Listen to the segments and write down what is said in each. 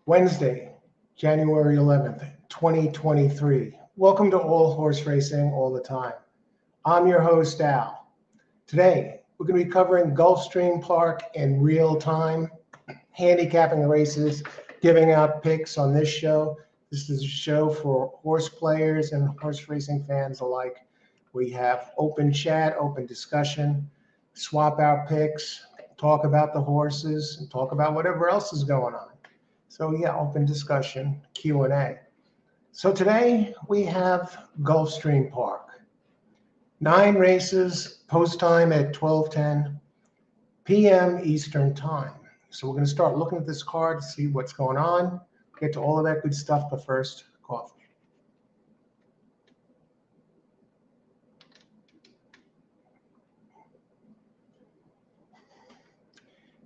Wednesday, January 11th, 2023. Welcome to All Horse Racing All the Time. I'm your host, Al. Today, we're going to be covering Gulfstream Park in real time, handicapping the races, giving out picks on this show. This is a show for horse players and horse racing fans alike. We have open chat, open discussion, swap out picks, talk about the horses, and talk about whatever else is going on. So yeah, open discussion, Q&A. So today we have Gulfstream Park. 9 races, post time at 12:10 p.m. Eastern time. So we're going to start looking at this card to see what's going on, get to all of that good stuff, but first, coffee.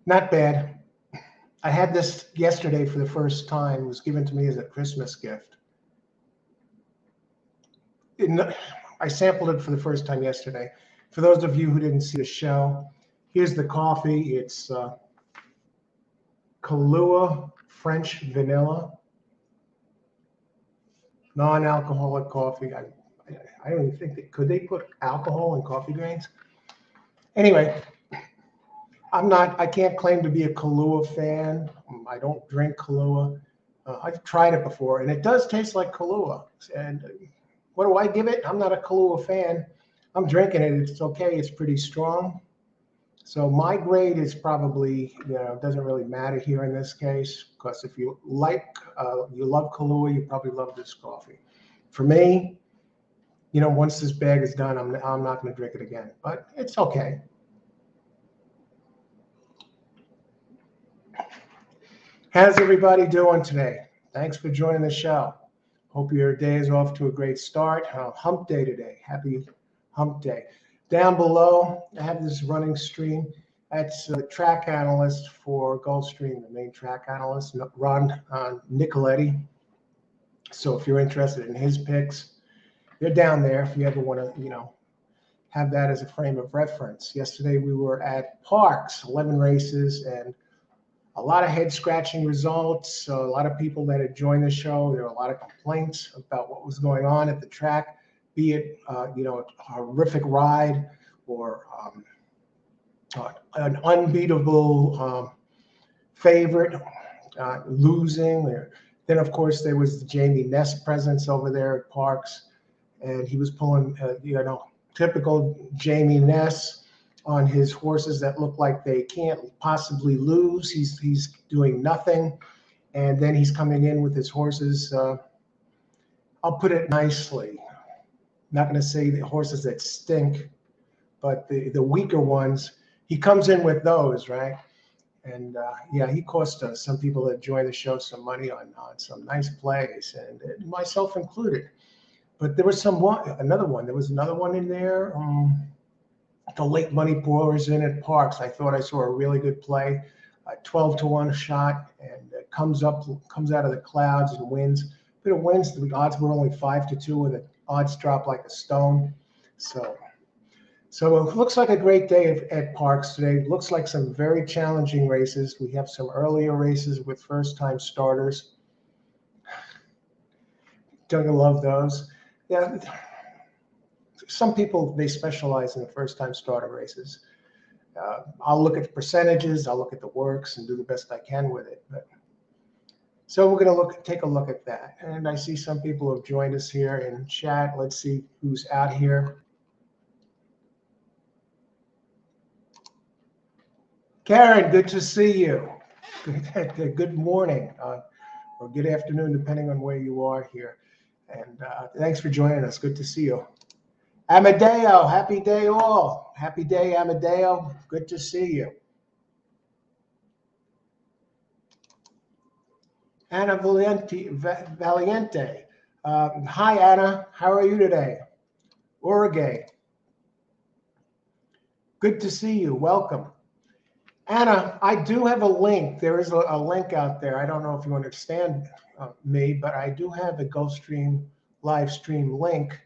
Not bad. I had this yesterday for the first time. It was given to me as a Christmas gift. I sampled it for the first time yesterday. For those of you who didn't see the show, here's the coffee. It's Kahlua French vanilla, non-alcoholic coffee. I don't even think could they put alcohol in coffee grains? Anyway, I can't claim to be a Kahlua fan. I don't drink Kahlua. I've tried it before, and it does taste like Kahlua. And what do I give it? I'm not a Kahlua fan. I'm drinking it. It's okay. It's pretty strong. So my grade is probably, doesn't really matter here in this case, because if you you love Kahlua, you probably love this coffee. For me, once this bag is done, I'm not going to drink it again, but it's okay. How's everybody doing today? Thanks for joining the show. Hope your day is off to a great start. Hump day today. Happy hump day. Down below, I have this running stream. That's the track analyst for Gulfstream, the main track analyst, Ron Nicoletti. So if you're interested in his picks, they're down there if you ever want to, have that as a frame of reference. Yesterday we were at Parks, 11 races, and a lot of head-scratching results. So a lot of people that had joined the show, there were a lot of complaints about what was going on at the track, be it a horrific ride or an unbeatable favorite losing. Then of course there was the Jamie Ness presence over there at Parks, and he was pulling typical Jamie Ness on his horses that look like they can't possibly lose. He's doing nothing, and then he's coming in with his horses. I'll put it nicely. Not going to say the horses that stink, but the weaker ones. He comes in with those, right? And he cost some people that joined the show some money on some nice plays, and myself included. But there was another one. There was another one in there. The late money pourers in at Parks. I thought I saw a really good play, a 12-1 shot, and it comes out of the clouds and wins. But it wins. The odds were only 5-2, and the odds drop like a stone. So it looks like a great day at Parks today. It looks like some very challenging races. We have some earlier races with first-time starters. Don't you love those? Yeah. Some people, they specialize in the first-time starter races. I'll look at the percentages, I'll look at the works, and do the best I can with it. So we're going to take a look at that. And I see some people have joined us here in chat. Let's see who's out here. Karen, good to see you. Good morning or good afternoon, depending on where you are here. And thanks for joining us. Good to see you. Amadeo, happy day all. Happy day, Amadeo. Good to see you. Anna Valiente. Hi, Anna. How are you today? Orge. Good to see you. Welcome. Anna, I do have a link. There is a link out there. I don't know if you understand me, but I do have a Gulfstream live stream link.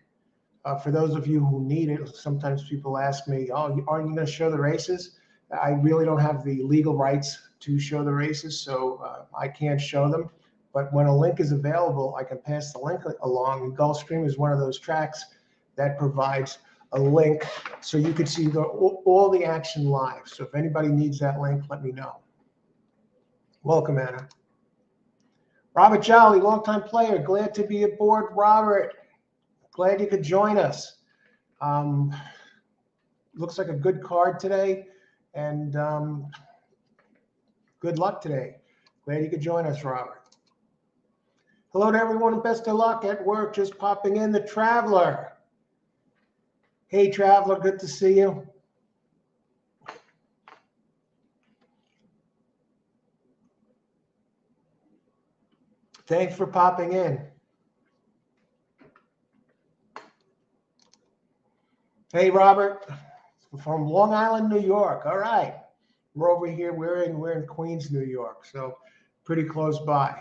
For those of you who need it, sometimes people ask me, "Oh, aren't you going to show the races?" I really don't have the legal rights to show the races, so I can't show them. But when a link is available, I can pass the link along. And Gulfstream is one of those tracks that provides a link so you can see all the action live. So if anybody needs that link, let me know. Welcome, Anna. Robert Jolly, longtime player. Glad to be aboard, Robert. Glad you could join us. Looks like a good card today, and good luck today. Glad you could join us, Robert. Hello to everyone, and best of luck at work. Just popping in, the Traveler. Hey, Traveler, good to see you. Thanks for popping in. Hey, Robert, from Long Island, New York. All right, we're over here. We're in Queens, New York, so pretty close by.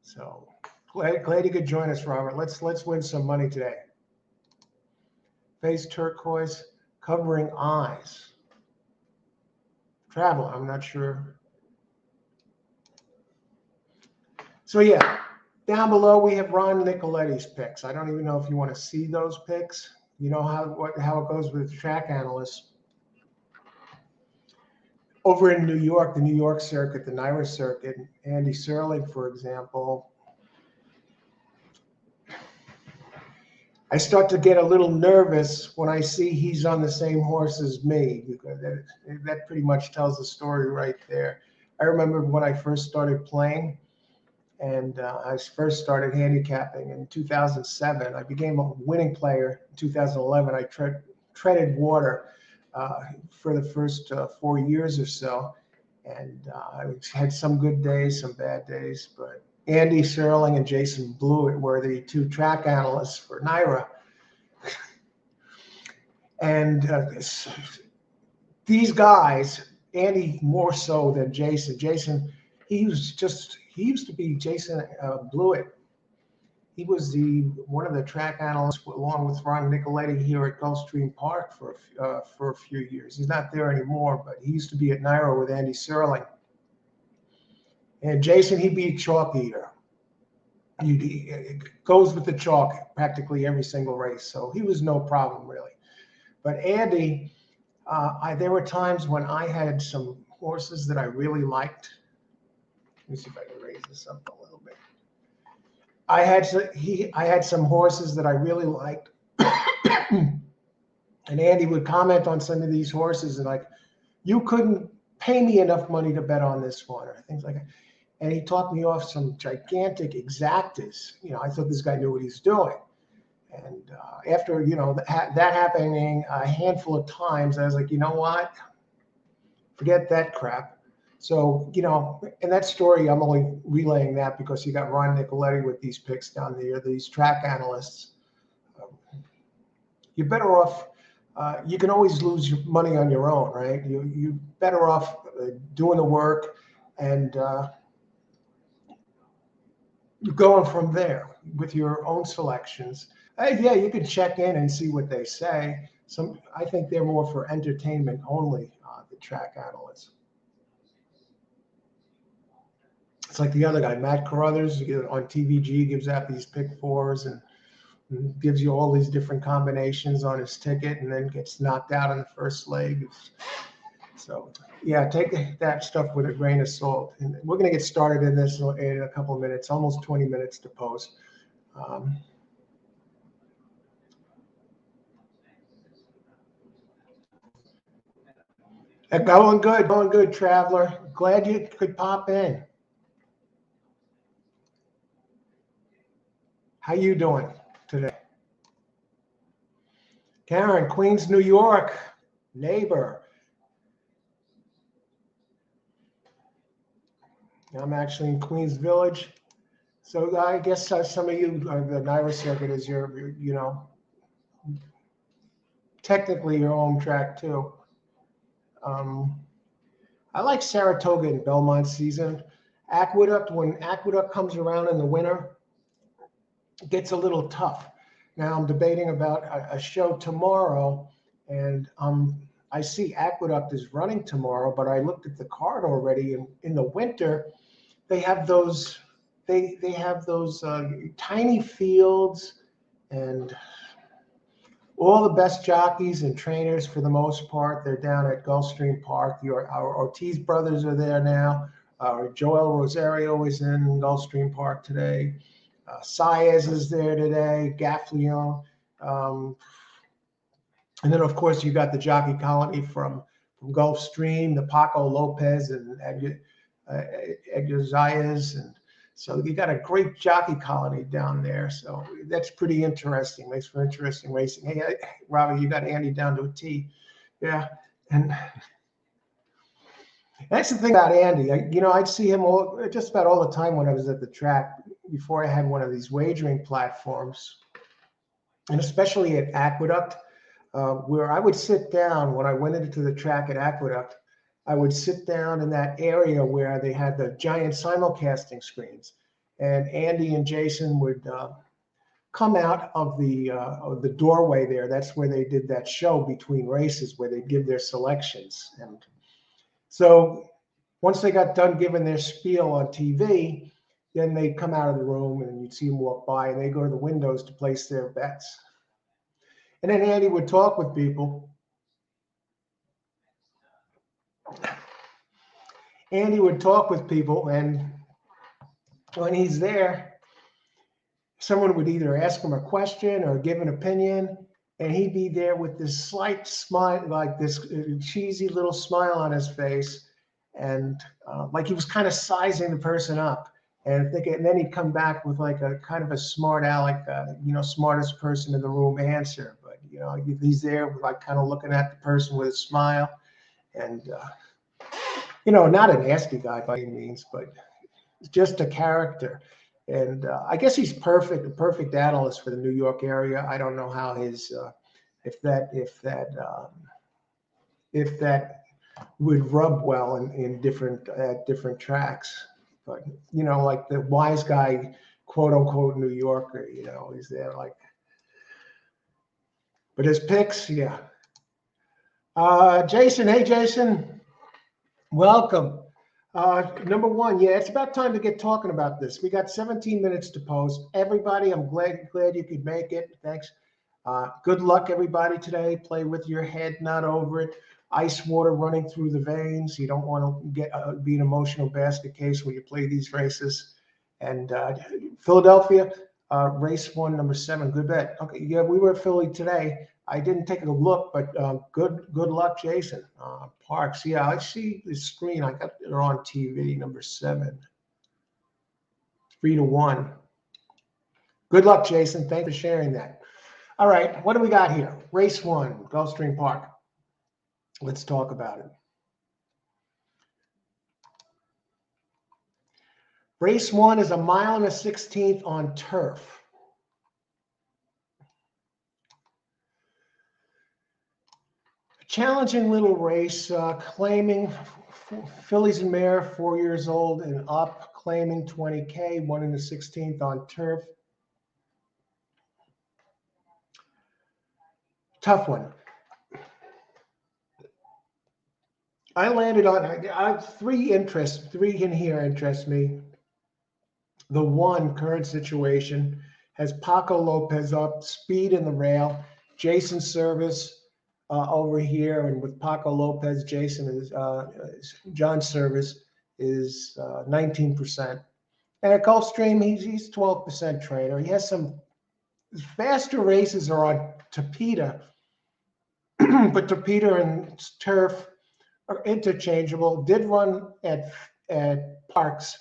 So glad you could join us, Robert. Let's win some money today. Face turquoise, covering eyes. Travel, I'm not sure. So yeah, down below we have Ron Nicoletti's picks. I don't even know if you want to see those picks. You know how it goes with the track analysts. Over in New York, the New York circuit, the NYRA circuit, Andy Serling, for example, I start to get a little nervous when I see he's on the same horse as me, because that pretty much tells the story right there. I remember when I first started playing, and I first started handicapping in 2007. I became a winning player in 2011. I treaded water for the first 4 years or so, and I had some good days, some bad days, but Andy Serling and Jason Blewett were the two track analysts for NYRA. And these guys, Andy more so than Jason. Jason, he used to be Jason Blewett. He was one of the track analysts along with Ron Nicoletti here at Gulfstream Park for a few years. He's not there anymore, but he used to be at NYRA with Andy Serling. And Jason, he'd be a chalk eater. He goes with the chalk practically every single race, so he was no problem really. But Andy, there were times when I had some horses that I really liked. Let me see if I can raise this up a little bit. I had some horses that I really liked, and Andy would comment on some of these horses and like, you couldn't pay me enough money to bet on this one, or things like that. And he talked me off some gigantic exactas. You know, I thought this guy knew what he's doing. And after, you know, that happening a handful of times, I was like, you know what? Forget that crap. So, you know, in that story, I'm only relaying that because you got Ron Nicoletti with these picks down there, these track analysts. You're better off. You can always lose your money on your own, right? You're better off doing the work and going from there with your own selections. Yeah, you can check in and see what they say. I think they're more for entertainment only, the track analysts. It's like the other guy, Matt Carruthers, on TVG, gives out these pick fours and gives you all these different combinations on his ticket, and then gets knocked out in the first leg. So yeah, take that stuff with a grain of salt. And we're going to get started in this in a couple of minutes, almost 20 minutes to post. Going good, Traveler. Glad you could pop in. How you doing today? Karen, Queens, New York, neighbor. I'm actually in Queens Village. So I guess some of you, the NYRA circuit is your, you know, technically your home track too. I like Saratoga and Belmont season. Aqueduct, when Aqueduct comes around in the winter, it gets a little tough. Now I'm debating about a show tomorrow, and I see Aqueduct is running tomorrow, but I looked at the card already, and in the winter, they have those they have those tiny fields, and all the best jockeys and trainers, for the most part, they're down at Gulfstream Park. Our Ortiz brothers are there now. Joel Rosario is in Gulfstream Park today. Saez is there today. Gaffleon. Um, and then, of course, you got the jockey colony from Gulfstream, the Paco Lopez and Edgar Zayas. And so you got a great jockey colony down there. So that's pretty interesting. Makes for interesting racing. Hey, Robbie, you got Andy down to a T. Yeah. And that's the thing about Andy. I'd see him just about all the time when I was at the track before I had one of these wagering platforms, and especially at Aqueduct, where I would sit down when I went into the track at Aqueduct. I would sit down in that area where they had the giant simulcasting screens, and Andy and Jason would come out of the doorway there. That's where they did that show between races, where they give their selections. And so once they got done giving their spiel on TV, then they'd come out of the room and you'd see them walk by, and they go to the windows to place their bets. And then Andy would talk with people. And when he's there, someone would either ask him a question or give an opinion, and he'd be there with this slight smile, like this cheesy little smile on his face, and like he was kind of sizing the person up. And then he'd come back with like a kind of a smart aleck, smartest person in the room answer. But he's there like kind of looking at the person with a smile, and not a nasty guy by any means, but just a character. And I guess he's a perfect analyst for the New York area. I don't know how his if that would rub well in different tracks. But like the wise guy, quote unquote New Yorker, he's there like. But his picks, yeah. Jason, hey Jason, welcome. Number one, yeah, it's about time to get talking about this. We got 17 minutes to post. Everybody, I'm glad you could make it. Thanks. Good luck, everybody, today. Play with your head, not over it. Ice water running through the veins. You don't want to be an emotional basket case when you play these races. And Philadelphia, race 1, number 7. Good bet. Okay, yeah, we were at Philly today. I didn't take a look, but good luck, Jason. Parks, yeah, I see the screen. I got it on TV, number 7. 3-1. Good luck, Jason. Thanks for sharing that. All right, what do we got here? Race 1, Gulfstream Park. Let's talk about it. Race 1 is 1 1/16 miles on turf. Challenging little race, claiming fillies and mare 4 years old and up, claiming 20K, 1 1/16 on turf. Tough one. I landed on I have 3 interests. 3 in here interest me. The one, current situation, has Paco Lopez up, speed in the rail, Jason Service over here, and with Paco Lopez, John Service is 19%. And at Gulfstream, he's 12% trainer. He has some faster races are on Tapeta, but Tapeta and turf are interchangeable. Did run at Parks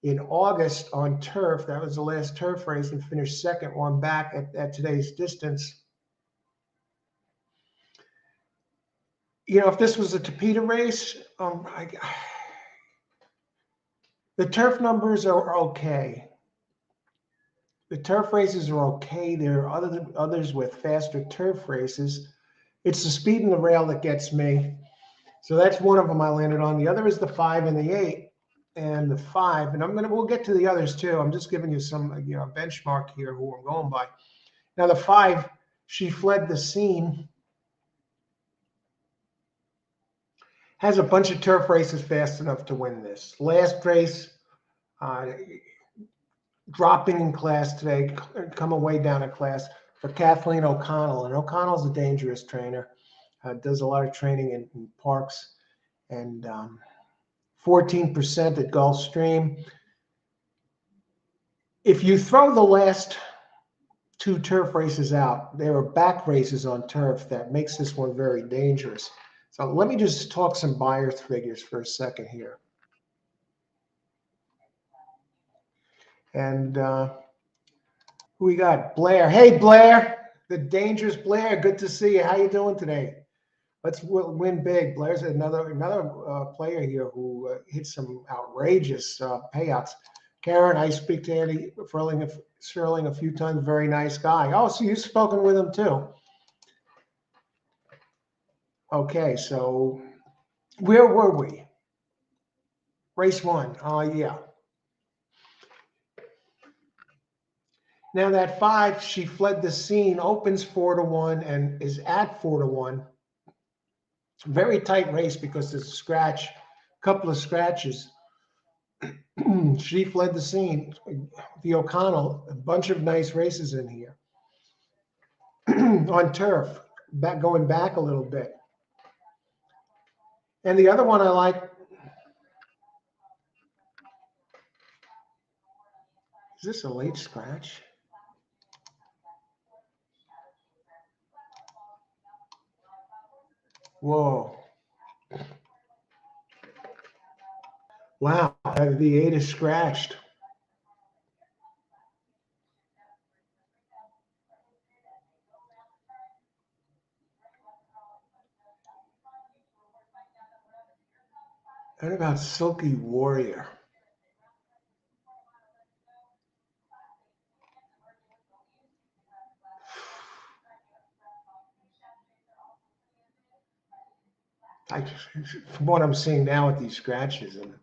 in August on turf. That was the last turf race and finished second, one back at today's distance. If this was a Tapeta race, the turf numbers are okay. The turf races are okay. There are others with faster turf races. It's the speed in the rail that gets me. So that's one of them I landed on. The other is the 5 and the 8. And the 5, and we'll get to the others too. I'm just giving you some, benchmark here who I'm going by. Now the 5, she fled the scene, has a bunch of turf races fast enough to win this. Last race, dropping in class today, coming way down in class for Kathleen O'Connell. And O'Connell's a dangerous trainer, does a lot of training in parks, and 14% at Gulfstream. If you throw the last two turf races out, there are back races on turf that makes this one very dangerous. So let me just talk some Beyer figures for a second here. And who we got? Blair. Hey, Blair, the dangerous Blair. Good to see you. How you doing today? Let's win big. Blair's another player here who hit some outrageous payouts. Karen, I speak to Andy Sterling a few times. Very nice guy. Oh, so you've spoken with him too. Okay, so where were we? Race one. Oh, yeah. Now that 5, she fled the scene, opens 4-1 and is at 4-1. Very tight race because there's a scratch, a couple of scratches. She fled the scene. The O'Connell, a bunch of nice races in here. On turf, going back a little bit. And the other one I like, is this a late scratch? Whoa. Wow, the 8 is scratched. What about Silky Warrior? From what I'm seeing now with these scratches, and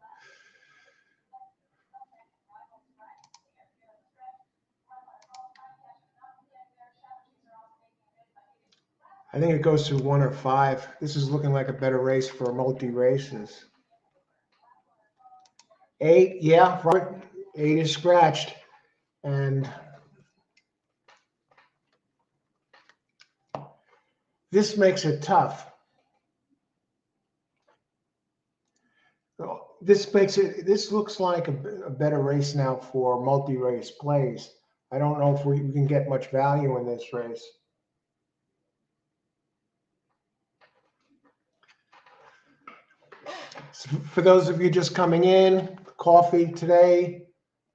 I think it goes through 1 or 5. This is looking like a better race for multi-races. 8, yeah, right. 8 is scratched. And this makes it tough. This looks like a better race now for multi-race plays. I don't know if we can get much value in this race. So for those of you just coming in, coffee today,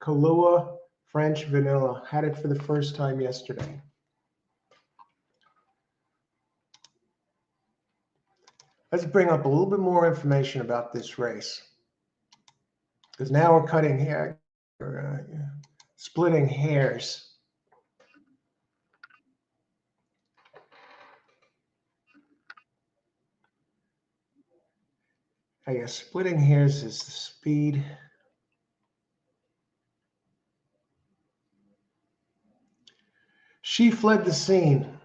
Kahlua, French vanilla. Had it for the first time yesterday. Let's bring up a little bit more information about this race, because now we're cutting hair, splitting hairs. I guess splitting hairs is the speed. She fled the scene.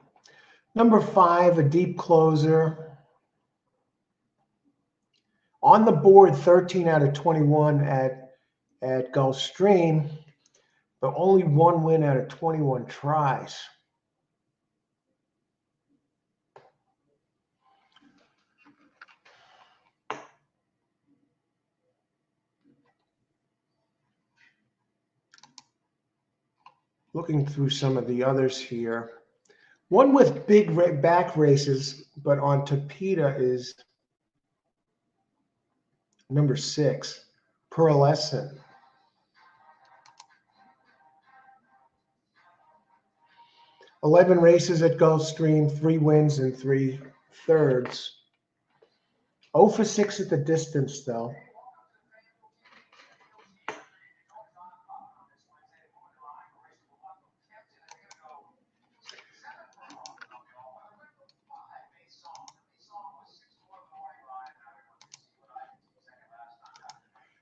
Number 5, a deep closer. On the board, 13 out of 21 at Gulfstream, but only 1 win out of 21 tries. Looking through some of the others here. One with big back races, but on Tapeta is number 6, Pearlescent. 11 races at Gulfstream, 3 wins and 3 thirds. 0 for 6 at the distance, though.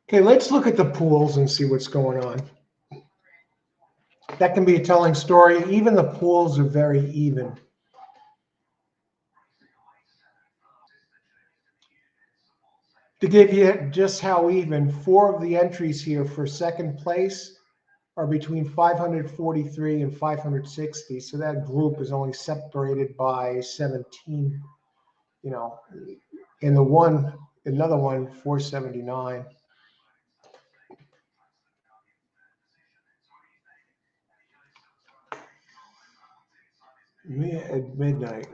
Okay, let's look at the pools and see what's going on. That can be a telling story. Even the pools are very even. To give you just how even, 4 of the entries here for second place are between 543 and 560. So that group is only separated by 17, you know, in the one, another one, 479. At midnight.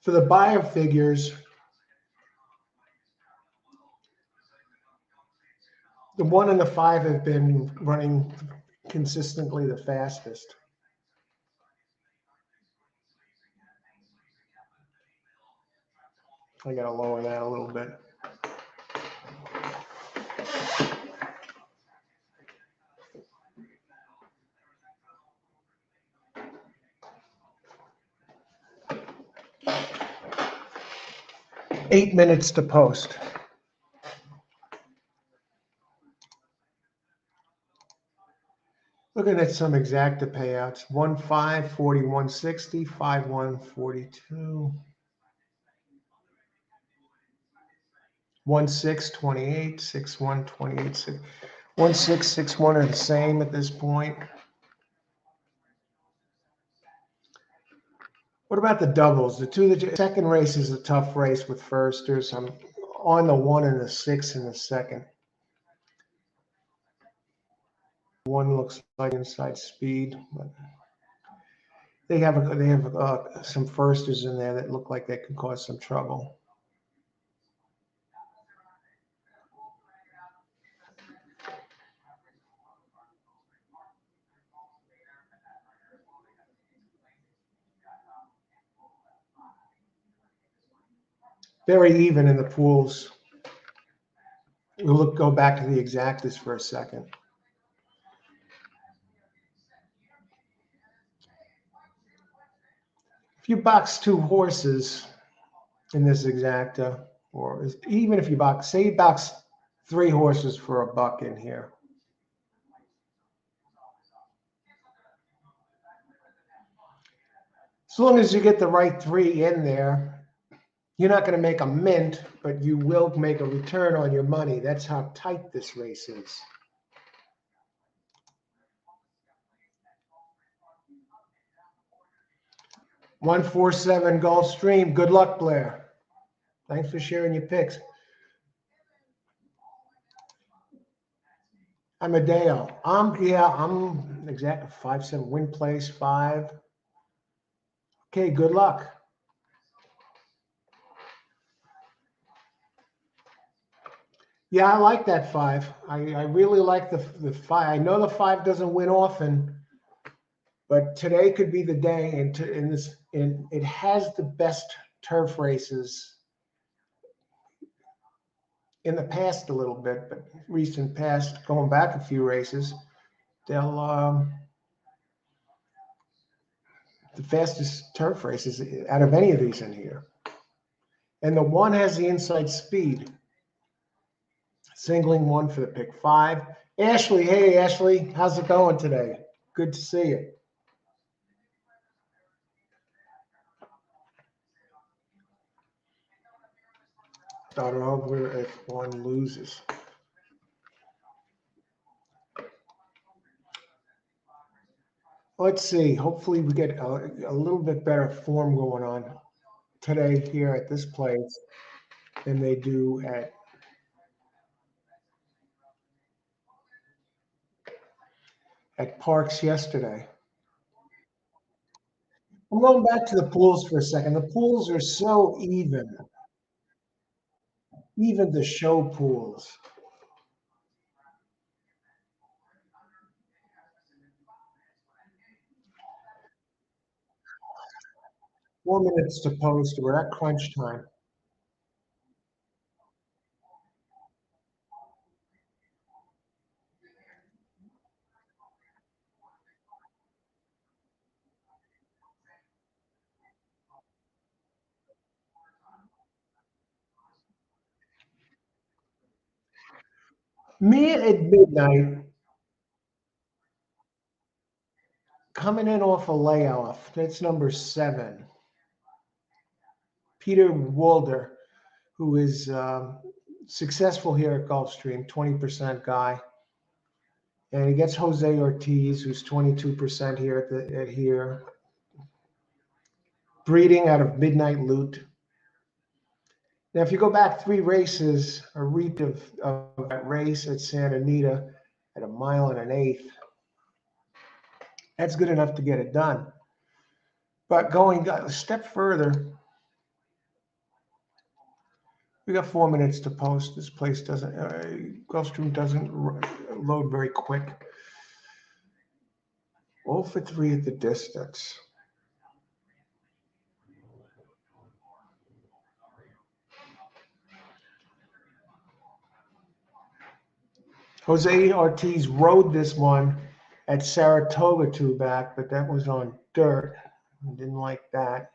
For the buyer figures, the 1 and the 5 have been running consistently the fastest. I gotta lower that a little bit. Eight minutes to post. Looking at some exacta payouts. 1.5, 41.60, 5.1, 42. 1.6, 28, 6.1, 28, 1.6, 6.1 are the same at this point. What about the doubles? The second race is a tough race with firsters. I'm on the 1 and the 6 in the second. 1 looks like inside speed, but they have some firsters in there that look like they could cause some trouble. Very even in the pools. We'll go back to the exactas for a second. If you box 2 horses in this exacta, or even if you box, say you box 3 horses for $1 in here. As long as you get the right 3 in there, you're not going to make a mint, but you will make a return on your money. That's how tight this race is. $147 Gulfstream. Good luck, Blair. Thanks for sharing your picks. Amadeo. I'm exactly 5.7. Win place 5. Okay, good luck. Yeah, I like that 5. I really like the 5. I know the 5 doesn't win often, but today could be the day. And it has the best turf races in the past a little bit, but recent past, going back a few races, they'll the fastest turf races out of any of these in here. And the 1 has the inside speed. Singling 1 for the pick 5. Ashley, hey Ashley, how's it going today? Good to see you. Start over if 1 loses. Let's see. Hopefully we get a little bit better form going on today here at this place than they do at Parks yesterday. I'm going back to the pools for a second. The pools are so even the show pools. Four minutes to post. We're at crunch time. Me at midnight, coming in off a layoff. That's number 7. Peter Walder. who is successful here at Gulfstream, 20% guy. And he gets Jose Ortiz, who's 22% here at here. Breeding out of Midnight Loot. Now, if you go back 3 races, a repeat of that race at Santa Anita at 1 1/8 miles, that's good enough to get it done. But going a step further, we got 4 minutes to post. This place doesn't, Gulfstream doesn't load very quick. 0 for 3 at the distance. Jose Ortiz rode this one at Saratoga 2 back, but that was on dirt. I didn't like that.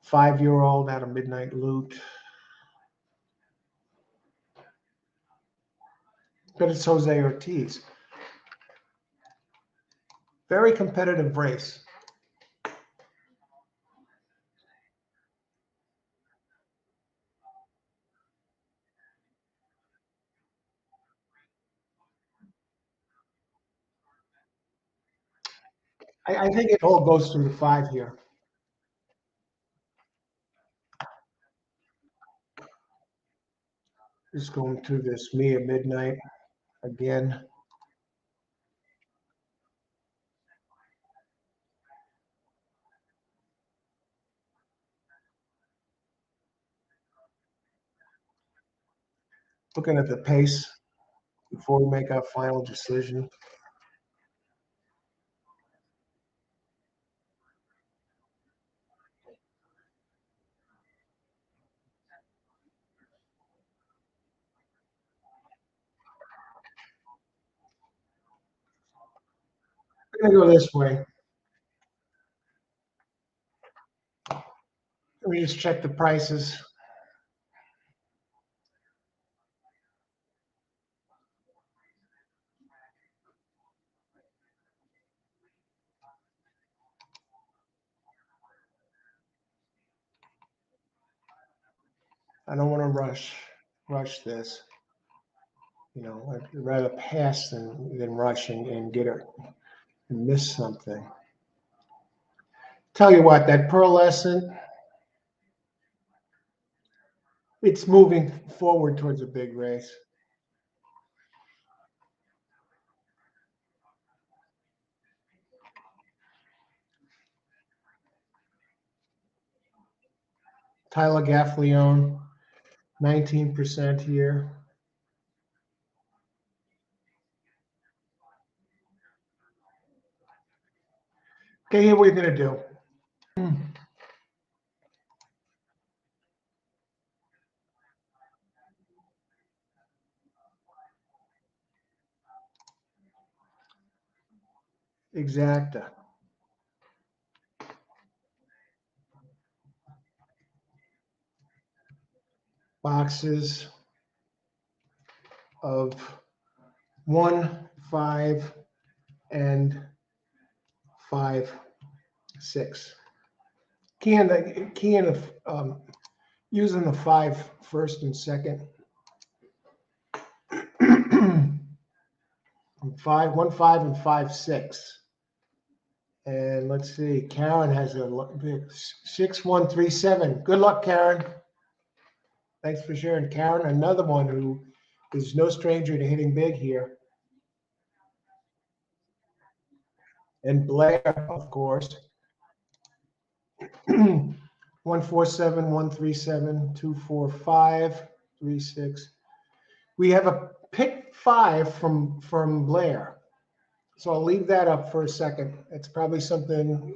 5-year-old out of Midnight Loot. But it's Jose Ortiz. Very competitive race. I think it all goes through the 5 here. Just going through this Mia Midnight again. Looking at the pace before we make our final decision. We're going to go this way. Let me just check the prices. I don't want to rush this. You know, I'd rather pass than rush and get it and miss something. Tell you what, that pearlescent, it's moving forward towards a big race. Tyler Gaffleone, 19% here. Okay, here what we're going to do. Exacta. Boxes of 1, 5, and 5, 6. Using the 5 first and second. 5, 1, 5, and 5, 6. And let's see, Karen has a 6, 1, 3, 7. Good luck, Karen. Thanks for sharing. Karen, another one who is no stranger to hitting big here. And Blair, of course. 147, 137, 245, 36. We have a pick 5 from Blair. So I'll leave that up for a second. It's probably something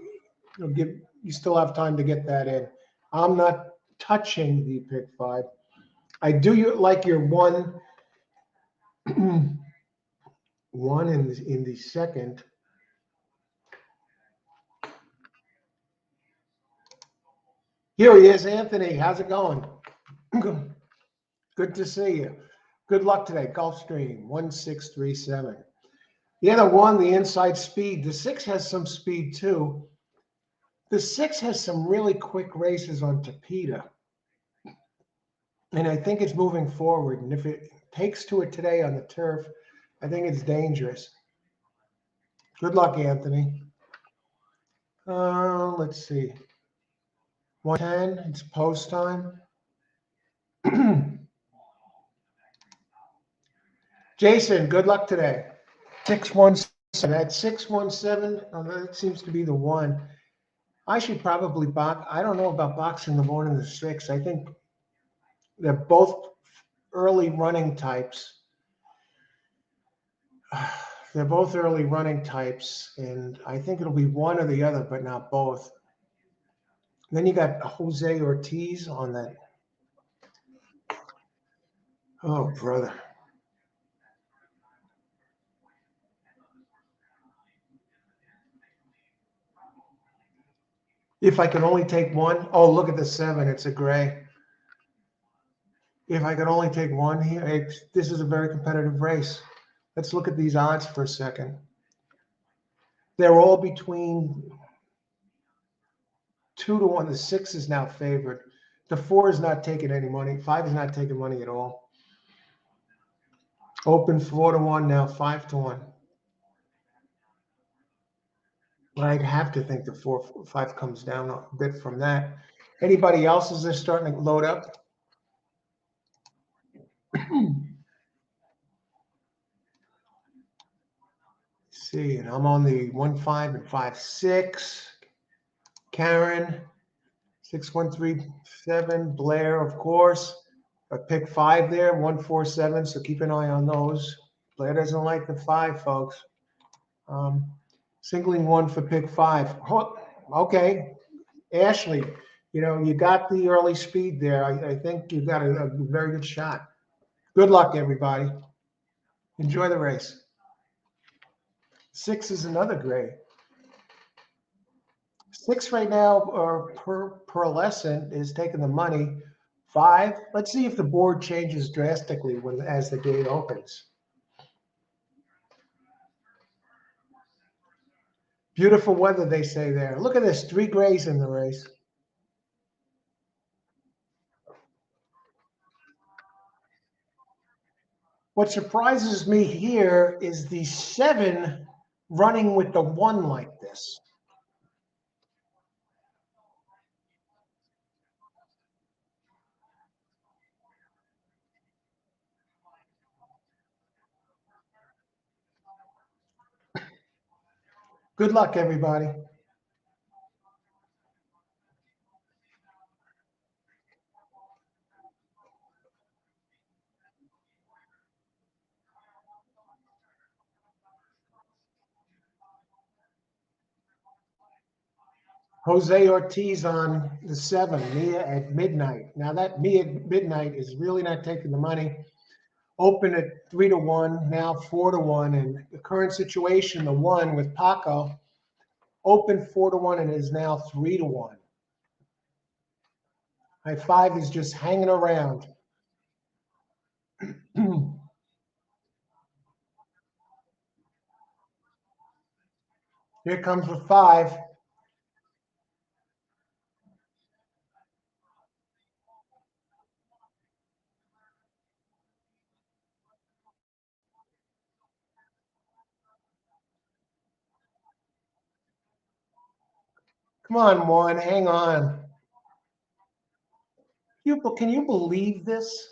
you still have time to get that in. I'm not touching the pick 5. I do like your 1 1 in the second. Here he is, Anthony. How's it going? Good to see you. Good luck today. Gulfstream 1637. The other 1, the inside speed. The 6 has some speed too. The 6 has some really quick races on Tapeta. And I think it's moving forward. And if it takes to it today on the turf, I think it's dangerous. Good luck, Anthony. Let's see. 110, it's post time. Jason, good luck today. 617. That 617, that seems to be the one. I should probably box. I don't know about boxing the 1 and the 6. I think they're both early running types. They're both early running types, and I think it'll be one or the other, but not both. And then you got Jose Ortiz on that. Oh, brother. If I could only take one. Oh, look at the 7. It's a gray. If I could only take one here, this is a very competitive race. Let's look at these odds for a second. They're all between 2 to 1. The 6 is now favored. The 4 is not taking any money. 5 is not taking money at all. Open 4 to 1, now 5 to 1. But I'd have to think the 5 comes down a bit from that. Anybody else as they're starting to load up? See, and I'm on the 1, 5, and 5, 6. Karen, 6137. Blair, of course. I pick 5 there, 1, 4, 7. So keep an eye on those. Blair doesn't like the 5, folks. Singling 1 for pick 5. Oh, okay, Ashley, you got the early speed there. I think you got a very good shot. Good luck, everybody. Enjoy the race. 6 is another gray. 6 right now, or pearlescent, is taking the money. 5. Let's see if the board changes drastically as the gate opens. Beautiful weather, they say there. Look at this, 3 grays in the race. What surprises me here is the 7 running with the 1 like this. Good luck, everybody. Jose Ortiz on the 7, Mia at midnight. Now that Mia at midnight is really not taking the money. Open at 3 to 1, now 4 to 1. And the current situation, the 1 with Paco, open 4 to 1 and is now 3 to 1. My 5 is just hanging around. Here comes the 5. Come on, 1, hang on. Can you believe this?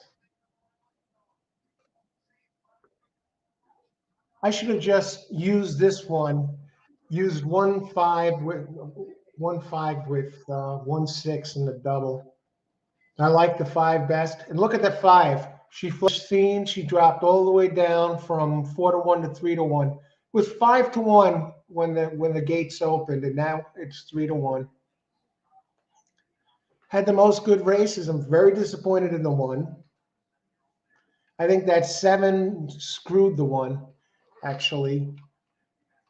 I should have just used this one. Used 1, 5 with 1, 5 with 1, 6 in the double. I like the 5 best. And look at the 5. She flushed scene. She dropped all the way down from 4 to 1 to 3 to 1. It was 5 to 1 when the gates opened, and now it's 3 to 1. Had the most good races. I'm very disappointed in the 1. I think that 7 screwed the 1, actually.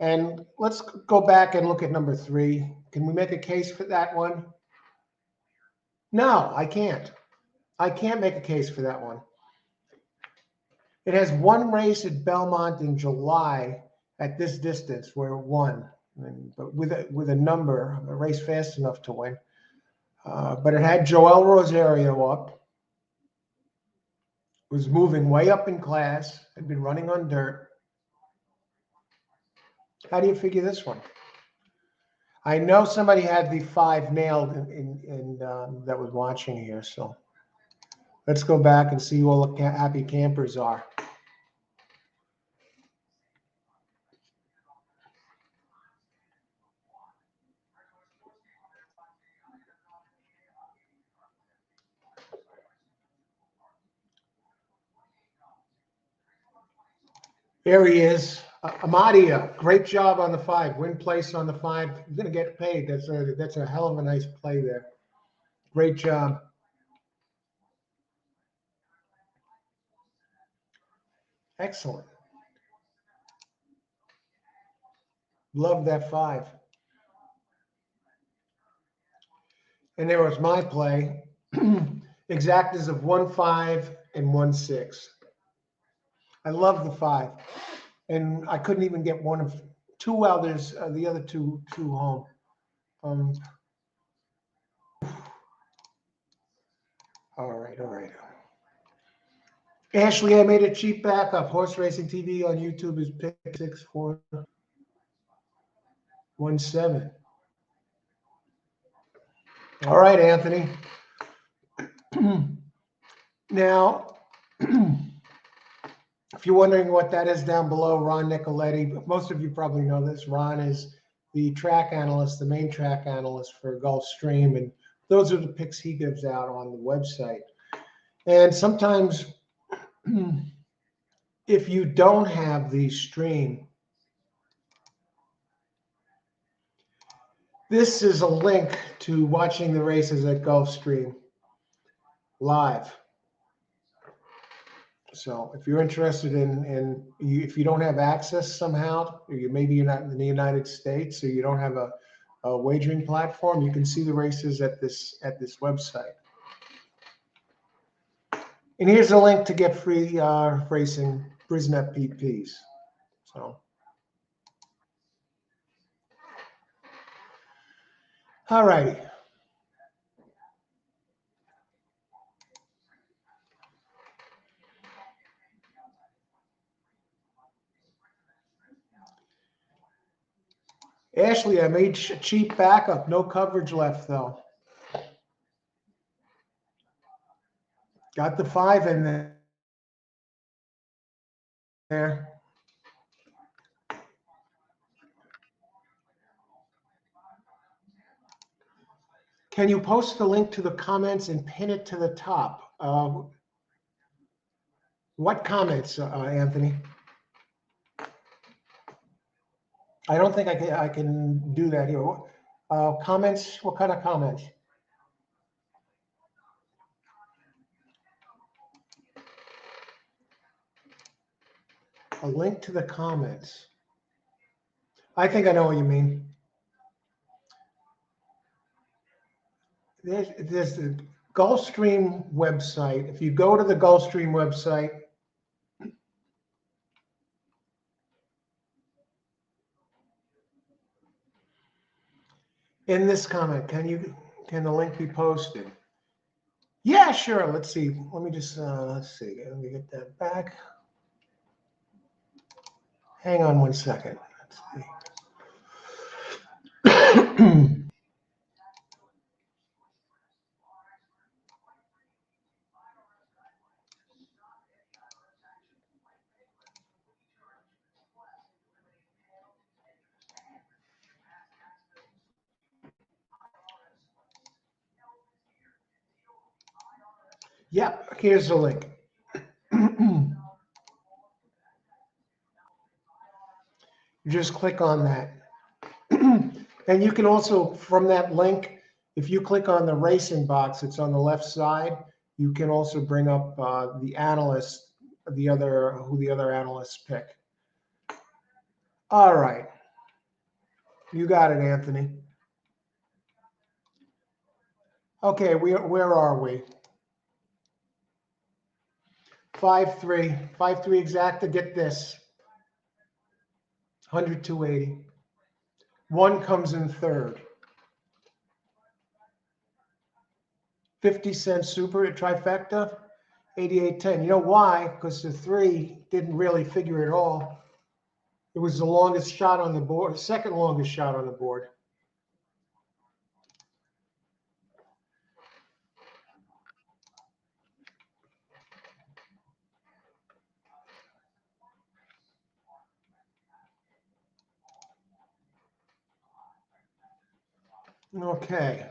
And let's go back and look at number 3. Can we make a case for that one? No, I can't. I can't make a case for that one. It has 1 race at Belmont in July at this distance where it won, but with a number, a race fast enough to win. But it had Joel Rosario up. was moving way up in class, had been running on dirt. How do you figure this one? I know somebody had the 5 nailed in that was watching here, so let's go back and see who all the happy campers are. There he is. Amadia, great job on the 5. Win place on the 5. You're going to get paid. That's a hell of a nice play there. Great job. Excellent. Love that 5. And there was my play. Exactas of 1, 5, and 1, 6. I love the 5. And I couldn't even get one of 2 others, the other two home. All right. Ashley, I made a cheap backup. Horse Racing TV on YouTube is pick 6417. All right, Anthony. Now, if you're wondering what that is down below, Ron Nicoletti, most of you probably know this. Ron is the track analyst, the main track analyst for Gulfstream, and those are the picks he gives out on the website. And sometimes, if you don't have the stream, this is a link to watching the races at Gulfstream live. So if you're interested if you don't have access somehow, or maybe you're not in the United States, or you don't have a wagering platform, you can see the races at this website. And here's a link to get free racing Brisnet PPs. So, all righty. Ashley, I made a cheap backup. No coverage left, though. Got the 5 in there. Can you post the link to the comments and pin it to the top? What comments, Anthony? I don't think I can do that here. Comments? What kind of comments? A link to the comments. I think I know what you mean. There's the Gulfstream website. If you go to the Gulfstream website, in this comment, can the link be posted? Yeah, sure. Let's see. Let me just let's see. Let me get that back. Hang on one second. Let's see. Yeah, here's the link. You just click on that. And you can also, from that link, if you click on the racing box, it's on the left side, you can also bring up the analyst, who the other analysts pick. All right. You got it, Anthony. Okay, where are we? 5-3. 5-3 exacta. Get this. 100, 280. 1 comes in third. 50-cent super at trifecta. 88-10. You know why? Because the 3 didn't really figure it all. It was the longest shot on the board, second longest shot on the board. Okay.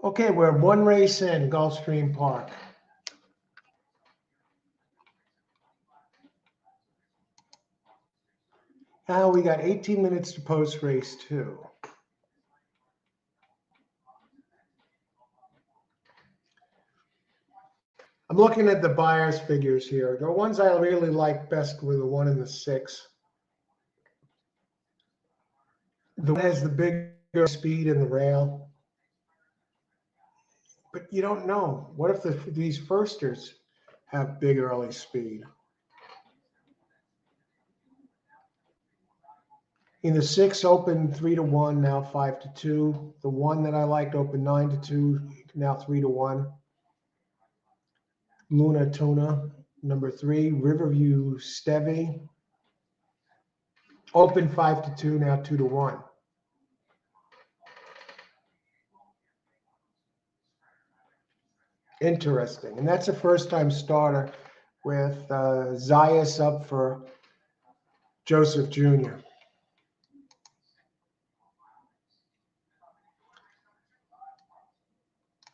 Okay, we're one race in, Gulfstream Park. Now we got 18 minutes to post race 2. I'm looking at the buyer's figures here. The ones I really like best were the 1 and the 6. The one has the bigger speed in the rail. But you don't know. What if these firsters have big early speed? In the 6 opened 3-1, now 5-2. The 1 that I liked opened 9-2, now 3-1. Luna Tuna, number 3. Riverview Stevie, opened 5-2, now 2-1. Interesting. And that's a first-time starter with Zayas up for Joseph Jr.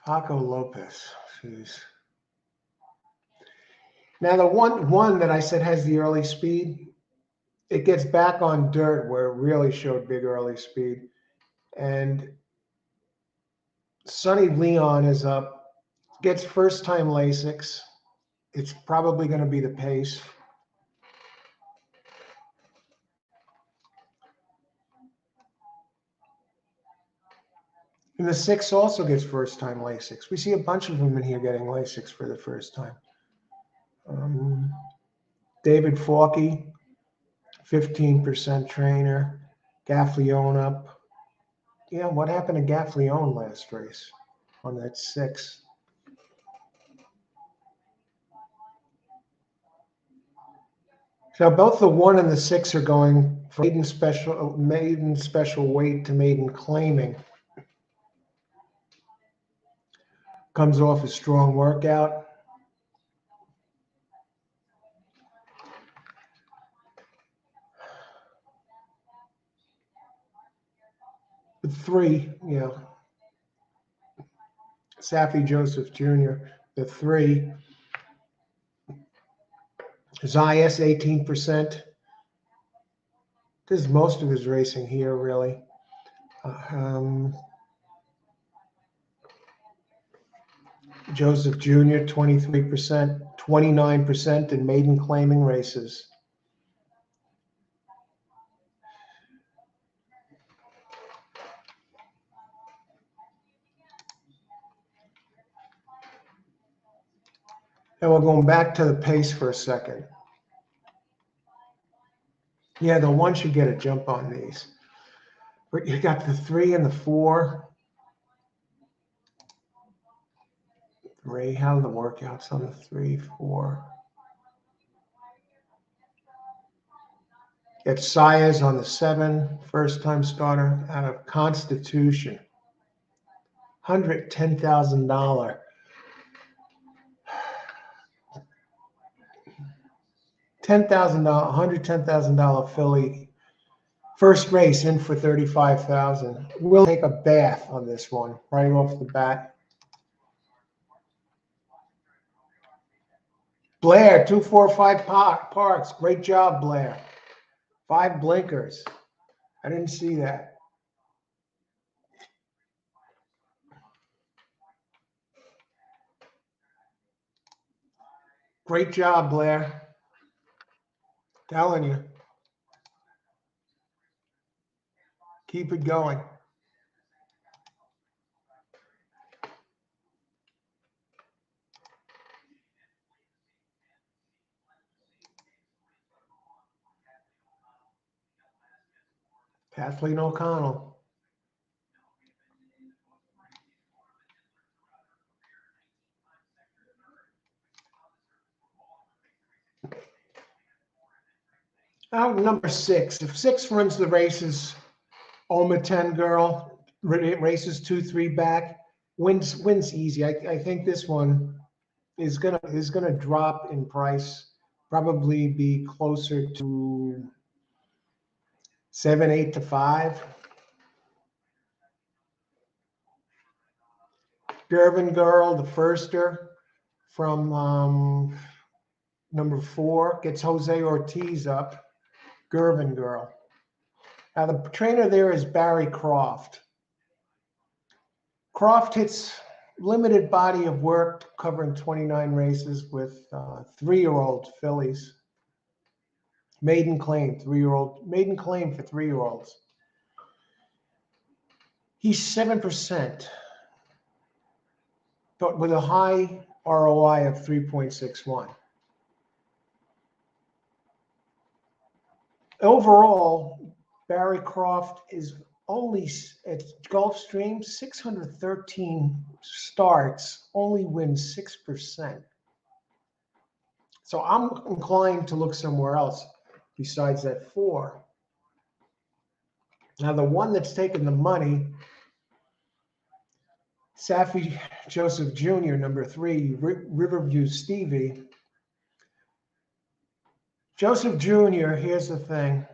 Paco Lopez. Jeez. Now, the one that I said has the early speed, it gets back on dirt where it really showed big early speed. And Sonny Leon is up, gets first-time Lasix. It's probably going to be the pace. And the 6 also gets first-time Lasix. We see a bunch of them in here getting Lasix for the first time. David Forkey, 15% trainer. Gaffleone up. Yeah, what happened to Gaffleone last race on that 6? So both the 1 and the 6 are going from maiden special weight to maiden claiming. Comes off a strong workout. The 3, yeah. Safi Joseph Jr., the 3. Zayas, 18%. This is most of his racing here, really. Joseph Jr., 23%, 29% in maiden claiming races. And we're going back to the pace for a second. Yeah, the 1 should get a jump on these. But you got the 3 and the 4. Ray, how are the workouts on the 3, 4? It's Sayas on the 7, first-time starter out of Constitution. $110,000. $110,000 filly. First race in for $35,000. We'll take a bath on this one right off the bat. Blair, 245 parks. Great job, Blair. 5 blinkers. I didn't see that. Great job, Blair. Telling you. Keep it going. Kathleen O'Connell. Number 6. If 6 runs the races, Oma 10 girl, races 2-3 back, wins easy. I think this one is gonna drop in price, probably be closer to 7, 8 to 5. Gervin Girl, the firster from number 4, gets Jose Ortiz up. Gervin Girl. Now the trainer there is Barry Croft. Croft hits limited body of work covering 29 races with 3-year-old fillies. Maiden claim for 3-year-olds. He's 7%, but with a high ROI of 3.61. Overall, Barry Croft is only at Gulfstream, 613 starts, only wins 6%. So I'm inclined to look somewhere else besides that 4. Now the one that's taken the money, Safi Joseph Jr., number 3, Riverview Stevie. Joseph Jr., here's the thing.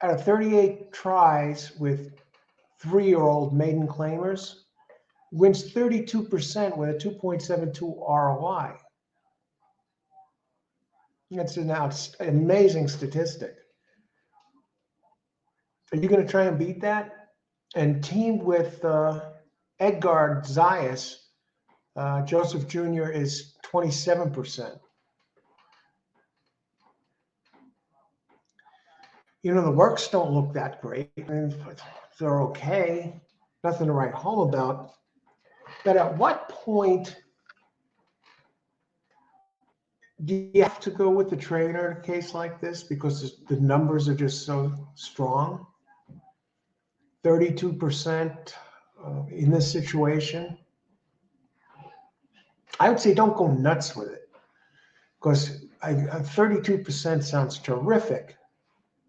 Out of 38 tries with 3-year-old maiden claimers, wins 32% with a 2.72 ROI. That's an amazing statistic. Are you going to try and beat that? And teamed with Edgar Zayas, Joseph Jr. is 27%. You know, the works don't look that great. I mean, they're okay. Nothing to write home about. But at what point do you have to go with the trainer in a case like this because the numbers are just so strong? 32% in this situation. I would say don't go nuts with it because 32% sounds terrific,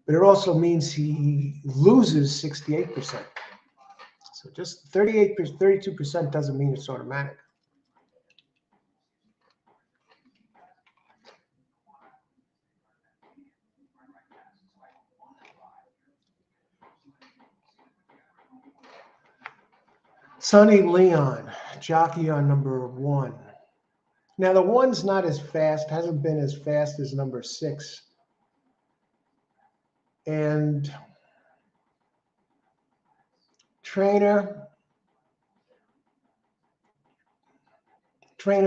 but it also means he loses 68%. So just 32% doesn't mean it's automatic. Sonny Leon, jockey on number 1. Now the 1's not as fast, hasn't been as fast as number 6. And trainer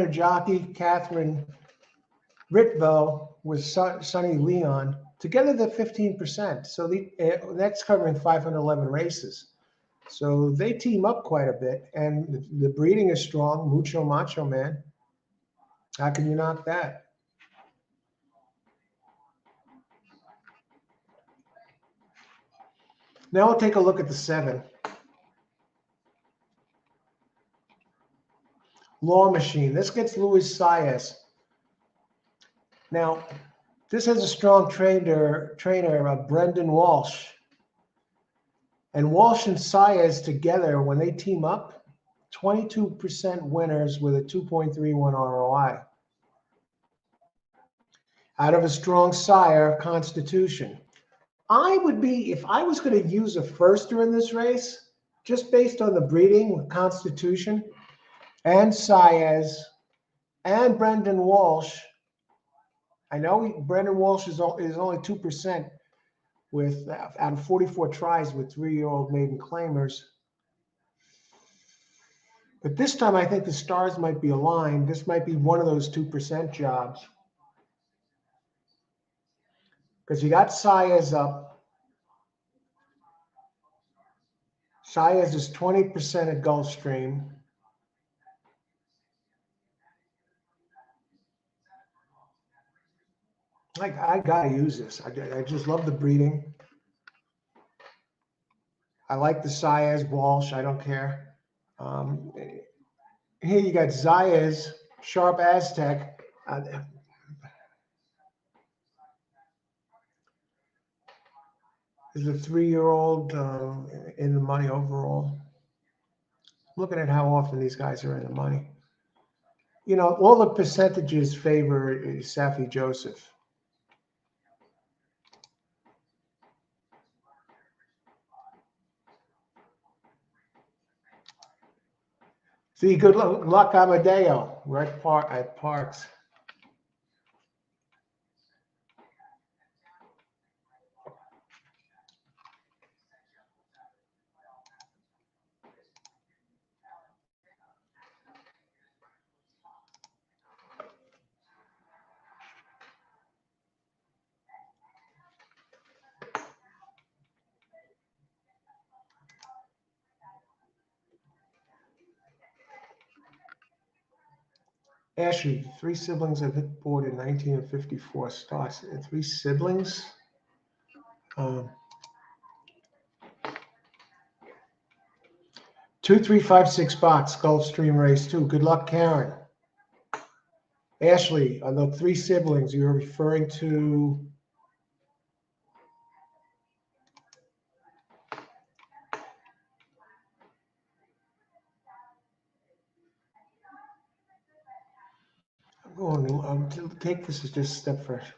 jockey Catherine Ritvo with Sonny Leon. Together they're 15%. So that's covering 511 races. So they team up quite a bit, and the breeding is strong. Mucho Macho Man. How can you knock that? Now we'll take a look at the 7. Law Machine. This gets Luis Saez. Now, this has a strong trainer, Brendan Walsh. And Walsh and Saez together, when they team up, 22% winners with a 2.31 ROI. Out of a strong sire, Constitution. I would be, if I was going to use a firster in this race, just based on the breeding with Constitution and Saez and Brendan Walsh. I know Brendan Walsh is only 2% with out of 44 tries with 3-year-old maiden claimers. But this time I think the stars might be aligned. This might be one of those 2% jobs. Because you got Saez up. Saez is 20% at Gulfstream. I gotta use this. I just love the breeding. I like the Saez Walsh. I don't care. Um, Here you got Zayas, Sharp Aztec. Is a 3-year-old in the money overall. Looking at how often these guys are in the money. You know, all the percentages favor Safi Joseph. See, good luck, Amadeo. We're at Parks. Ashley, 3 siblings have hit board in 19 and 54 starts. 3 siblings? 2356 box, Gulfstream race 2. Good luck, Karen. Ashley, on the 3 siblings, you're referring to to take this as just a step first.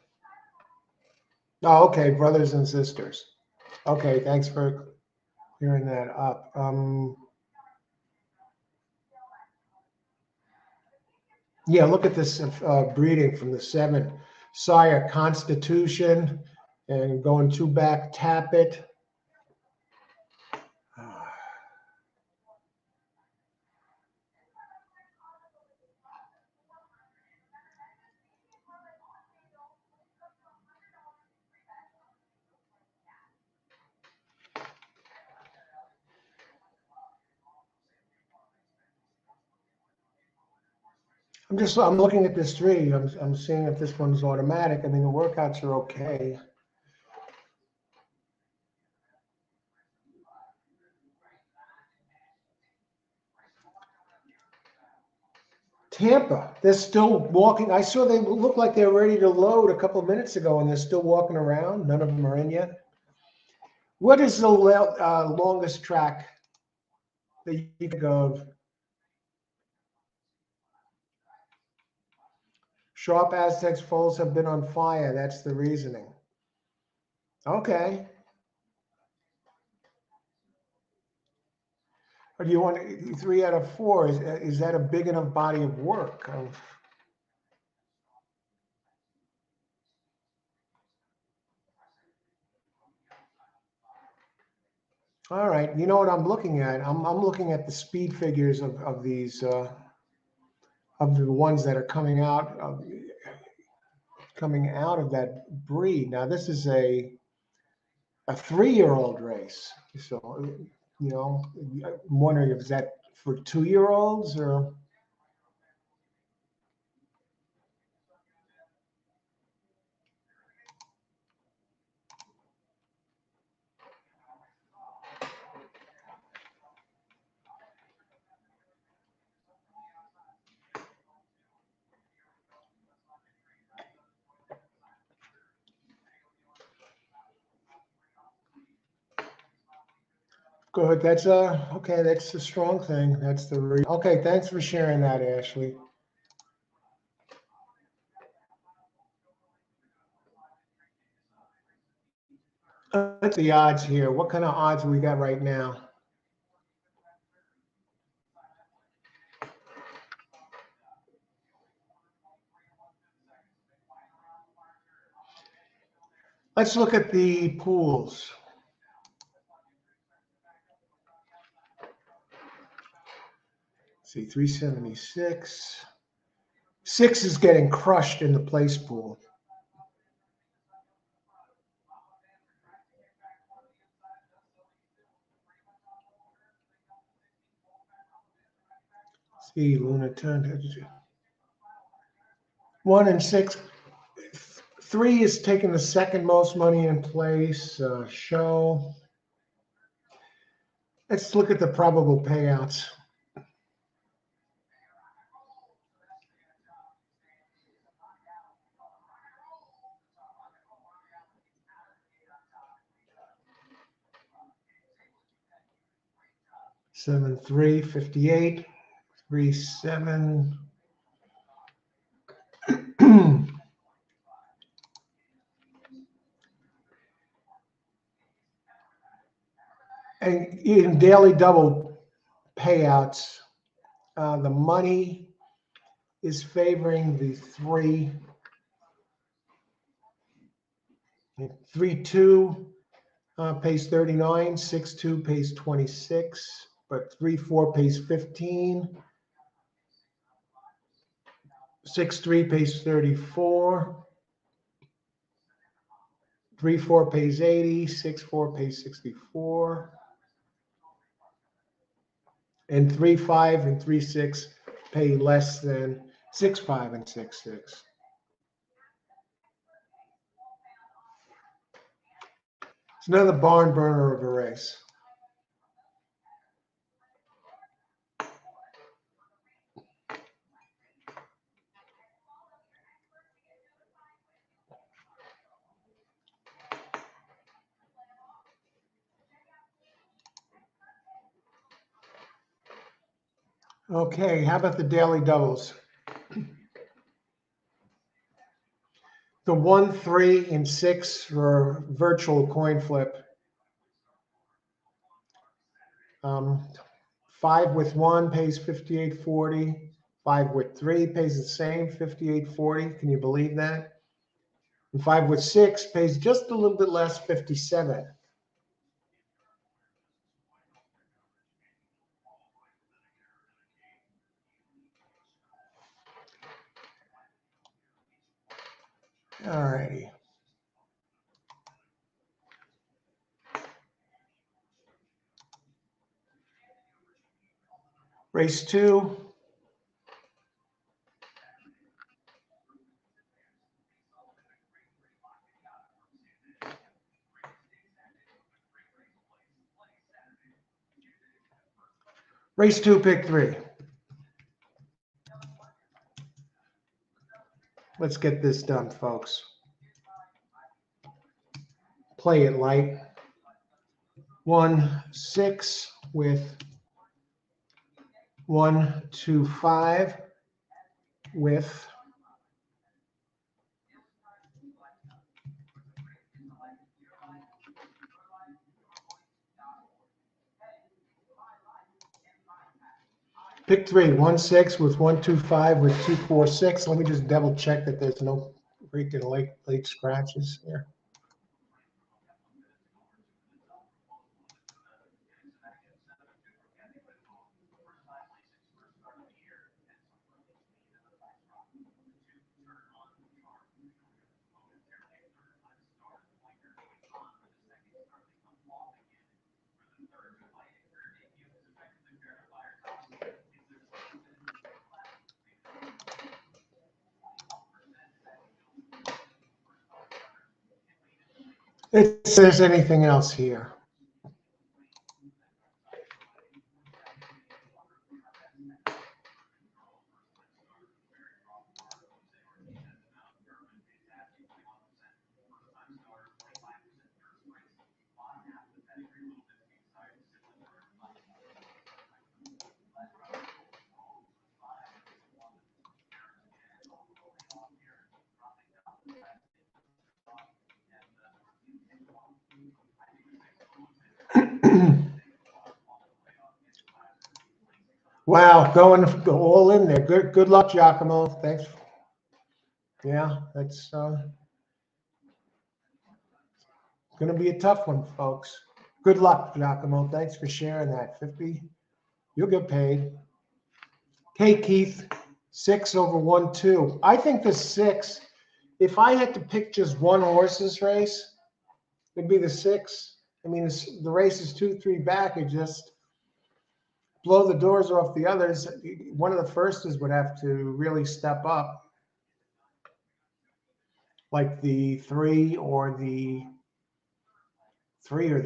Oh, okay, brothers and sisters. Okay, thanks for clearing that up. Yeah, look at this breeding from the 7. Sire Constitution, and going 2 back, Tap It. I'm looking at this 3. I'm seeing if this one's automatic. I mean, the workouts are okay. Tampa, they're still walking. I saw they look like they're ready to load a couple of minutes ago, and they're still walking around. None of them are in yet. What is the longest track that you can go of? Sharp Aztecs foals have been on fire. That's the reasoning. Okay. Or do you want 3 out of 4? Is that a big enough body of work? All right. You know what I'm looking at? I'm looking at the speed figures of these of the ones that are coming out of that breed. Now this is a 3-year-old race. So you know, I'm wondering if that for 2-year-olds or. Good. That's okay. That's a strong thing. That's the okay. Thanks for sharing that, Ashley. Let's the odds here. What kind of odds we got right now? Let's look at the pools. See, 376. 6 is getting crushed in the place pool. See, Luna turned 1 and 6. 3 is taking the second most money in place. Show. Let's look at the probable payouts. Seven, 3, 58, 3, 7. And in daily double payouts, the money is favoring the 3. 3-2 pays 39, 6-2 pays 26, but 3-4 pays 15, 6-3 pays 34, 3-4 pays 80, 6-4 pays 64, and 3-5 and 3-6 pay less than 6-5 and 6-6. It's another barn burner of a race. Okay, how about the daily doubles? The 1, 3, and 6 for virtual coin flip. 5 with 1 pays 58.40. 5 with 3 pays the same, 58.40. Can you believe that? And 5 with 6 pays just a little bit less, 57. All righty. Race 2. Race 2, pick 3. Let's get this done, folks. Play it light. 1, 6 with 1, 2, 5 with pick 3. 1, 6 with 1, 2, 5 with 2, 4, 6. Let me just double check that there's no freaking late scratches here. If there's anything else here. Wow, going all in there. Good luck, Giacomo. Thanks. Yeah, that's going to be a tough one, folks. Good luck, Giacomo. Thanks for sharing that. 50, you'll get paid. Okay, Keith, 6 over 1, 2. I think the 6, if I had to pick just one horse's race, it'd be the 6. I mean, the race is 2, 3 back. It just blow the doors off the others. One of the firsters would have to really step up, like the 3 or the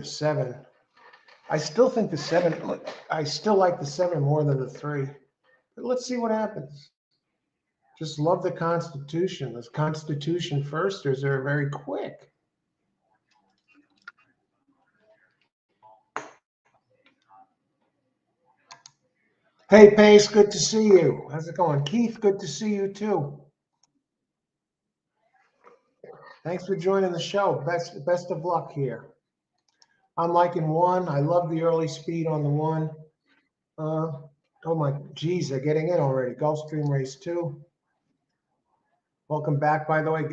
7. I still think the 7, I still like the 7 more than the 3. But let's see what happens. Just love the Constitution. This Constitution firsters are very quick. Hey, Pace, good to see you. How's it going? Keith, good to see you too. Thanks for joining the show. Best of luck here. I'm liking 1. I love the early speed on the 1. Oh my, geez, they're getting in already. Gulfstream race 2. Welcome back, by the way.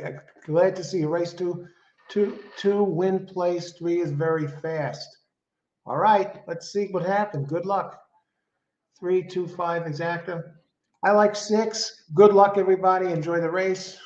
Glad to see you. Race 2. 2 win place. 3 is very fast. All right, let's see what happened. Good luck. 3, 2, 5 exacta. I like 6. Good luck, everybody. Enjoy the race.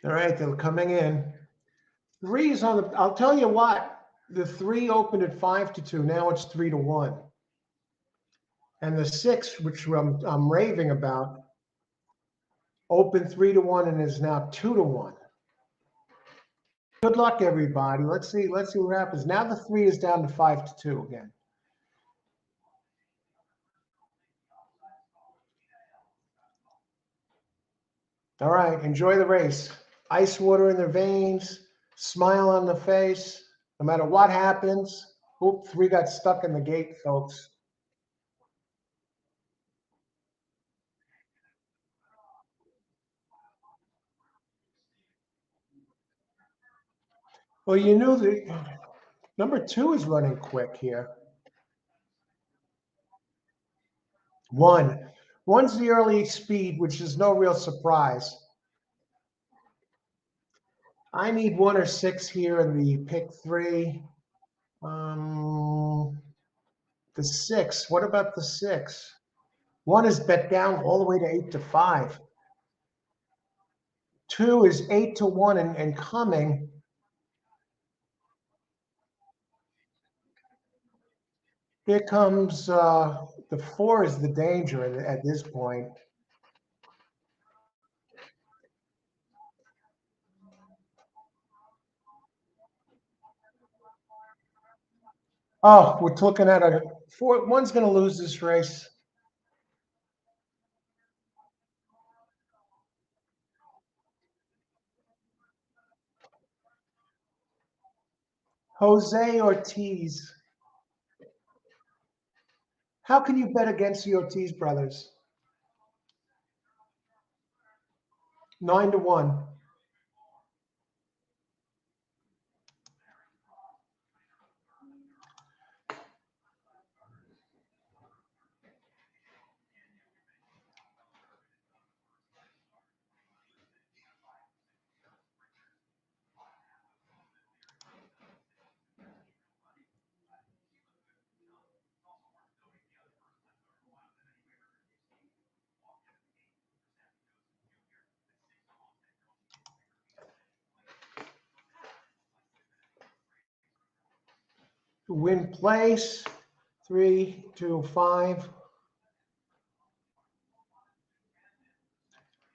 All right, they're coming in. 3 is on the. I'll tell you what. The 3 opened at 5-2. Now it's 3-1. And the 6, which I'm raving about, opened 3-1 and is now 2-1. Good luck, everybody. Let's see what happens. Now the 3 is down to 5-2 again. All right, enjoy the race. Ice water in their veins, smile on the face, no matter what happens. Oop, 3 got stuck in the gate, folks. Well, you knew the number 2 is running quick here. 1. 1's the early speed, which is no real surprise. I need 1 or 6 here in the pick 3. The 6. What about the 6? 1 is bet down all the way to 8-5. 2 is 8-1 and coming. Here comes the 4 is the danger at this point. Oh, we're looking at a 4. 1's going to lose this race. Jose Ortiz. How can you bet against the Ortiz brothers? 9-1. Win place. 3, 2, 5.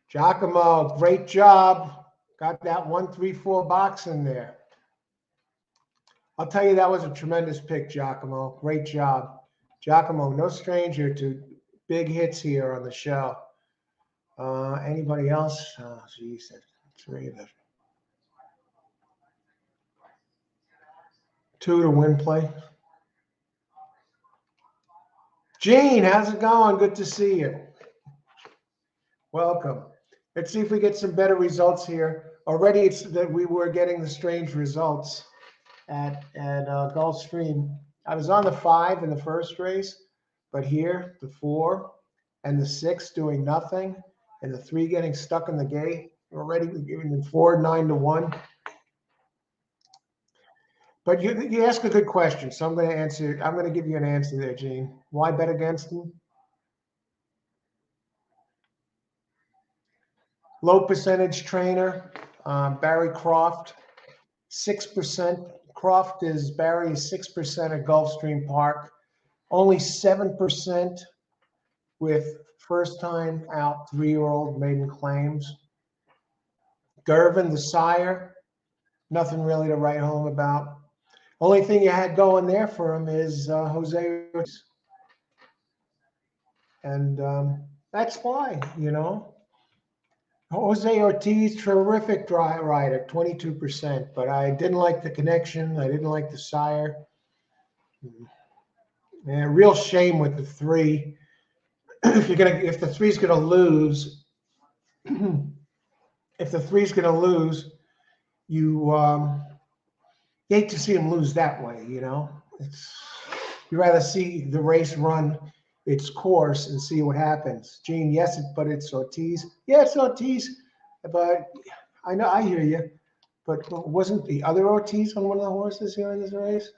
Giacomo, great job. Got that 1, 3, 4 box in there. I'll tell you, that was a tremendous pick, Giacomo. Great job. Giacomo, no stranger to big hits here on the show. Anybody else? Oh, geez, 3 of them. 2 to win play. Gene, how's it going? Good to see you. Welcome. Let's see if we get some better results here. Already it's that we were getting the strange results at Gulfstream. I was on the 5 in the first race, but here the 4 and the 6 doing nothing, and the 3 getting stuck in the gate. Already we're giving the 4 9-1. But you ask a good question, so I'm going to answer. I'm going to give you an answer there, Gene. Why bet against them? Low percentage trainer. Barry Croft, 6%. Croft is Barry is 6% at Gulfstream Park. Only 7% with first-time out 3-year-old maiden claims. Gervin, the sire, nothing really to write home about. Only thing you had going there for him is Jose Ortiz. And that's why, you know. Jose Ortiz, terrific dry rider, 22%, but I didn't like the connection. I didn't like the sire. And real shame with the 3. If the 3's gonna lose, if the 3's gonna lose, you hate to see him lose that way. You know, you rather see the race run its course and see what happens. Gene, yes, but it's Ortiz. Yeah, it's Ortiz, but I know, I hear you. But wasn't the other Ortiz on one of the horses here in this race?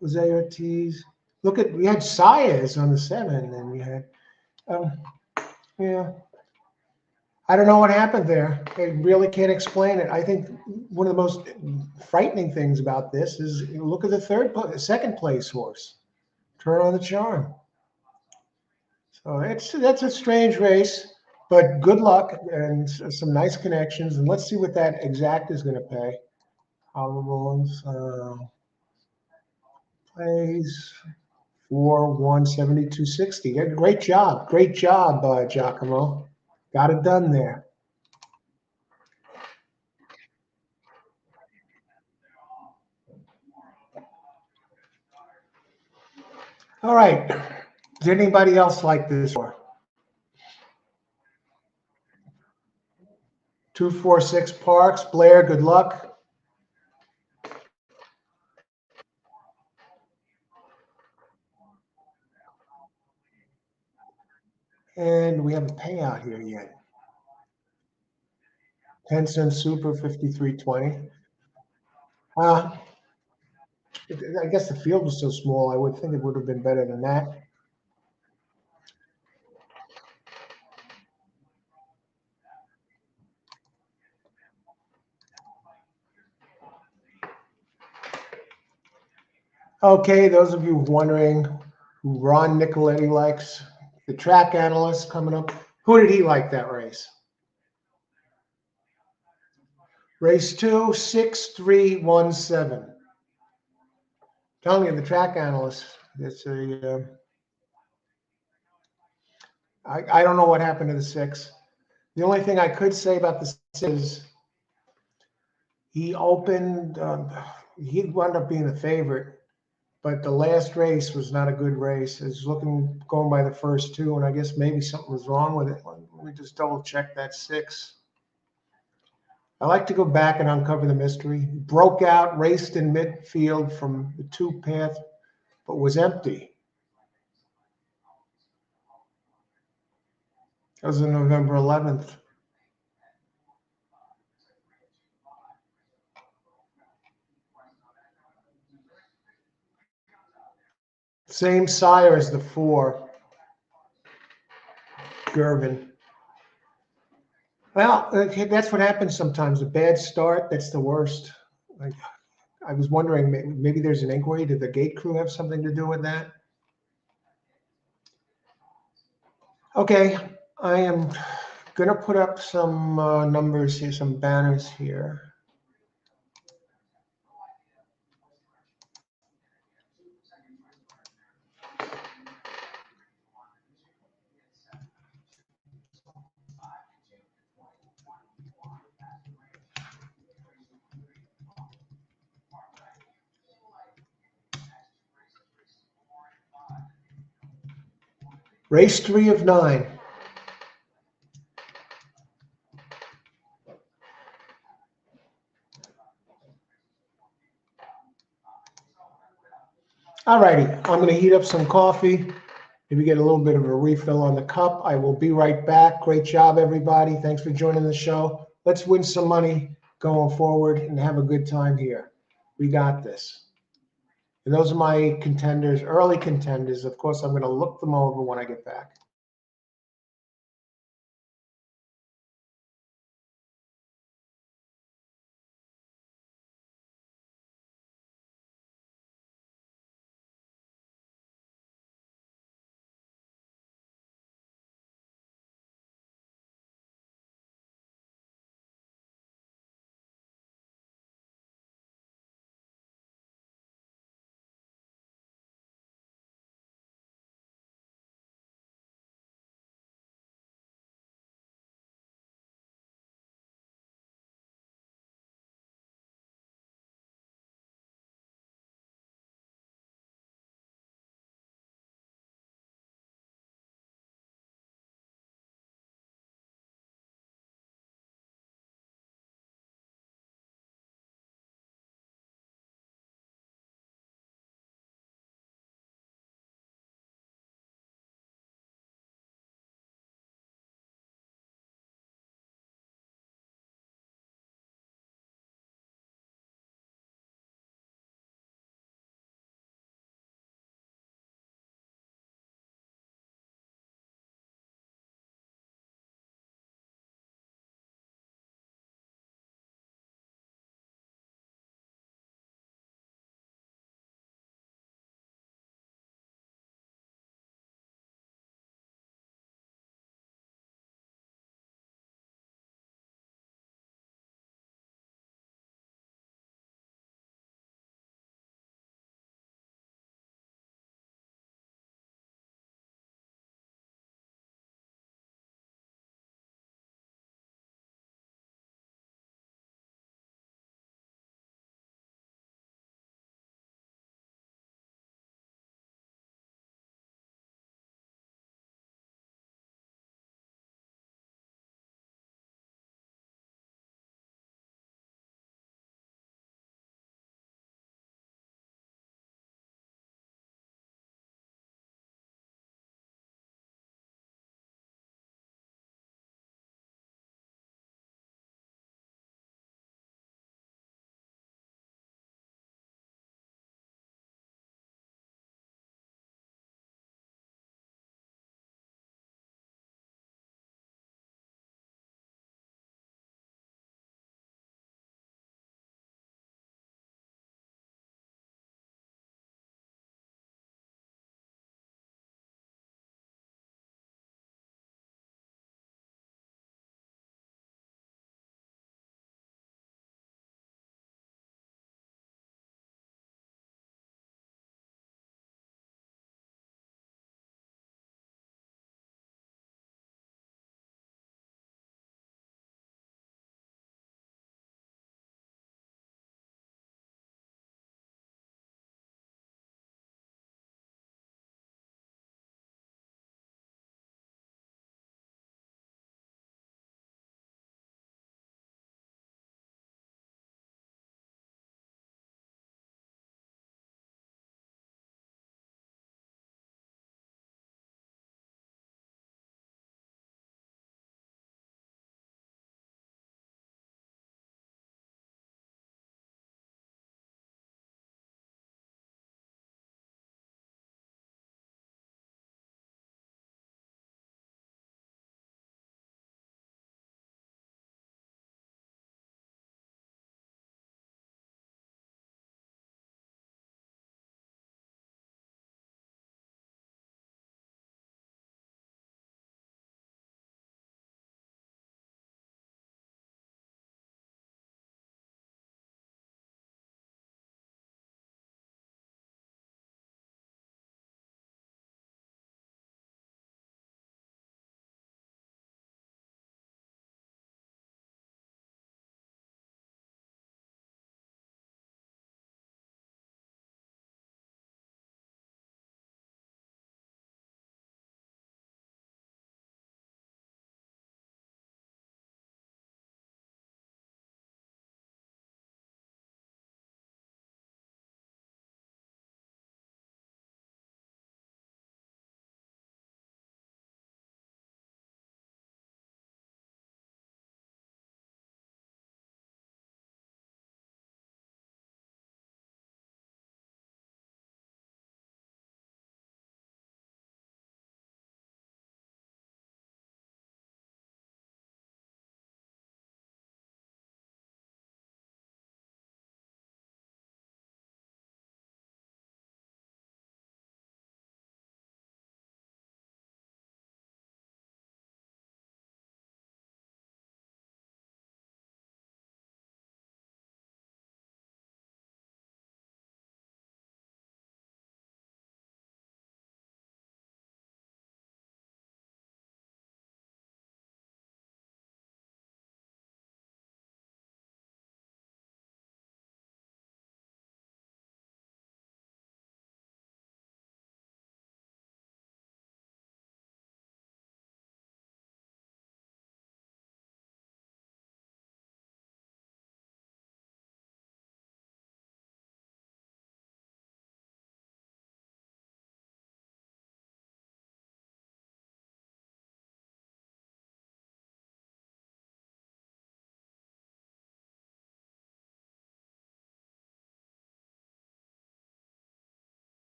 Jose Ortiz. Look at, we had Saez on the 7, and we had, yeah. I don't know what happened there. I really can't explain it. I think one of the most frightening things about this is look at the second place horse. Turn on the Charm. So that's a strange race, but good luck and some nice connections. And let's see what that exact is going to pay. Probables plays 4/172.60. Great job, Giacomo. Got it done there. All right. Does anybody else like this one? 246 Parks. Blair, good luck. And we haven't payout here yet. 10-cent super, 53.20. I guess the field was so small, I would think it would have been better than that. Okay, those of you wondering who Ron Nicoletti likes, the track analyst coming up. Who did he like that race? Race 2, 6-3-1-7. Telling you, the track analyst. It's a. I don't know what happened to the 6. The only thing I could say about the 6 is he opened. He wound up being the favorite, but the last race was not a good race. It's going by the first 2, and I guess maybe something was wrong with it. Let me just double check that 6. I like to go back and uncover the mystery. Broke out, raced in midfield from the 2 path, but was empty. That was on November 11th. Same sire as the 4, Gervin. Well, that's what happens sometimes. A bad start, that's the worst. I was wondering, maybe there's an inquiry. Did the gate crew have something to do with that? Okay, I am going to put up some numbers here, some banners here. Race 3 of 9. All righty, I'm going to heat up some coffee. Maybe get a little bit of a refill on the cup. I will be right back. Great job, everybody. Thanks for joining the show. Let's win some money going forward and have a good time here. We got this. And those are my contenders, early contenders. Of course, I'm going to look them over when I get back.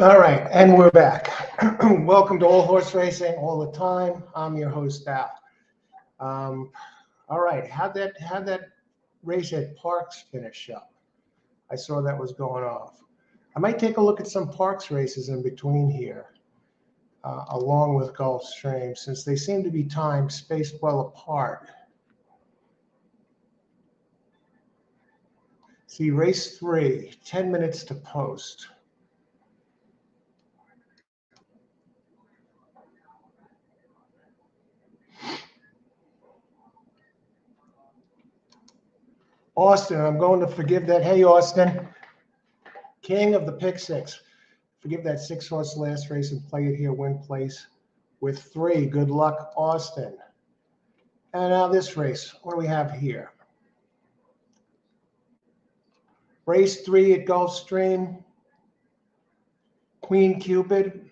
All right, and we're back. Welcome to All Horse Racing All the Time. I'm your host, Al. All right, how'd that race at Parks finish up? I saw that was going off. I might take a look at some Parks races in between here, along with Gulfstream, since they seem to be timed spaced well apart. See, race 3, 10 minutes to post. Austin, I'm going to forgive that. Hey, Austin, king of the pick six. Forgive that 6-horse last race and play it here, win place with 3. Good luck, Austin. And now this race, what do we have here? Race 3 at Gulfstream, Queen Cupid.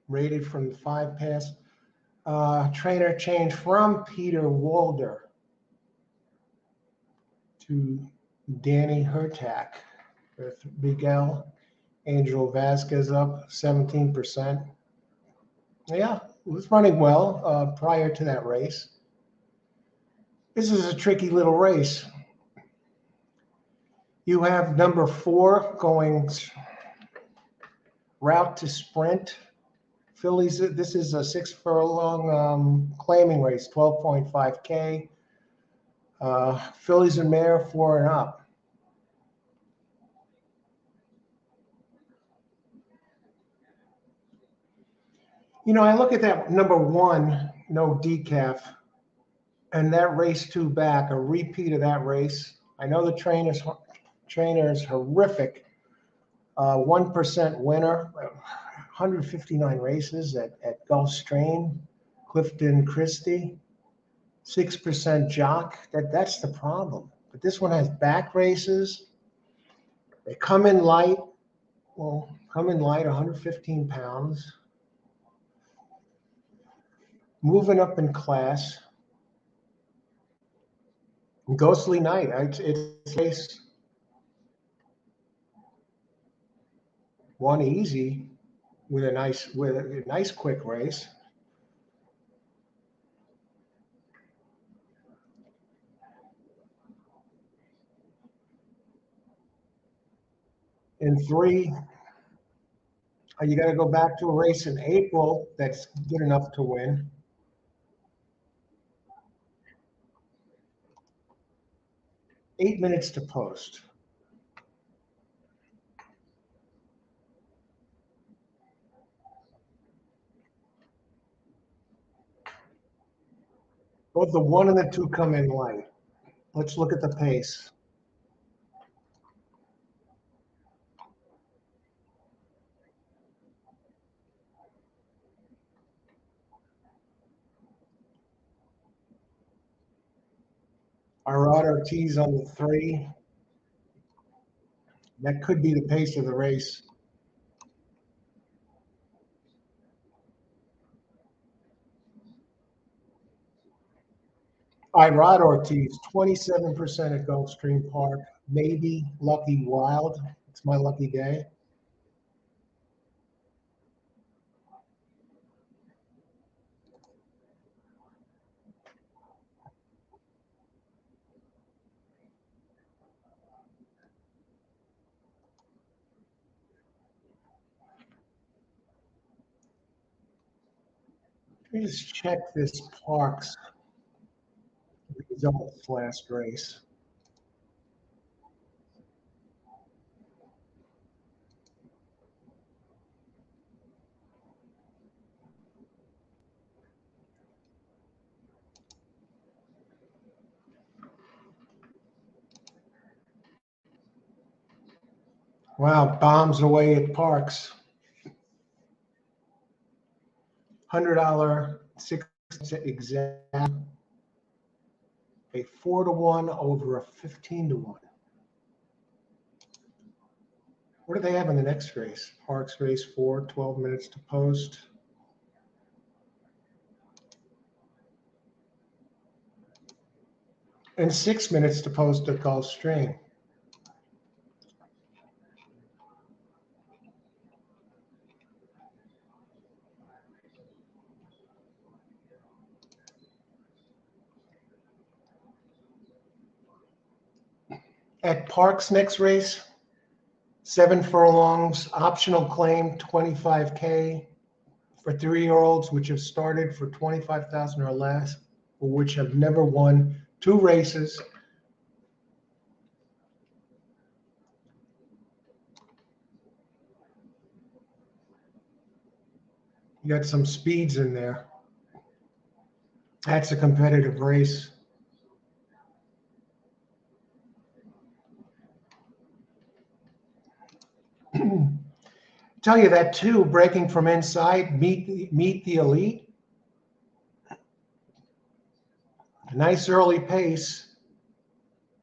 Rated from the 5 pass. Trainer change from Peter Walder to Danny Hertak with Miguel Angel Vasquez up 17%. Yeah, it was running well prior to that race. This is a tricky little race. You have number 4 going route to sprint. Fillies, this is a 6 furlong claiming race, 12.5K. Fillies and mare 4 and up. You know, I look at that number 1, no decaf, and that race 2 back, a repeat of that race. I know the trainer is horrific. 1% winner, 159 races at Gulfstream, Clifton Christie, 6% jock. That's the problem. But this one has back races. They come in light. Well, come in light, 115 pounds. Moving up in class. Ghostly Night. It's race 1 easy with a nice quick race. In 3, you got to go back to a race in April that's good enough to win. 8 minutes to post. Both the 1 and the 2 come in light. Let's look at the pace. Arad Ortiz on the 3. That could be the pace of the race. Irad Ortiz, 27% at Gulfstream Park. Maybe Lucky Wild. It's my lucky day. Let me just check this Parks results last race. Wow, bombs away at Parks. $100 6 exam. A 4-1 over a 15-1. What do they have in the next race? Parks race 4, 12 minutes to post. and 6 minutes to post at Gulfstream. At Park's next race, 7 furlongs, optional claim, 25K for 3-year-olds, which have started for 25,000 or less, or which have never won 2 races. You got some speeds in there. That's a competitive race. Tell you that too, breaking from inside, meet the elite. Nice early pace.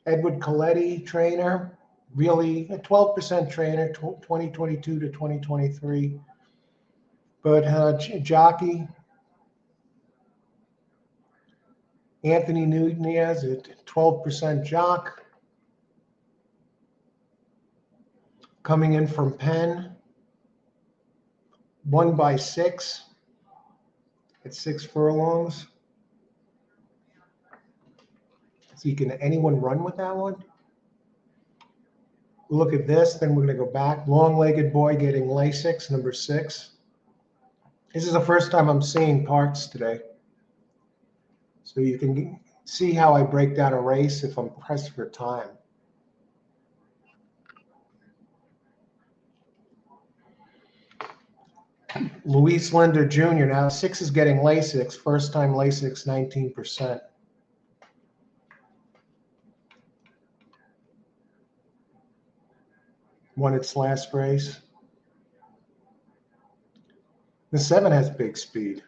Edward Coletti, trainer, really a 12% trainer, 2022 to 2023. But jockey, Anthony Nunez at 12% jock. Coming in from Penn, 1 by 6 at 6 furlongs. So can anyone run with that one? Look at this, then we're going to go back. Long-legged boy getting Lasix, number 6. This is the first time I'm seeing Parks today. So you can see how I break down a race if I'm pressed for time. Luis Linder Jr. Now 6 is getting Lasix. First time Lasix, 19%. Won its last race. The 7 has big speed.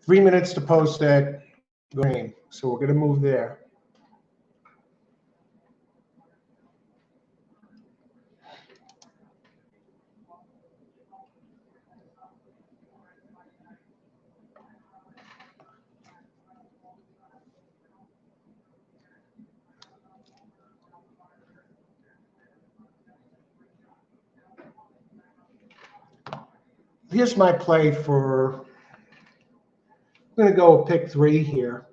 Three minutes to post at Green. So we're going to move there. Here's my play for, I'm going to go pick 3 here.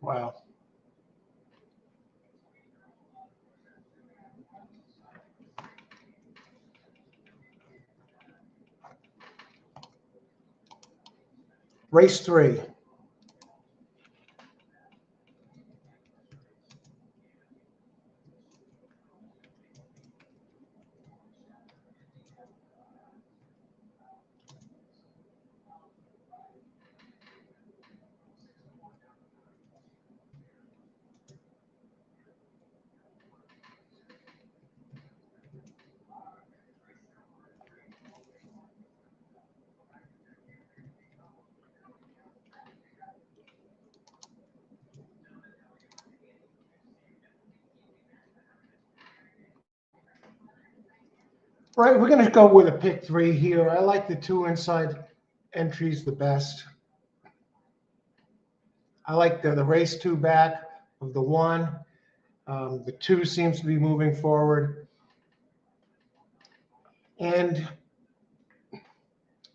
Wow. Race 3. Right, we're going to go with a pick 3 here. I like the 2 inside entries the best. I like the race 2 back of the 1. The 2 seems to be moving forward. And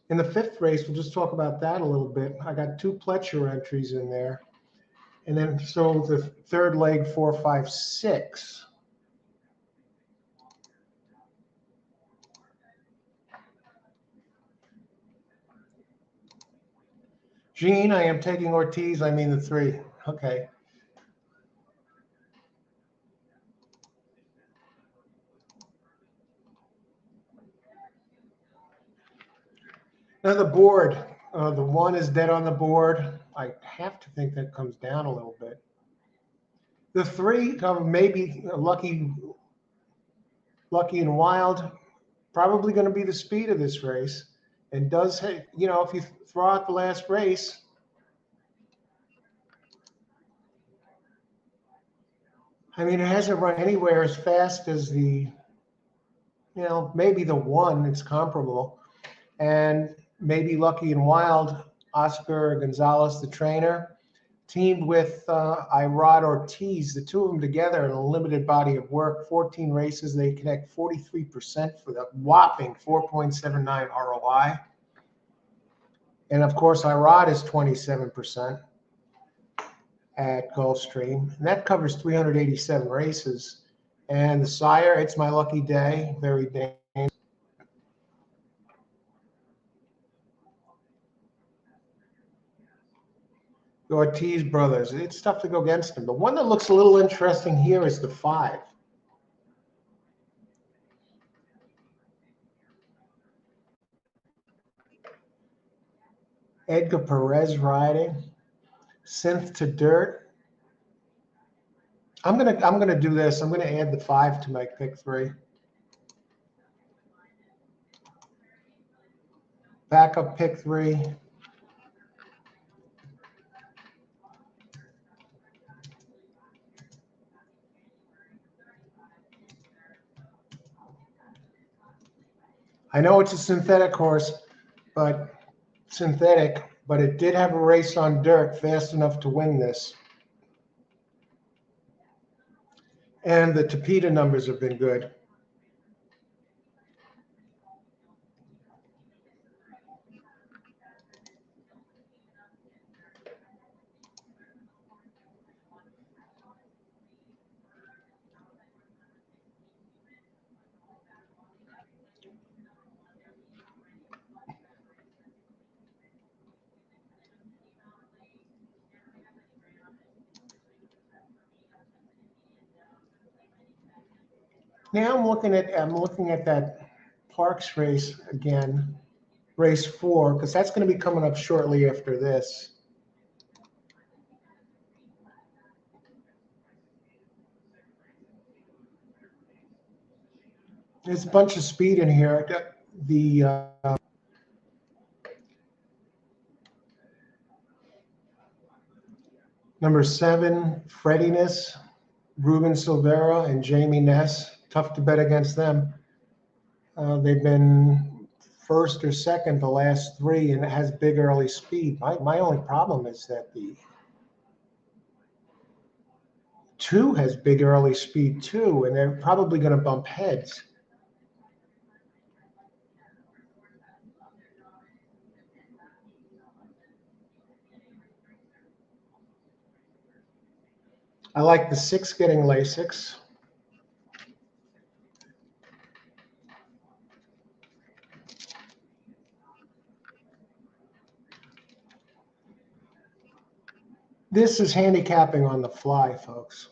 in the 5th race, we'll just talk about that a little bit. I got 2 Pletcher entries in there. And then so the 3rd leg, 4, 5, 6. Gene, I am taking Ortiz. I mean the 3. Okay. Now the board, the 1 is dead on the board. I have to think that comes down a little bit. The 3, maybe a lucky Lucky and Wild, probably going to be the speed of this race. And does, if you throw out the last race, I mean, it hasn't run anywhere as fast as maybe the one, it's comparable. And maybe Lucky and Wild, Oscar Gonzalez, the trainer, teamed with Irad Ortiz, the two of them together in a limited body of work, 14 races. They connect 43% for the whopping 4.79 ROI. And of course, Irad is 27% at Gulfstream. And that covers 387 races. And the sire, It's My Lucky Day, very dangerous. The Ortiz brothers, it's tough to go against them. The one that looks a little interesting here is the 5. Edgar Perez riding. Synth to Dirt. I'm gonna do this. I'm gonna add the 5 to my pick 3. Backup pick 3. I know it's a synthetic horse, but it did have a race on dirt fast enough to win this. And the Tapeta numbers have been good. Now I'm looking at that Parks race again, race 4, because that's going to be coming up shortly after this. There's a bunch of speed in here. The number 7, Freddiness, Ruben Silvera, and Jamie Ness. Tough to bet against them. They've been first or second the last 3, and it has big early speed. My only problem is that the 2 has big early speed too, and they're probably going to bump heads. I like the 6 getting Lasix. This is handicapping on the fly, folks.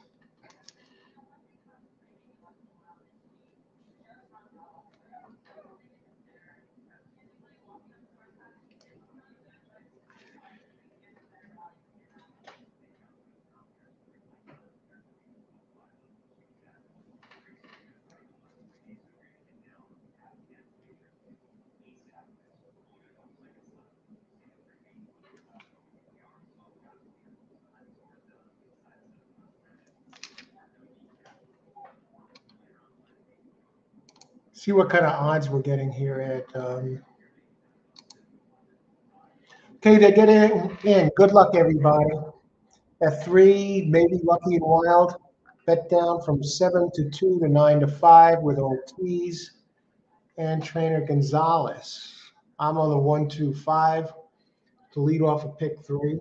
See what kind of odds we're getting here at. Okay, they're getting in. Good luck, everybody. At 3, maybe Lucky and Wild. Bet down from 7 to 2 to 9 to 5 with Ortiz and trainer Gonzalez. I'm on the 1, 2, 5 to lead off a pick 3.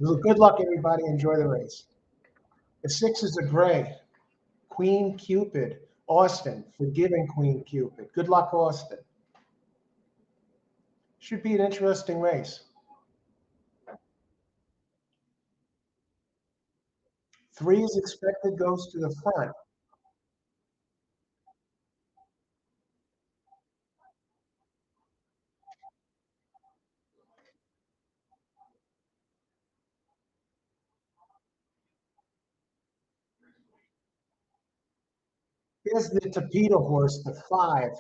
So good luck, everybody. Enjoy the race. The 6 is a gray. Queen Cupid. Austin, forgiving Queen Cupid. Good luck, Austin. Should be an interesting race. 3 is expected, goes to the front. Here's the Torpedo Horse, the 5.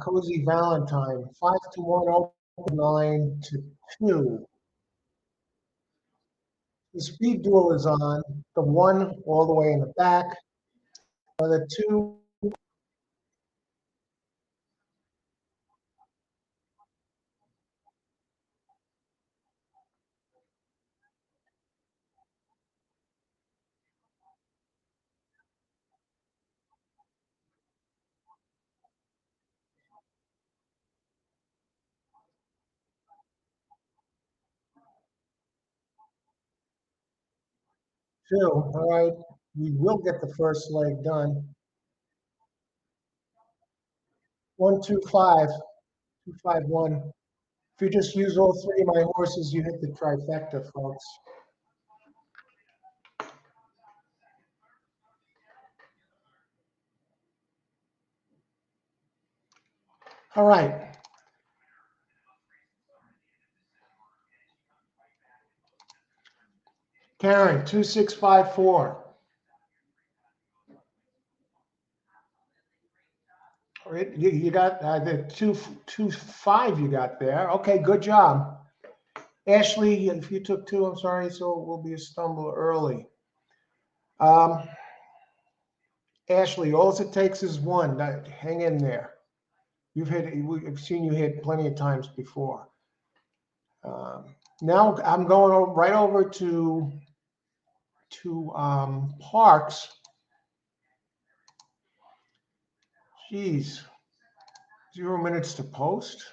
Cozy Valentine, 5-1, open 9-2. The speed duel is on. The 1 all the way in the back. The 2. Two. All right. We will get the first leg done. 1-2-5. 2-5-1. If you just use all 3 of my horses, you hit the trifecta, folks. All right. Karen, 2654. You got the 2-5 you got there. Okay, good job. Ashley, if you took 2, I'm sorry, so it will be a stumble early. Ashley, all it takes is 1. Hang in there. We've seen you hit plenty of times before. Now I'm going right over to Parks. Geez, 0 minutes to post.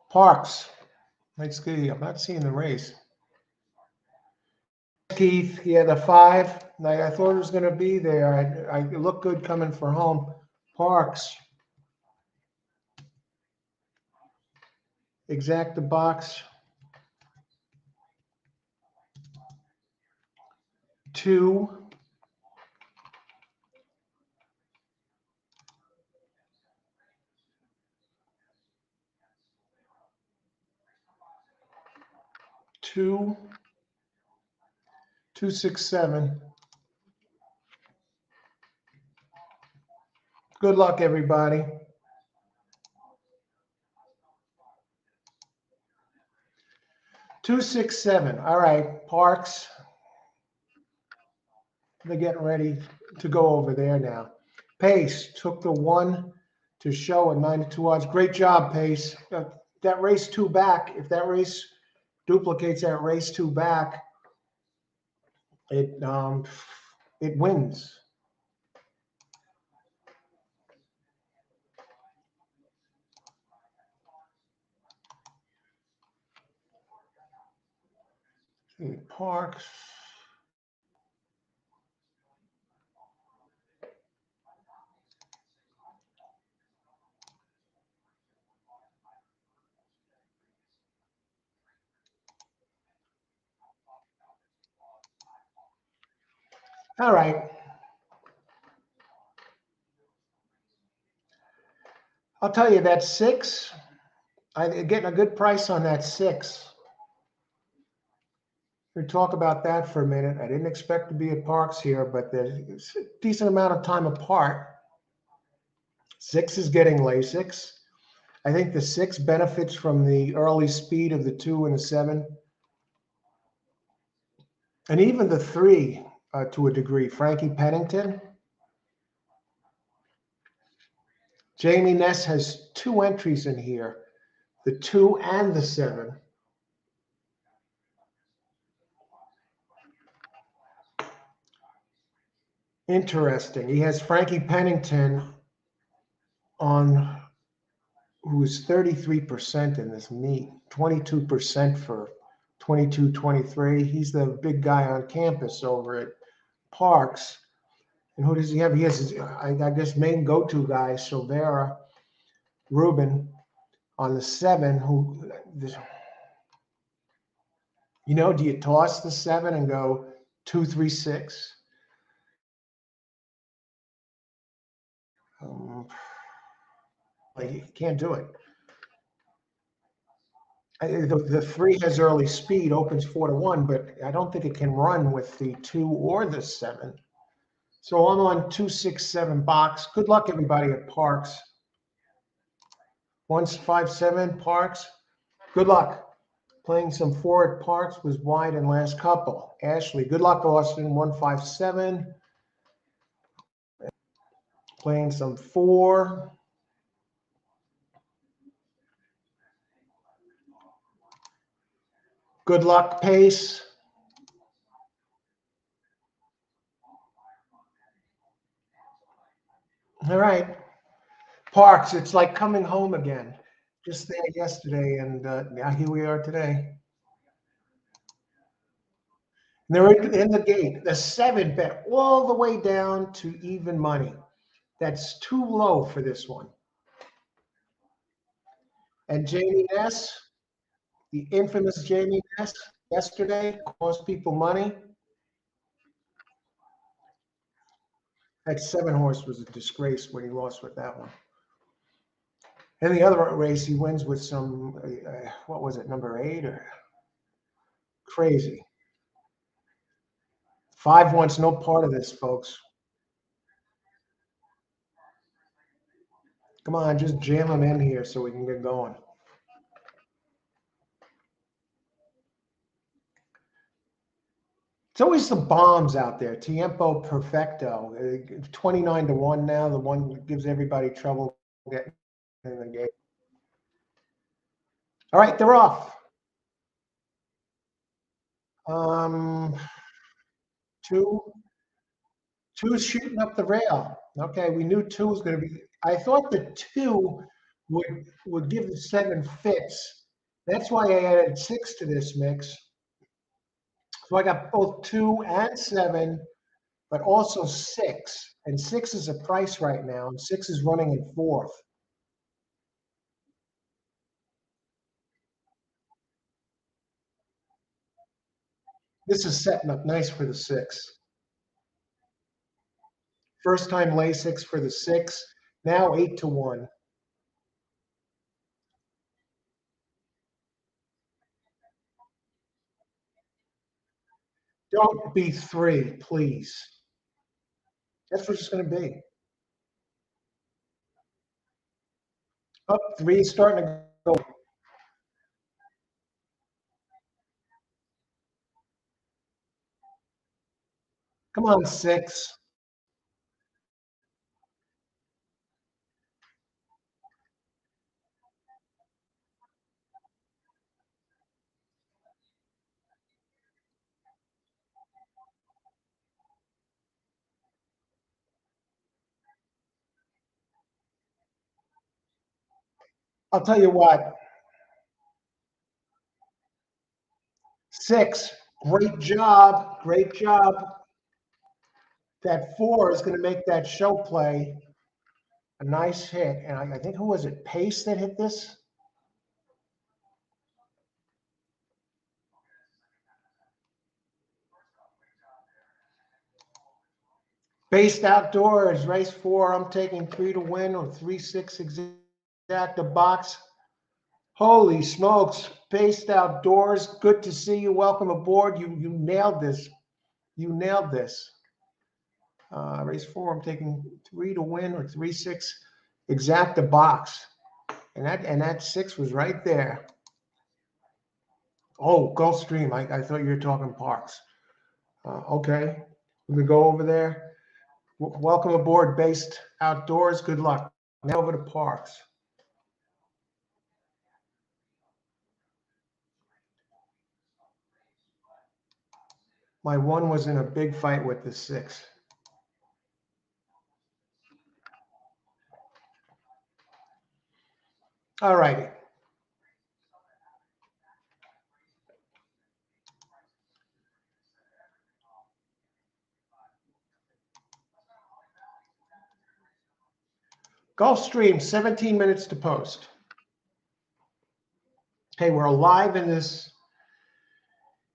Parks, let's see. I'm not seeing the race. Keith, yeah, the 5. I thought it was going to be there. I look good coming for home. Parks. Exact the box. 2. 2. 267. Good luck, everybody. 267. All right, Parks. They're getting ready to go over there now. Pace took the 1 to show at 9-2 odds. Great job, Pace. That race 2 back, if that race duplicates that race 2 back, it wins. Okay, Parks. All right. I'll tell you that 6. I'm getting a good price on that 6. We'll talk about that for a minute. I didn't expect to be at Parks here, but there's a decent amount of time apart. 6 is getting Lasix. I think the 6 benefits from the early speed of the 2 and the 7. And even the 3 to a degree. Frankie Pennington. Jamie Ness has 2 entries in here. The 2 and the 7. Interesting. He has Frankie Pennington on, who's 33% in this meet, 22% for 22-23. He's the big guy on campus over at Parks. And who does he have? He has, I guess, main go-to guy, Silvera, Ruben, on the 7. Who, do you toss the 7 and go 2-3-6? You can't do it. The 3 has early speed, opens 4-1, but I don't think it can run with the 2 or the 7. So I'm on 267 box. Good luck, everybody at Parks. 157 Parks. Good luck. Playing some 4 at Parks was wide in last couple. Ashley, good luck, Austin. 157. Playing some 4. Good luck, Pace. All right. Parks, it's like coming home again. Just there yesterday, and now here we are today. And they're in the gate. The 7 bet all the way down to even money. That's too low for this one. And Jamie Ness, the infamous Jamie Ness, yesterday cost people money. That 7 horse was a disgrace when he lost with that one. And the other race, he wins with some, what was it, number 8 or crazy. 5 wants no part of this, folks. Come on, just jam them in here so we can get going. It's always the bombs out there. Tiempo Perfecto, 29-1 now. The one that gives everybody trouble getting in the game. All right, they're off. 2 is shooting up the rail. Okay, we knew 2 was going to be. I thought the 2 would give the 7 fits. That's why I added 6 to this mix. So I got both 2 and 7, but also 6. And 6 is a price right now, and 6 is running in 4th. This is setting up nice for the 6. First time lay 6 for the 6. Now 8-1. Don't be 3, please. That's what it's going to be. Up 3 is starting to go. Come on, 6. I'll tell you what. 6, great job. Great job. That 4 is going to make that show play a nice hit. And I think, who was it? Pace that hit this? Based outdoors, race 4. I'm taking 3 to win or 3-6 exact a box. Holy smokes. Based outdoors. Good to see you. Welcome aboard. You nailed this. You nailed this. Race 4. I'm taking 3 to win or 3-6 exact a box. And that 6 was right there. Oh, Gulfstream. I thought you were talking Parks. Okay. We go over there. Welcome aboard, Based Outdoors. Good luck. Now over to Parks. My 1 was in a big fight with the 6. All righty. Gulfstream, 17 minutes to post. Okay, we're live in this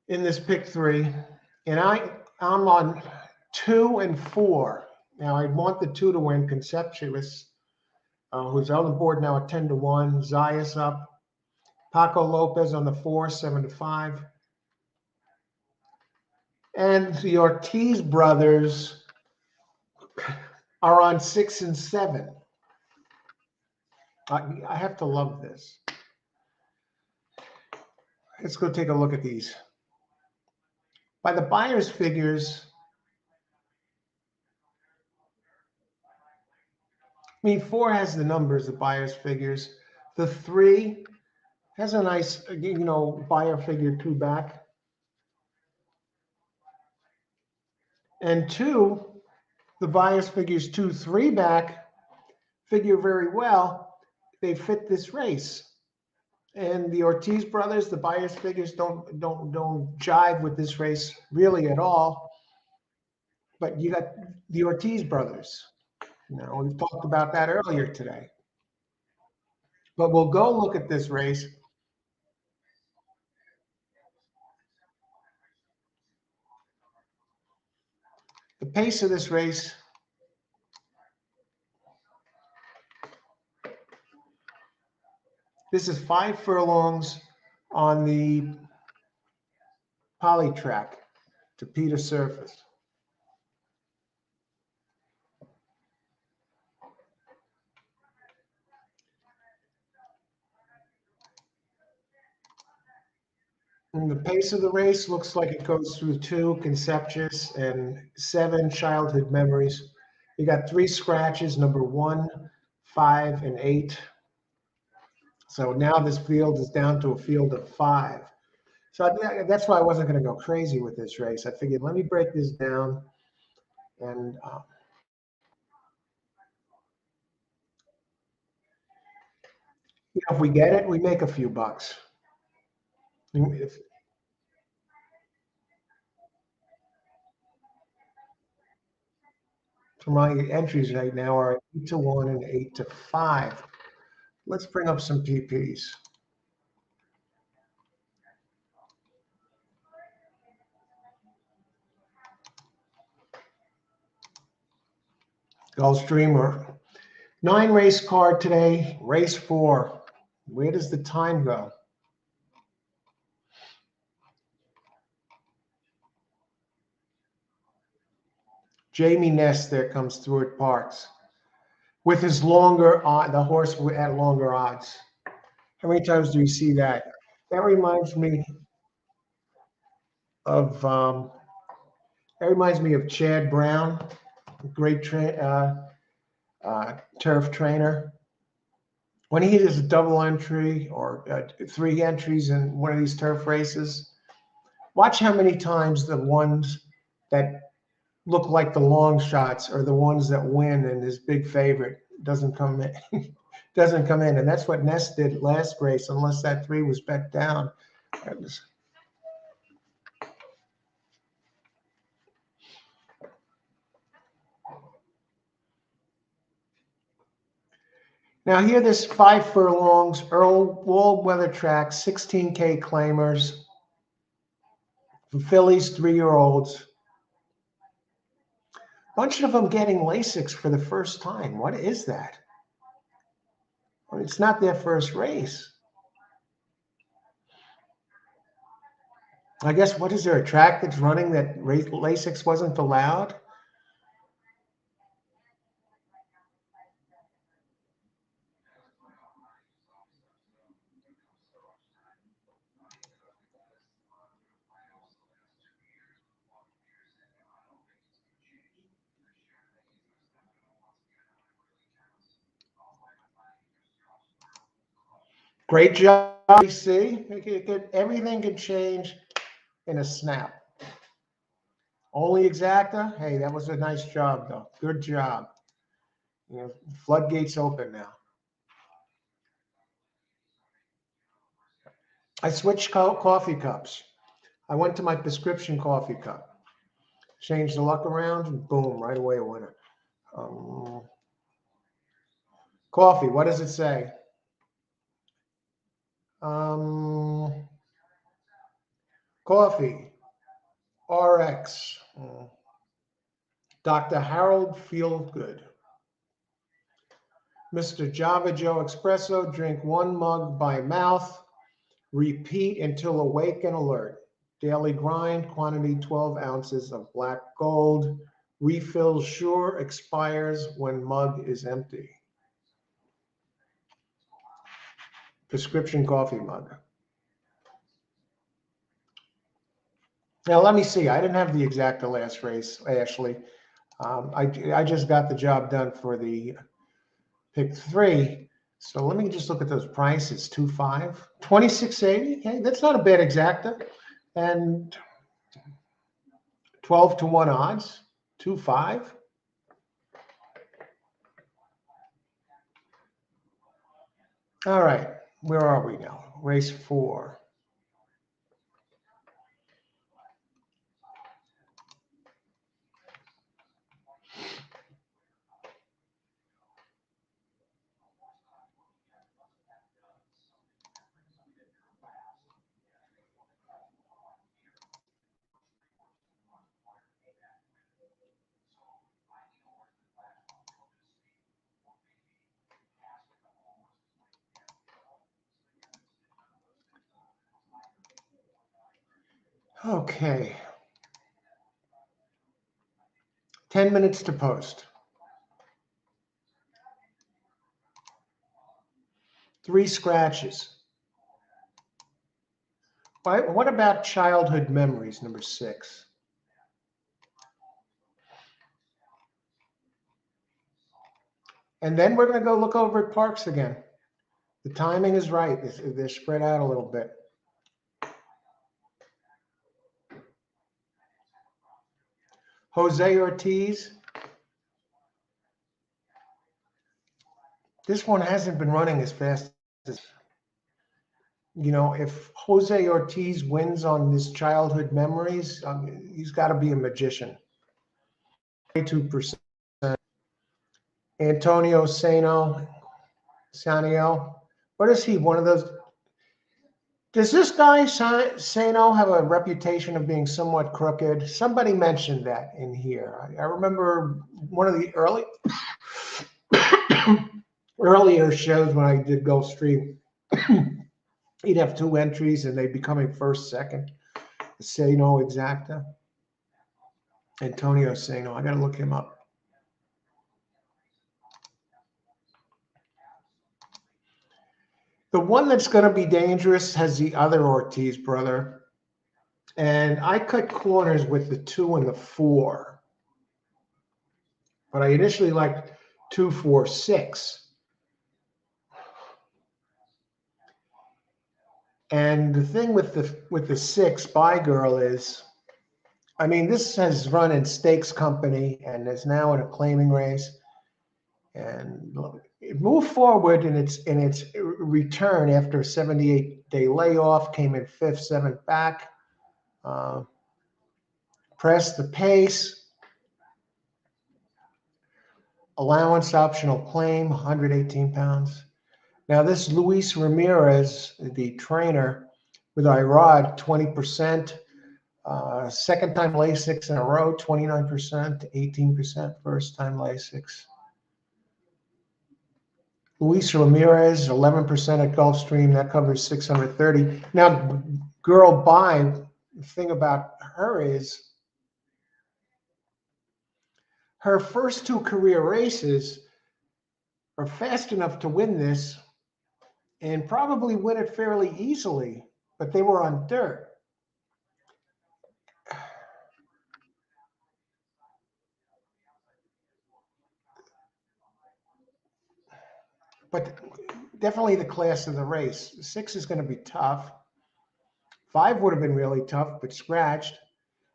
pick 3, and I'm on 2 and 4. Now I want the 2 to win. Conceptuous, who's on the board now at 10-1. Zayas up. Paco Lopez on the 4, 7-5. And the Ortiz brothers are on 6 and 7. I have to love this. Let's go take a look at these. By the buyer's figures, I mean, 4 has the numbers, the buyer's figures. The 3 has a nice, buyer figure 2 back. And 2, the buyer's figures 2, 3 back figure very well. They fit this race. And the Ortiz brothers, the buyer's figures don't jive with this race really at all. But you got the Ortiz brothers. We've talked about that earlier today. But we'll go look at this race. The pace of this race, this is 5 furlongs on the poly track to Peter surface. And the pace of the race looks like it goes through 2 Concepcious and 7 Childhood Memories. You got 3 scratches, number 1, 5, and 8. So now this field is down to a field of 5. So that's why I wasn't going to go crazy with this race. I figured, let me break this down. And if we get it, we make a few bucks. So my entries right now are 8-1 and 8-5. Let's bring up some PPs. Gulfstream, 9 race card today, race 4. Where does the time go? Jamie Ness, there comes Stuart Parks. With his longer, the horse at longer odds. How many times do we see that? That reminds me of Chad Brown, great turf trainer. When he does a double entry or 3 entries in one of these turf races, watch how many times the ones that look like the long shots are the ones that win, and his big favorite doesn't come in. Doesn't come in, and that's what Ness did last race, unless that 3 was bet down. Now here, this 5 furlongs, Earl Wall Weather Track, 16K claimers, fillies, 3-year-olds. Bunch of them getting Lasix for the first time. What is that? Well, it's not their first race. I guess, what is there, a track that's running that Lasix wasn't allowed? Great job, see? Everything can change in a snap. Only exacta? Hey, that was a nice job, though. Good job. Floodgates open now. I switched coffee cups. I went to my prescription coffee cup. Changed the luck around, and boom, right away a winner. Coffee, what does it say? Coffee, RX, Dr. Harold Feelgood. Mr. Java Joe Espresso, drink 1 mug by mouth. Repeat until awake and alert. Daily grind, quantity 12 ounces of black gold. Refill sure, expires when mug is empty. Prescription coffee mug. Now, let me see. I didn't have the exact last race, Ashley. I just got the job done for the pick 3. So let me just look at those prices. 2.5, 26.80. Hey, that's not a bad exacta. And 12 to 1 odds. 2.5. All right. Where are we now? Race 4. Okay. 10 minutes to post. 3 scratches. What about childhood memories, number 6? And then we're going to go look over at Parks again. The timing is right. They're spread out a little bit. Jose Ortiz. This one hasn't been running as fast as, if Jose Ortiz wins on this childhood memories, he's got to be a magician. 22%. Antonio Sanio. What is he? One of those? Does this guy Sano have a reputation of being somewhat crooked? Somebody mentioned that in here. I remember one of the earlier shows when I did Gulfstream. He'd have 2 entries and they'd be coming first, second. Sano exacta. Antonio Sano. I got to look him up. The one that's going to be dangerous has the other Ortiz brother. And I cut corners with the 2 and the 4. But I initially liked 2, 4, 6. And the thing with the 6 Spy Girl is, I mean, this has run in Stakes Company and is now in a claiming race. And it moved forward in its return after a 78-day layoff, came in 5th, 7th back, pressed the pace, allowance optional claim, 118 pounds. Now this Luis Ramirez, the trainer with IROD, 20%, second time Lasix in a row, 29%, 18% first time Lasix. Luis Ramirez, 11% at Gulfstream. That covers 630. Now, Girl By, the thing about her is her first 2 career races are fast enough to win this and probably win it fairly easily, but they were on dirt. But definitely the class of the race. 6 is going to be tough. 5 would have been really tough, but scratched.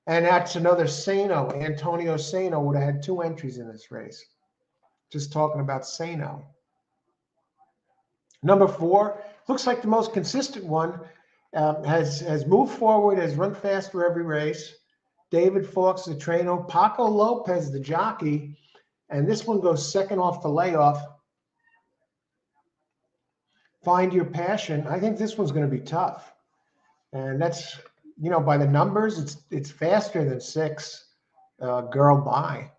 And that's another Sano. Antonio Sano would have had 2 entries in this race. Just talking about Sano. Number 4, looks like the most consistent one, has moved forward, has run faster every race. David Fawkes, the trainer. Paco Lopez, the jockey. And this one goes second off the layoff. Find Your Passion. I think this one's going to be tough. And that's, by the numbers, it's faster than 6, Girl By.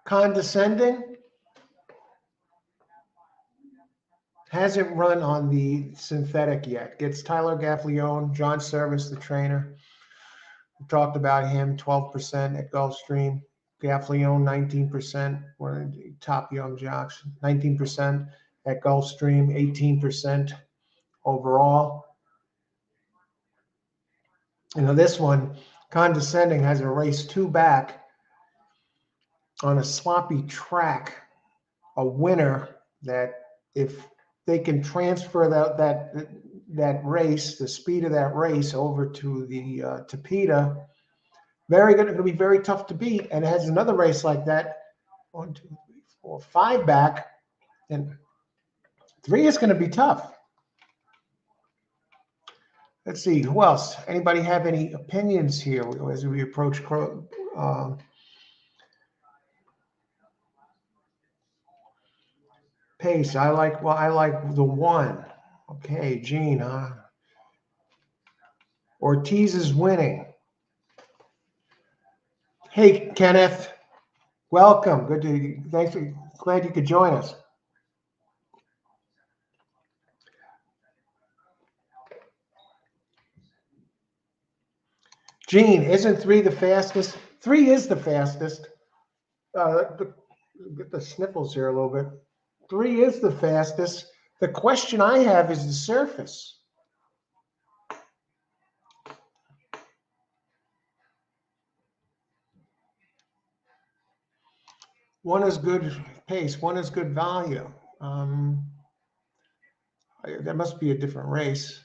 Condescending. Hasn't run on the synthetic yet. Gets Tyler Gaffalione, John Service, the trainer. We talked about him, 12% at Gulfstream. Gaffalione, 19%, one of the top young jocks, 19% at Gulfstream, 18% overall. You know, this one, Condescending, has a race 2 back on a sloppy track, a winner that if they can transfer that race, the speed of that race over to the Tapeta, going to be very tough to beat. And it has another race like that, 1, 2, 3, 4, 5 back, and 3 is going to be tough. Let's see, who else? Anybody have any opinions here as we approach pace? I like the 1. Okay, Gene, huh? Ortiz is winning. Hey, Kenneth, welcome. Glad you could join us. Gene, isn't 3 the fastest? 3 is the fastest. Get the sniffles here a little bit. 3 is the fastest. The question I have is the surface. One is good pace. 1 is good value. That must be a different race.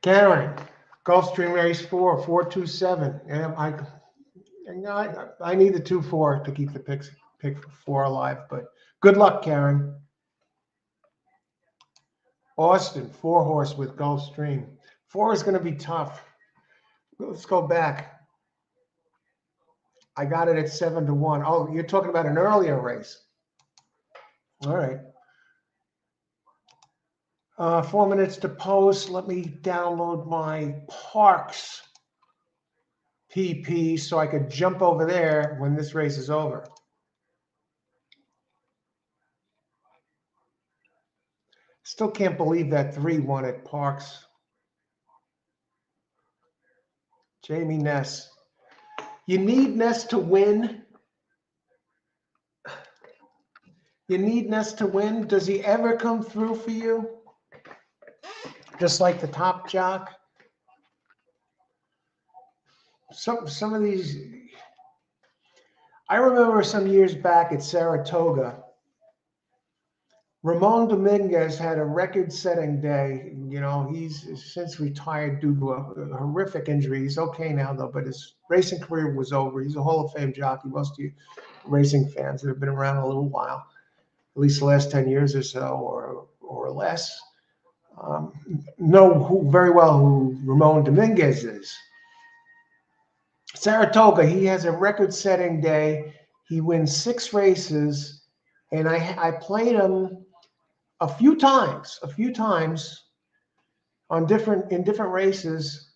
Karen, Gulfstream race 4, 427. And I need the 2-4 to keep the pick 4 alive, but good luck, Karen. Austin, 4 horse with Gulfstream. 4 is going to be tough. Let's go back. I got it at 7-1. Oh, you're talking about an earlier race. All right. 4 minutes to post. Let me download my Parks PP so I could jump over there when this race is over. Still can't believe that 3 won at Parks. Jamie Ness. You need Ness to win. You need Ness to win. Does he ever come through for you? Just like the top jock? Some of these, I remember some years back at Saratoga, Ramon Dominguez had a record-setting day. You know, he's since retired due to a horrific injury. He's okay now, though, but his racing career was over. He's a Hall of Fame jockey. Most of you racing fans that have been around a little while, at least the last 10 years or so or less, know very well who Ramon Dominguez is. Saratoga, he has a record-setting day. He wins 6 races, and I played him a few times in different races,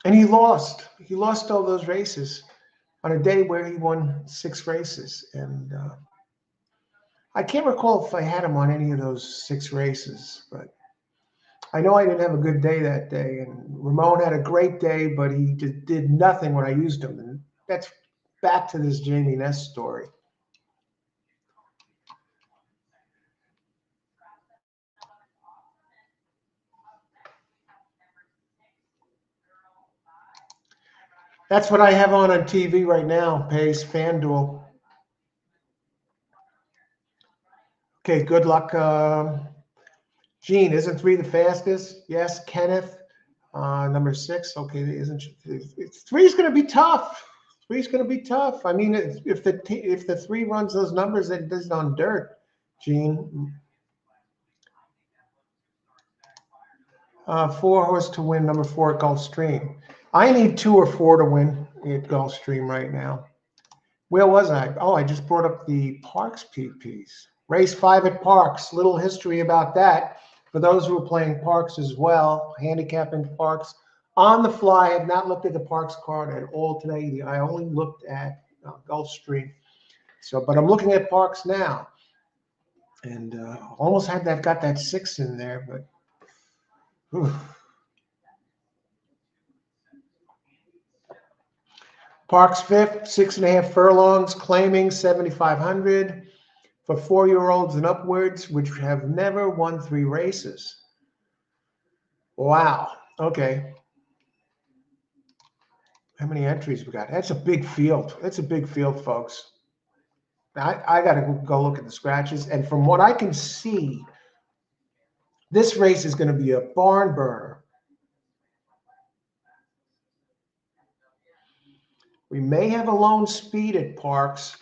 and he lost. He lost all those races on a day where he won 6 races, and I can't recall if I had him on any of those 6 races, but I know I didn't have a good day that day, and Ramon had a great day, but he just did nothing when I used him. And that's back to this Jamie Ness story. That's what I have on TV right now, Pace, FanDuel. Okay, good luck. Gene, isn't 3 the fastest? Yes. Kenneth, number 6. Okay, isn't 3 is going to be tough. 3 is going to be tough. I mean, if the 3 runs those numbers, it does on dirt. Gene, 4 horse to win, number 4 at Gulfstream. I need 2 or 4 to win at Gulfstream right now. Where was I? Oh, I just brought up the Parks PPs. Race 5 at Parks. Little history about that. For those who are playing Parks as well, handicapping Parks, On the fly, I have not looked at the Parks card at all today. I only looked at Gulfstream. So, but I'm looking at Parks now, and almost had that got that 6 in there, but. Whew. Parks fifth, 6.5 furlongs, claiming 7,500 for 4-year-olds and upwards, which have never won 3 races. Wow. Okay. How many entries we got? That's a big field. That's a big field, folks. I got to go look at the scratches. And from what I can see, this race is going to be a barn burner. We may have a lone speed at Parks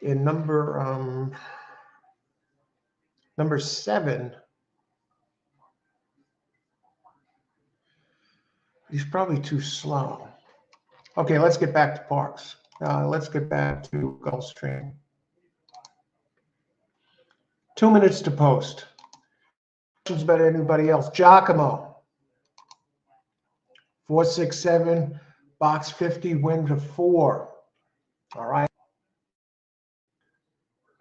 in number 7. He's probably too slow. Okay, let's get back to Parks. Let's get back to Gulfstream. 2 minutes to post. Questions about anybody else? Giacomo. 467, box 50, win to 4. All right.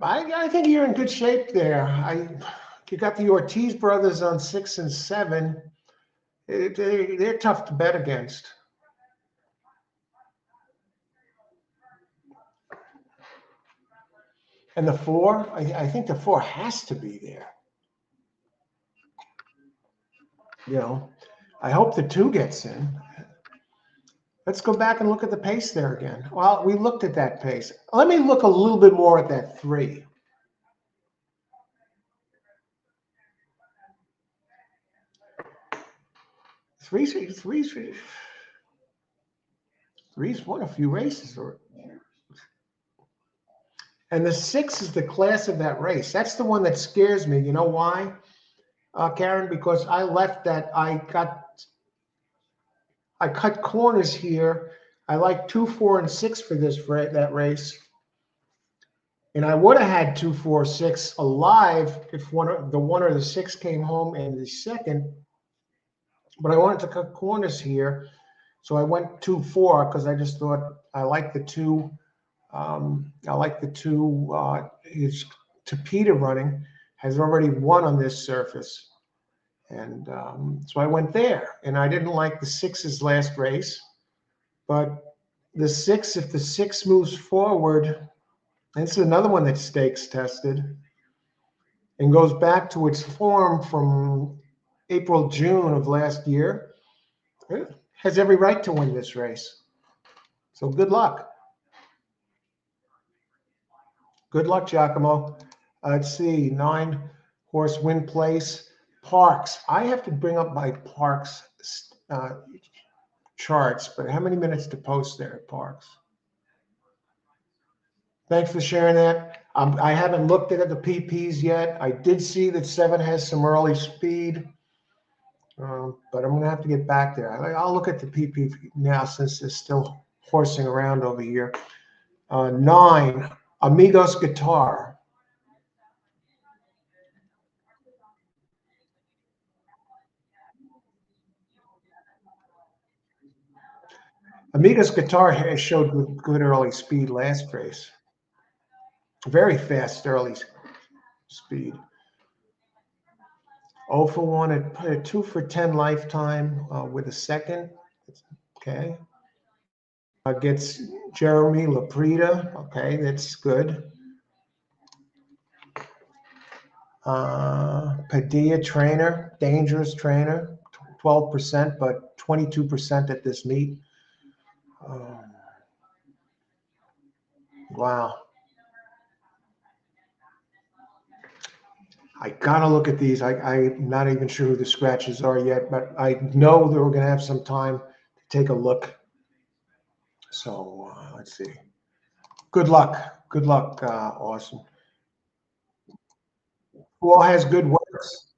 I think you're in good shape there. You got the Ortiz brothers on 6 and 7. They're tough to bet against. And the 4, I think the 4 has to be there. You know, I hope the 2 gets in. Let's go back and look at the pace there again. Well, we looked at that pace. Let me look a little bit more at that 3. Three's won a few races. And the 6 is the class of that race. That's the one that scares me. You know why, Karen? Because I left that. I cut corners here. I like 2, 4, and 6 for that race. And I would have had 2, 4, 6 alive if the 1 or the 6 came home in the second. But I wanted to cut corners here. So I went 2, 4 because I just thought I like the 2. I like the 2. Is Tapita running, has already won on this surface. And so I went there. And I didn't like the 6's last race. But the 6, if the 6 moves forward, this is another one that stakes tested and goes back to its form from April, June of last year. It has every right to win this race. So good luck. Good luck, Giacomo. Let's see, 9 horse win place. Parks. I have to bring up my Parks charts, but how many minutes to post there at Parks? Thanks for sharing that. I haven't looked at the PPs yet. I did see that 7 has some early speed, but I'm going to have to get back there. I'll look at the PP now since it's still horsing around over here. 9, Amigos Guitar. Amigos Guitar has showed good early speed last race. Very fast early speed. 0 for 1 at 2 for 10 lifetime with a second. Okay. Gets Jeremy Laprida. Okay, that's good. Padilla trainer, dangerous trainer, 12%, but 22% at this meet. Wow. I gotta look at these. I'm not even sure who the scratches are yet, but I know that we're gonna have some time to take a look. So let's see. Good luck. Good luck, Austin. Who all has good works?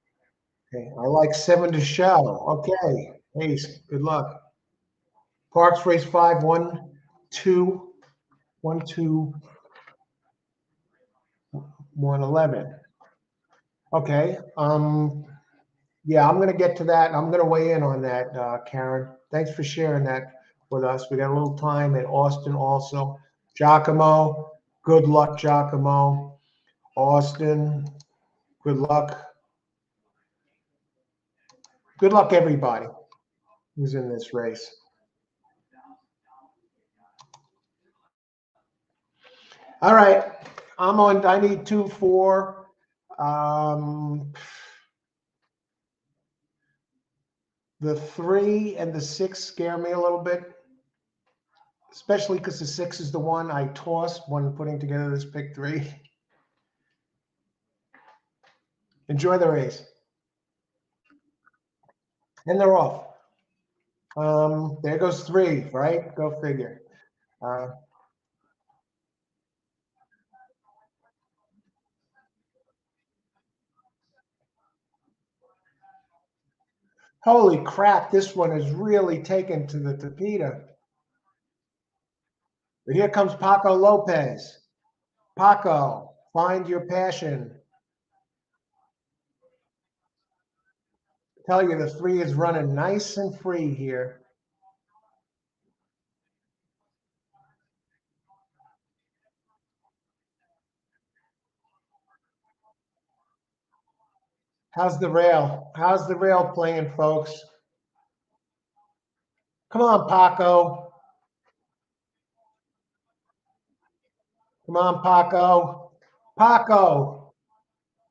Okay, I like 7 to show. Okay, Ace. Good luck. Parks race 5, 1, 2, 1, 2, 1, 11. Okay. Yeah, I'm gonna get to that. I'm gonna weigh in on that, Karen. Thanks for sharing that with us. We got a little time at Austin also. Giacomo, good luck, Giacomo. Austin, good luck. Good luck, everybody who's in this race. All right. I need 2-4. The 3 and the 6 scare me a little bit, especially because the 6 is the one I tossed when putting together this pick 3. Enjoy the race. And they're off. There goes 3, right? Go figure. Holy crap, this one is really taken to the tapita. But here comes Paco Lopez. Paco, find your passion. Tell you the 3 is running nice and free here. How's the rail? How's the rail playing, folks? Come on, Paco. Come on, Paco. Paco,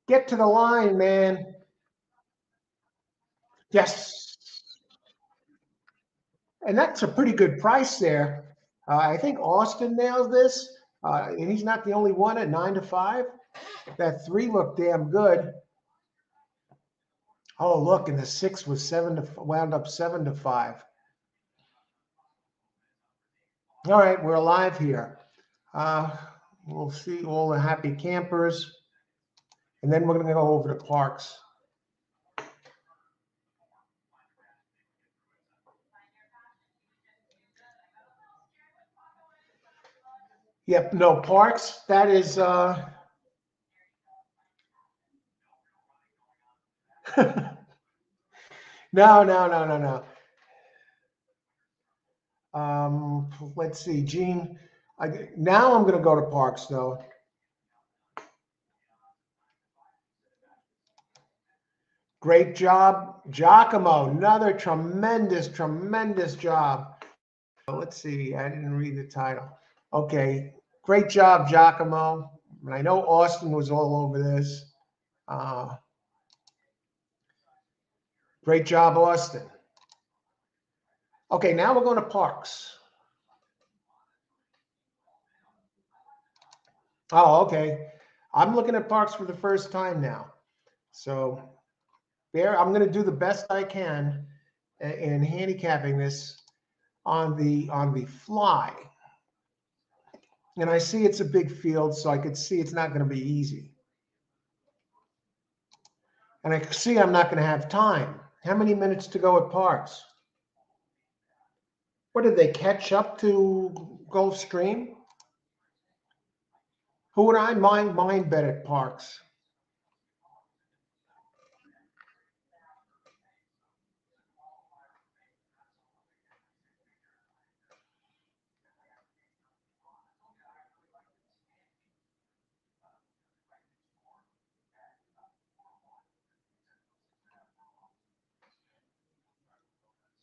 get to the line, man. Yes. And that's a pretty good price there. I think Austin nails this, and he's not the only one at 9-5. That 3 looked damn good. Oh, look, and the 6 was wound up 7-5. All right, we're alive here. We'll see all the happy campers, and then we're going to go over to Parks. Yep, no, Parks, that is no. Let's see, Gene. Now I'm going to go to Parks, though. Great job, Giacomo. Another tremendous job. Let's see. I didn't read the title. Okay. Great job, Giacomo. And I know Austin was all over this. Great job, Austin. Okay, now we're going to Parks. Oh, okay. I'm looking at Parks for the first time now. So there, I'm going to do the best I can in handicapping this on the fly. And I see it's a big field, so I could see it's not going to be easy. And I see I'm not going to have time. How many minutes to go at Parks? What did they catch up to Gulfstream? Who would I mind bet at Parks?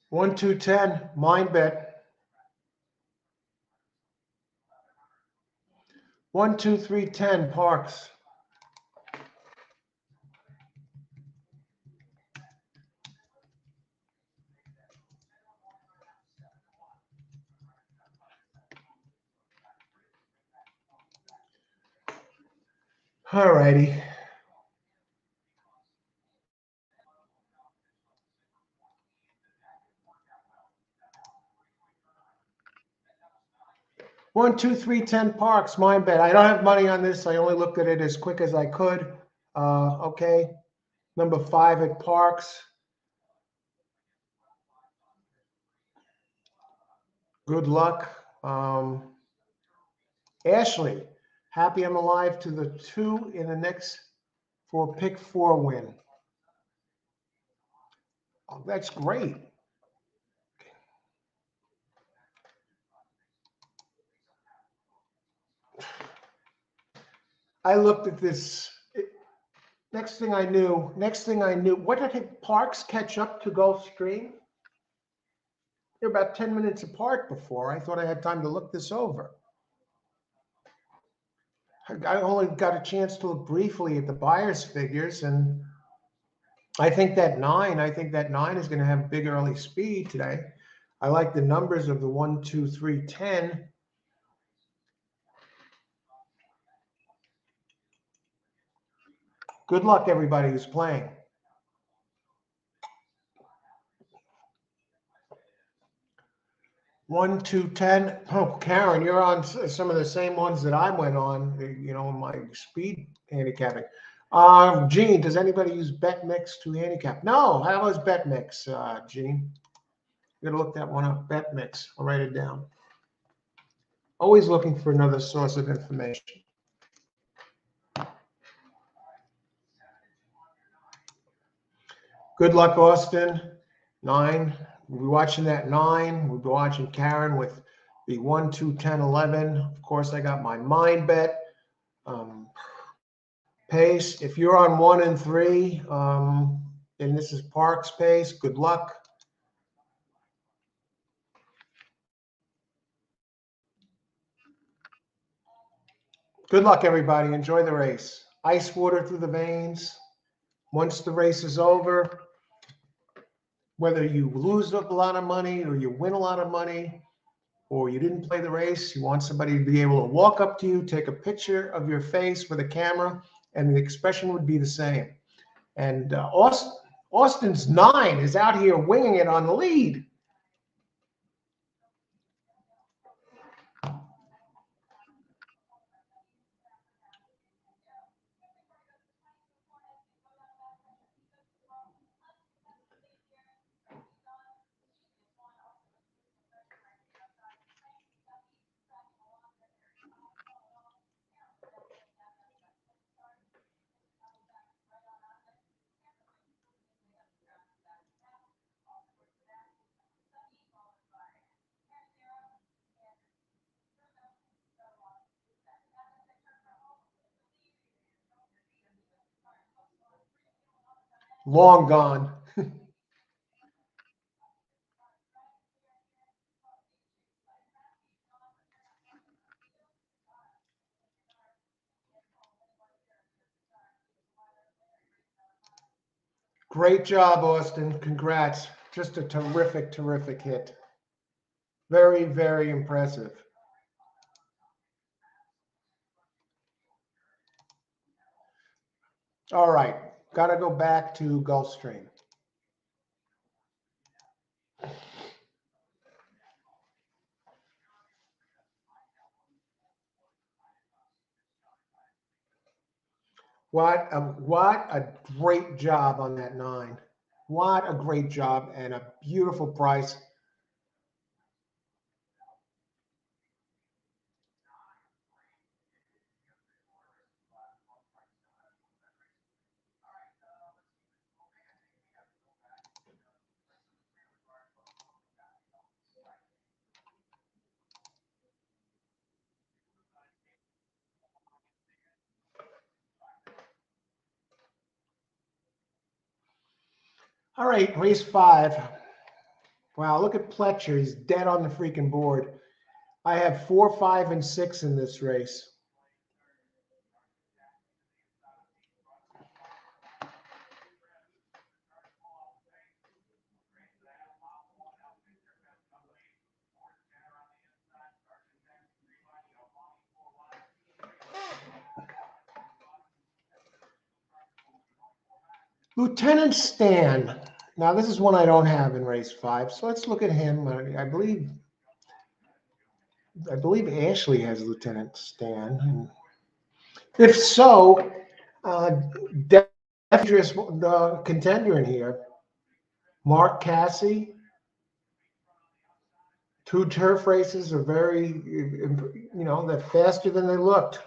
One, 2, 10, mind bet. 1, 2, 3, 10, Parks. All righty. One, 2, 3, 10 Parks, mind bet. I don't have money on this. I only looked at it as quick as I could. Okay. Number 5 at Parks. Good luck. Ashley, happy I'm alive to the 2 in the next for pick 4 win. Oh, that's great. I looked at this. Next thing I knew, what did Parks catch up to Gulfstream? They're about 10 minutes apart before. I thought I had time to look this over. I only got a chance to look briefly at the buyer's figures, and I think that nine is going to have big early speed today. I like the numbers of the 1, 2, 3, 10. Good luck, everybody who's playing. 1, 2, 10. Oh, Karen, you're on some of the same ones that I went on, you know, in my speed handicapping. Gene, does anybody use BetMix to handicap? No, how was BetMix, Gene? You gotta look that one up, BetMix. I'll write it down. Always looking for another source of information. Good luck, Austin. 9. We'll be watching that 9. We'll be watching Karen with the 1, 2, 10, 11. Of course, I got my mind bet. Pace. If you're on 1 and 3, and this is Parks pace, good luck. Good luck, everybody. Enjoy the race. Ice water through the veins. Once the race is over, whether you lose a lot of money or you win a lot of money or you didn't play the race, you want somebody to be able to walk up to you, take a picture of your face with a camera, and the expression would be the same. And Austin's 9 is out here winging it on the lead. Long gone. Great job, Austin. Congrats. Just a terrific, terrific hit. Very, very impressive. All right. Got to go back to Gulfstream. What a great job on that 9. What a great job and a beautiful price. All right, race 5. Wow, look at Pletcher. He's dead on the freaking board. I have 4, 5, and 6 in this race. Lieutenant Stan. Now, this is one I don't have in race 5, so let's look at him. I believe Ashley has Lieutenant Stan. If so, dangerous the contender in here. Mark Cassie. 2 turf races are very, they're faster than they looked.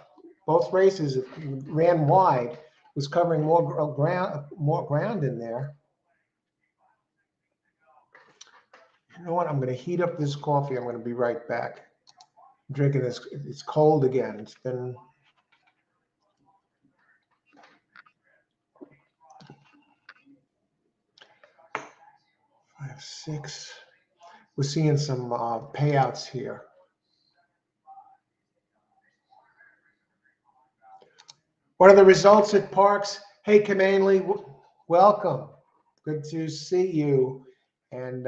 Both races ran wide. Was covering more ground in there. You know what? I'm going to heat up this coffee. I'm going to be right back. I'm drinking this. It's cold again. It's been 5, 6. We're seeing some payouts here. What are the results at Parks? Hey, Kamanley, welcome. Good to see you. And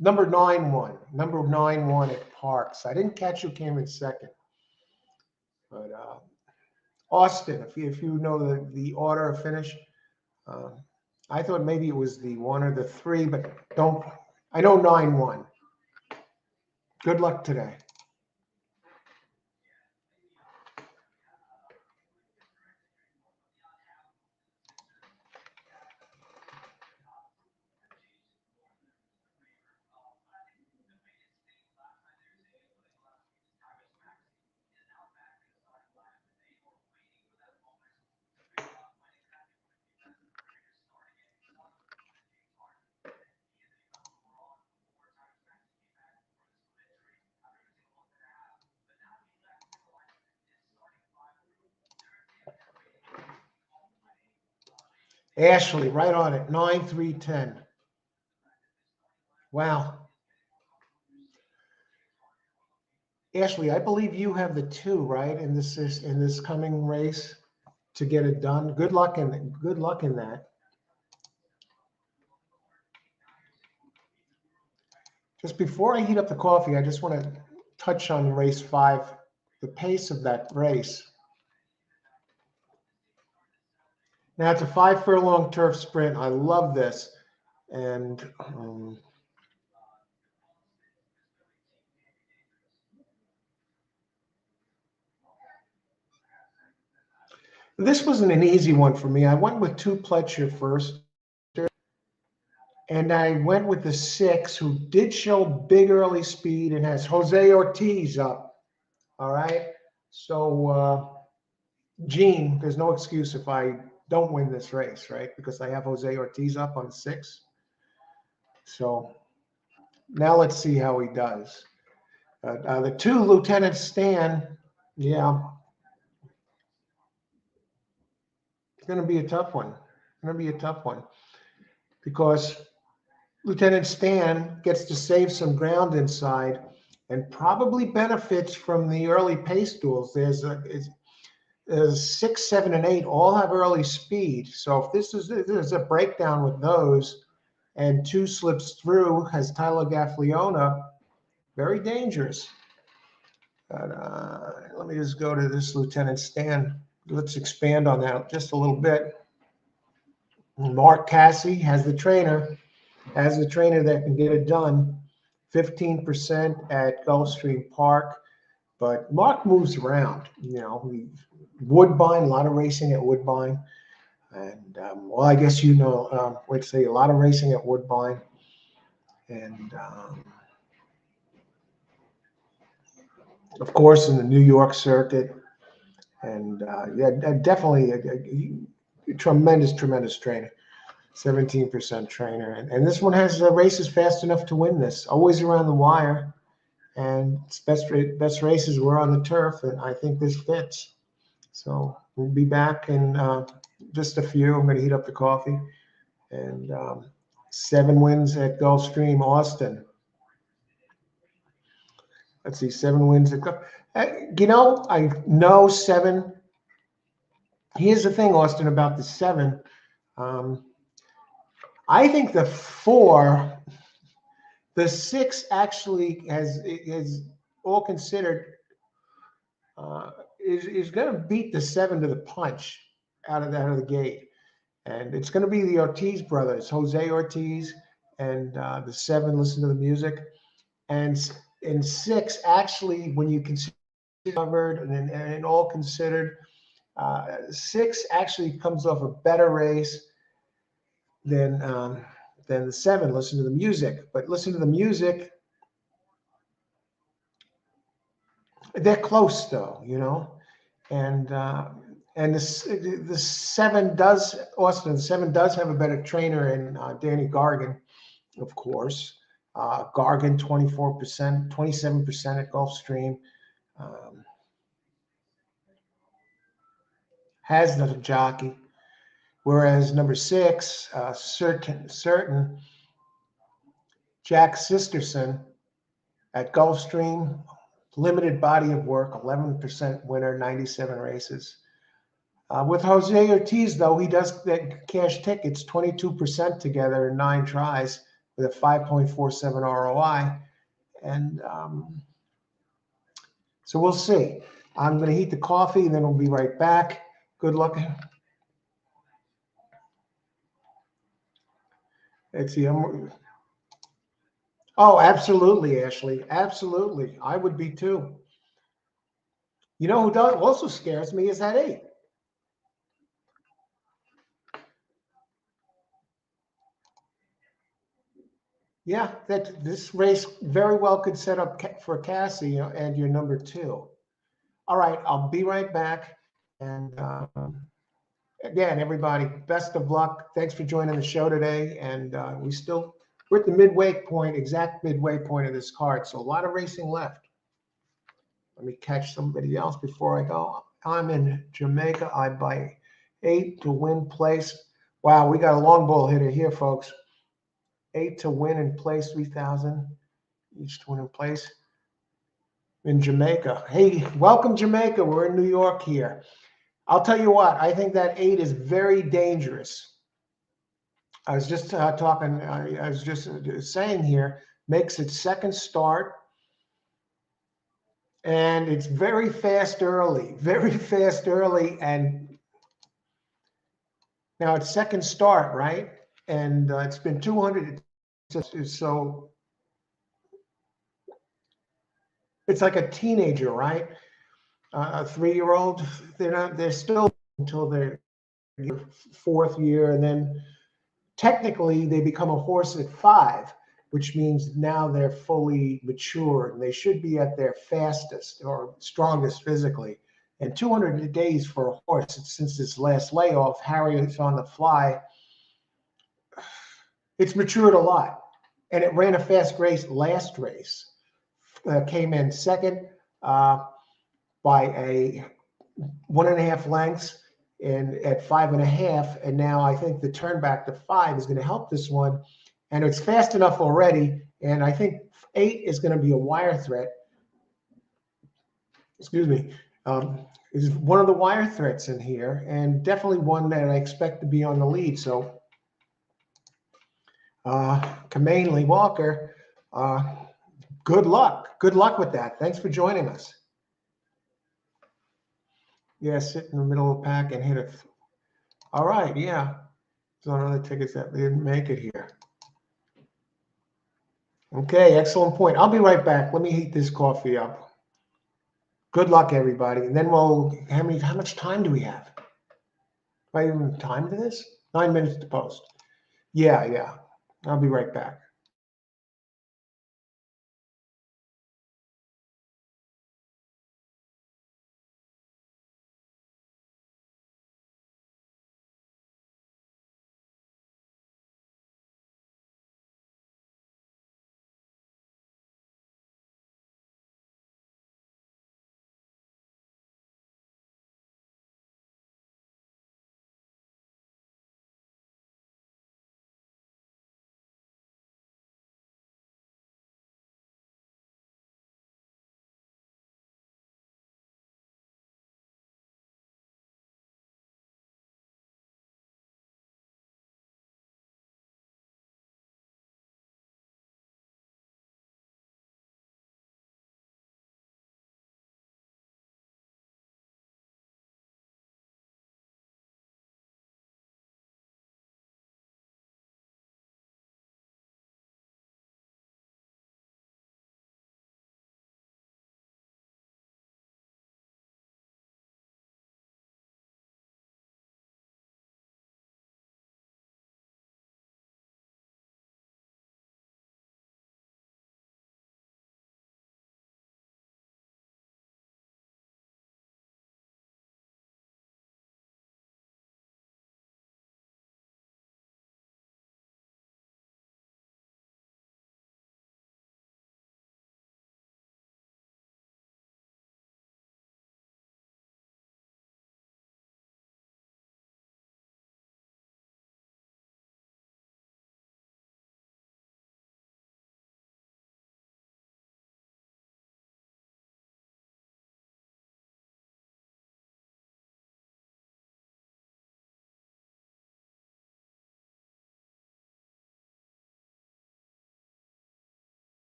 number 9-1 at Parks. I didn't catch who came in second. But Austin, if you know the order of finish, I thought maybe it was the 1 or the 3, but don't. I know 9-1. Good luck today. Ashley, right on it. 9-3-10. Wow. Ashley, I believe you have the 2, right, in this coming race to get it done. Good luck in that. Just before I heat up the coffee, I just want to touch on race 5, the pace of that race. Now it's a 5-furlong turf sprint. I love this, and this wasn't an easy one for me. I went with 2 Pletcher first, and I went with the 6, who did show big early speed and has Jose Ortiz up. All right. So, Gene, there's no excuse if I don't win this race, right? Because I have Jose Ortiz up on 6. So now let's see how he does. The 2, Lieutenant Stan, yeah, it's going to be a tough one. Because Lieutenant Stan gets to save some ground inside and probably benefits from the early pace duels. There's 6, 7, and 8 all have early speed. So if there's a breakdown with those, and 2 slips through, has Tyler Gaffleona, very dangerous. But let me just go to this Lieutenant Stan. Let's expand on that just a little bit. Mark Cassie has the trainer that can get it done. 15% at Gulfstream Park. But Mark moves around, Woodbine, a lot of racing at Woodbine. And, well, I guess let's say a lot of racing at Woodbine. And, of course, in the New York circuit. And, yeah, definitely a tremendous trainer. 17% trainer. And this one has races fast enough to win this. Always around the wire. And best races were on the turf, and I think this fits. So we'll be back in just a few. I'm going to heat up the coffee. And 7 wins at Gulfstream, Austin. Let's see, 7 wins at I know 7. Here's the thing, Austin, about the 7. I think the 4, the 6 actually is all considered is going to beat the 7 to the punch out of the gate. And it's going to be the Ortiz brothers, Jose Ortiz, and the 7, Listen to the Music. And in 6, actually, when you consider covered and all considered, 6 actually comes off a better race than the 7, Listen to the Music. But Listen to the Music, they're close though, and the 7 does, Austin, the 7 does have a better trainer in Danny Gargan, of course. Gargan 24%, 27% at Gulfstream. Has the jockey, whereas number 6, certain Jack Sisterson at Gulfstream, limited body of work, 11% winner, 97 races. With Jose Ortiz, though, he does get cash tickets, 22% together in 9 tries with a 5.47 ROI. And so we'll see. I'm going to heat the coffee, and then we'll be right back. Good luck. Let's see. Oh, absolutely, Ashley. Absolutely. I would be too. You know who does also scares me is that 8. Yeah, that this race very well could set up for Cassie and your number 2. All right, I'll be right back. And again, everybody, best of luck. Thanks for joining the show today. And we're at the midway point, exact midway point of this card. So a lot of racing left. Let me catch somebody else before I go. I'm in Jamaica. I buy 8 to win place. Wow, we got a long ball hitter here, folks. 8 to win in place, 3,000 each to win in place in Jamaica. Hey, welcome Jamaica. We're in New York here. I'll tell you what, I think that 8 is very dangerous. I was just talking, I was just saying here, makes its second start. And it's very fast early. And now it's second start, right? And it's been 200. So it's like a teenager, right? A 3-year-old. They're still until their 4th year. And then technically they become a horse at 5, which means now they're fully mature and they should be at their fastest or strongest physically. And 200 days for a horse since this last layoff, Harriet's on the fly. It's matured a lot, and it ran a fast race last race. Came in second by a 1.5 lengths and at 5.5. And now I think the turn back to 5 is going to help this one. And it's fast enough already. And I think 8 is going to be a wire threat. Excuse me. Is one of the wire threats in here, and definitely one that I expect to be on the lead. So, Kamainley Walker, good luck. Good luck with that. Thanks for joining us. Yeah, sit in the middle of the pack and hit it. All right, yeah. There's other tickets that didn't make it here. Okay, excellent point. I'll be right back. Let me heat this coffee up. Good luck, everybody. And then how much time do we have? Do I even have time to this? 9 minutes to post. Yeah. I'll be right back.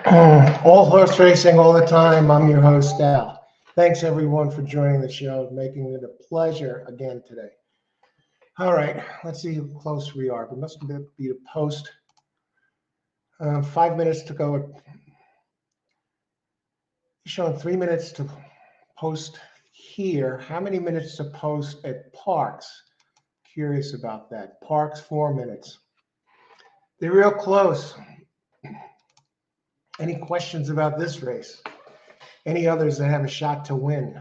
All horse racing all the time. I'm your host, Al. Thanks everyone for joining the show, making it a pleasure again today. All right, let's see how close we are. We must be to post. 5 minutes to go. Showing 3 minutes to post here. How many minutes to post at Parks? Curious about that. Parks, 4 minutes. They're real close. Any questions about this race? Any others that have a shot to win?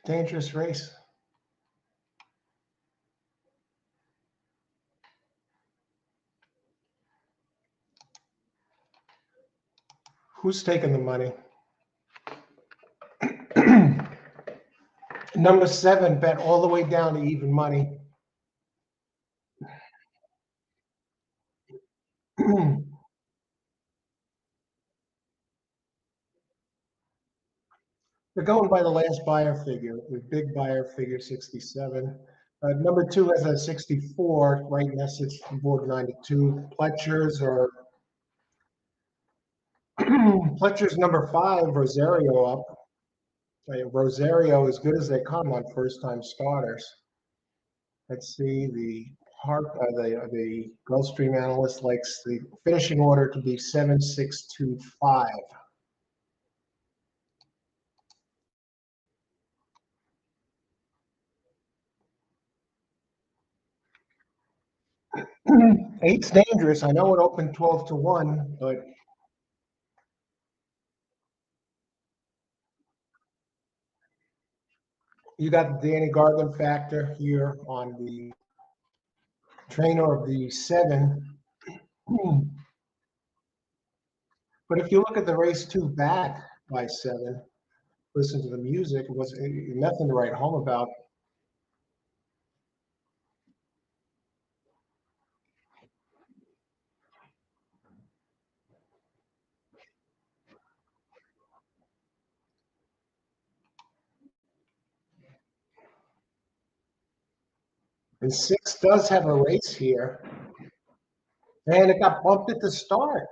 Dangerous race. Who's taking the money? Number 7 bet all the way down to even money. They're going by the last buyer figure, the big buyer figure 67. Number 2 has a 64, right next to board 92. Pletcher's or Pletcher's number 5, Rosario up. Rosario as good as they come on first-time starters. Let's see, the Gulfstream analyst likes the finishing order to be 7-6-2-5. Eight's dangerous. I know it opened 12-1, but you got the Danny Gargan factor here on the trainer of the 7. But if you look at the race 2 back by 7, listen to the music, it was nothing to write home about. And 6 does have a race here. And it got bumped at the start.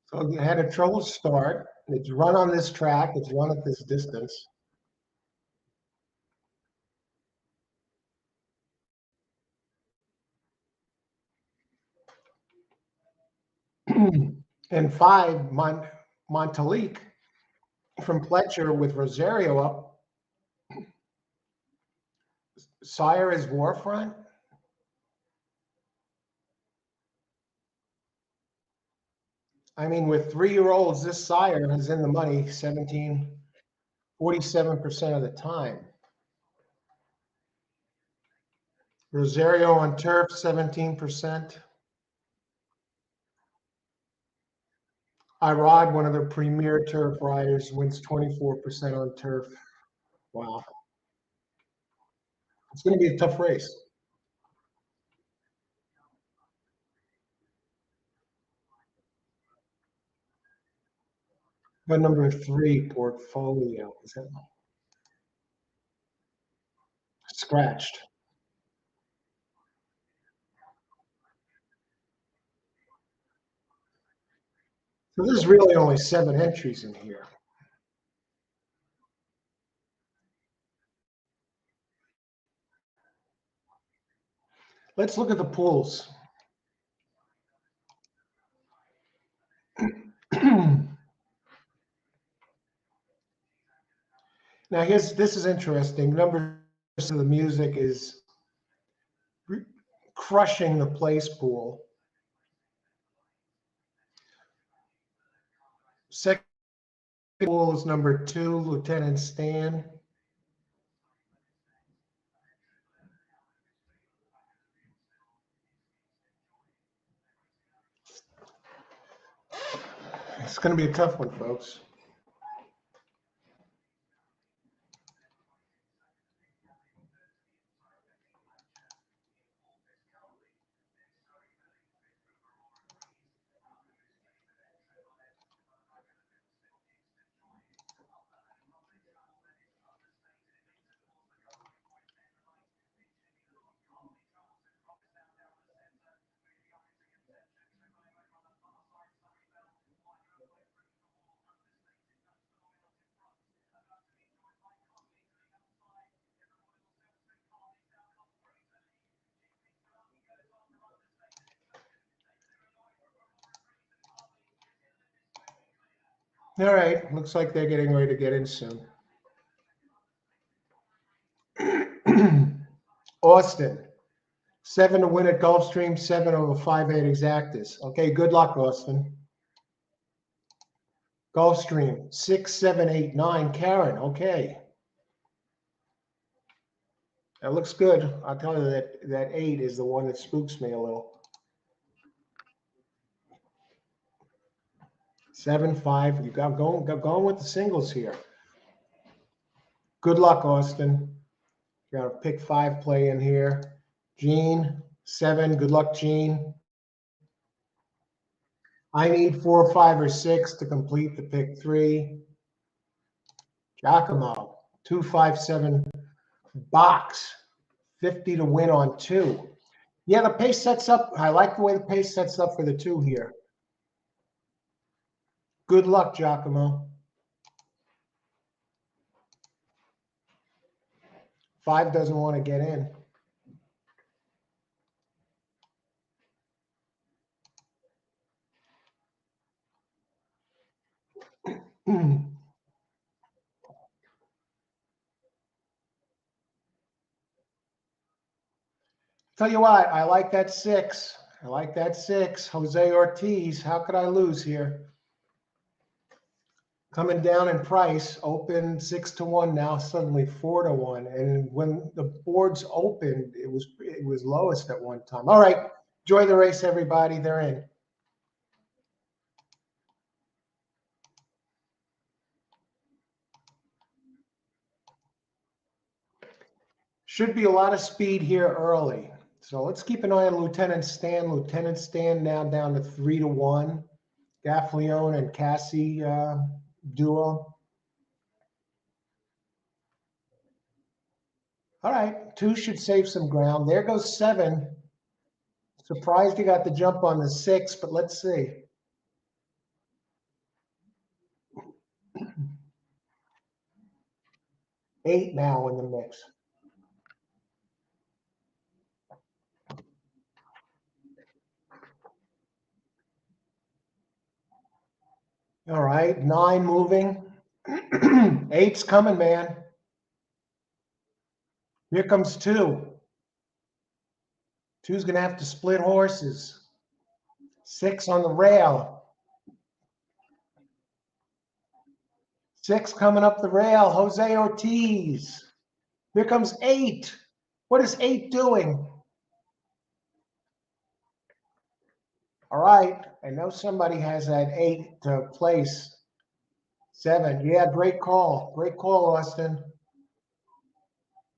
So it had a trouble start. It's run on this track. It's run at this distance. And 5, Montalique from Pletcher with Rosario up. Sire is Warfront. I mean, with 3-year-olds, this sire is in the money 47% of the time. Rosario on turf, 17%. Irod, one of the premier turf riders, wins 24% on turf. Wow. It's going to be a tough race. But number 3, Portfolio, is that scratched? So there's really only 7 entries in here. Let's look at the pools. Now this is interesting. Number 6 of the music is crushing the place pool. Second pool is number 2, Lieutenant Stan. It's going to be a tough one, folks. All right, looks like they're getting ready to get in soon. Austin, 7 to win at Gulfstream, 7 over 5/8 exactus. Okay, good luck, Austin. Gulfstream, 6, 7, 8, 9. Karen, okay. That looks good. I'll tell you that 8 is the one that spooks me a little. 7, 5. You got going with the singles here. Good luck, Austin. You got a pick 5 play in here. Gene, 7. Good luck, Gene. I need 4, 5, or 6 to complete the pick 3. Giacomo, 2, 5, 7. Box, 50 to win on 2. Yeah, the pace sets up. I like the way the pace sets up for the 2 here. Good luck, Giacomo. 5 doesn't want to get in. Tell you what, I like that 6. I like that 6. Jose Ortiz, how could I lose here? Coming down in price, open 6 to 1, now suddenly 4 to 1. And when the boards opened, it was lowest at one time. All right, enjoy the race, everybody. They're in. Should be a lot of speed here early. So let's keep an eye on Lieutenant Stan. Lieutenant Stan now down to 3 to 1. Gaffleone and Cassie duo. All right, 2 should save some ground. There goes 7. Surprised he got the jump on the 6, but let's see. Eight now in the mix. All right, 9 moving. 8's coming, man. Here comes 2. 2's going to have to split horses. 6 on the rail. 6 coming up the rail. Jose Ortiz. Here comes 8. What is 8 doing? All right, I know somebody has that 8 to place. 7. Yeah, great call. Great call, Austin.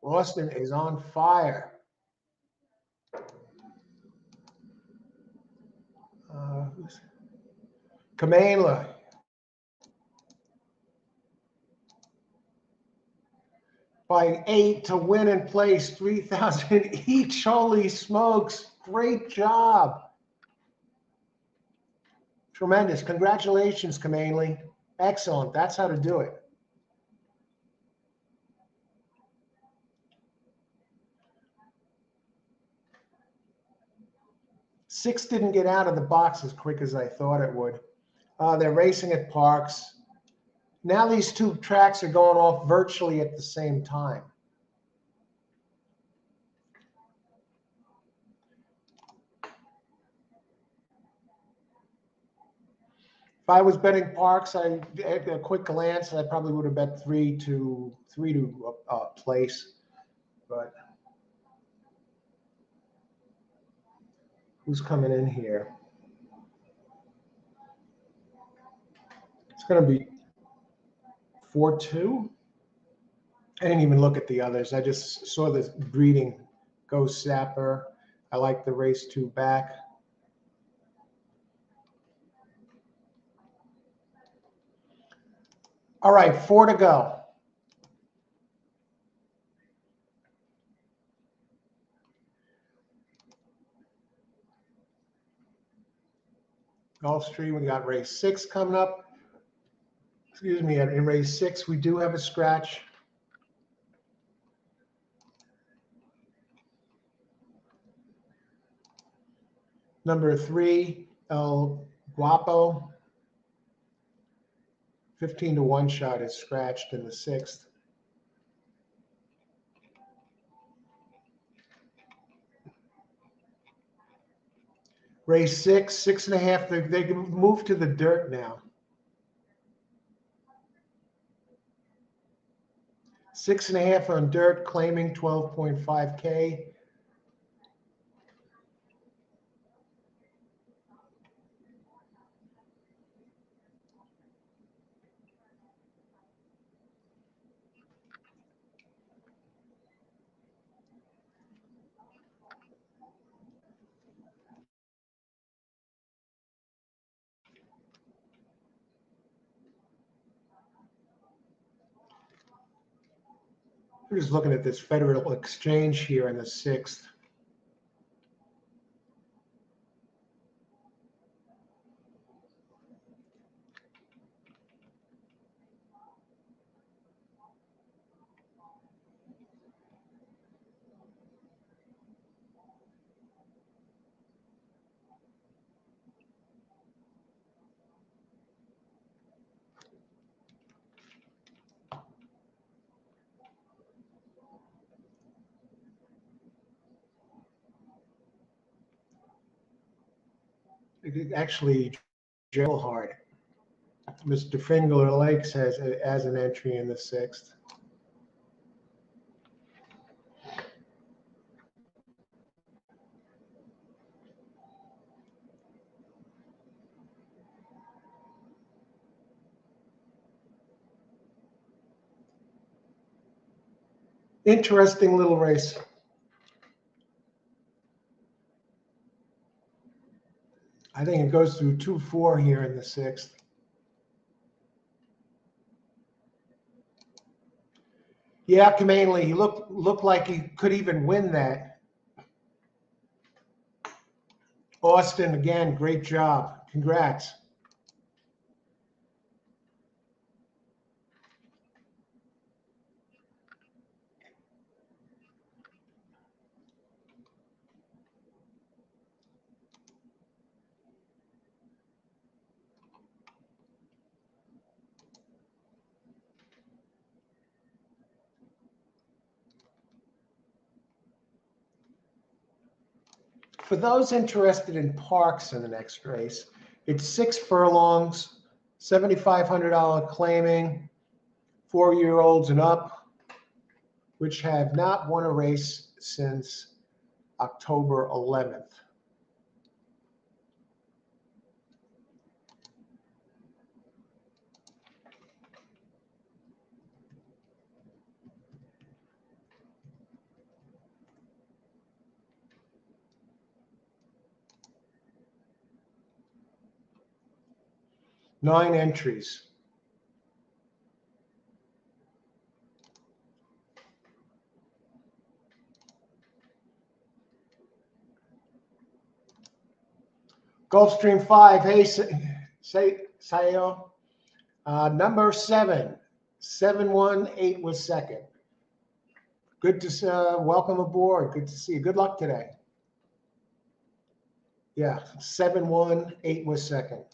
Austin is on fire. Kamala. By 8 to win and place, 3,000 each. Holy smokes. Great job. Tremendous. Congratulations, Kamala. Excellent. That's how to do it. Six didn't get out of the box as quick as I thought it would. They're racing at Parks. Now these 2 tracks are going off virtually at the same time. If I was betting Parks, at a quick glance, I probably would have bet 3 to place. But who's coming in here? It's going to be 4-2. I didn't even look at the others. I just saw the breeding Ghost Zapper. I like the race 2 back. All right, 4 to go. Gulfstream, we got race 6 coming up. Excuse me, in race 6, we do have a scratch. Number 3, El Guapo. 15 to 1 shot is scratched in the 6th. Race 6, 6.5. They can move to the dirt now. 6.5 on dirt, claiming 12.5K. We're just looking at this Federal Exchange here in the 6th. Actually, Joe Hart. Mr. Finger Lakes has as an entry in the 6th. Interesting little race. I think it goes through 2-4 here in the 6th. Yeah, Kamanley, he looked like he could even win that. Austin, again, great job. Congrats. For those interested in parks in the next race, it's 6 furlongs, $7,500 claiming, 4-year-olds and up, which have not won a race since October 11th. Nine entries. Gulfstream 5, hey, Sayo. Number 7, 718 was second. Good to welcome aboard. Good to see you. Good luck today. Yeah, 718 was second.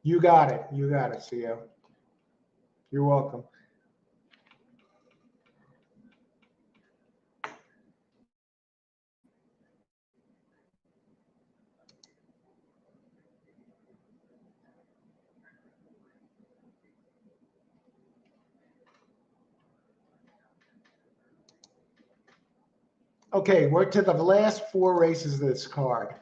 You got it. You got it, Theo. You're welcome. Okay, we're to the last 4 races of this card.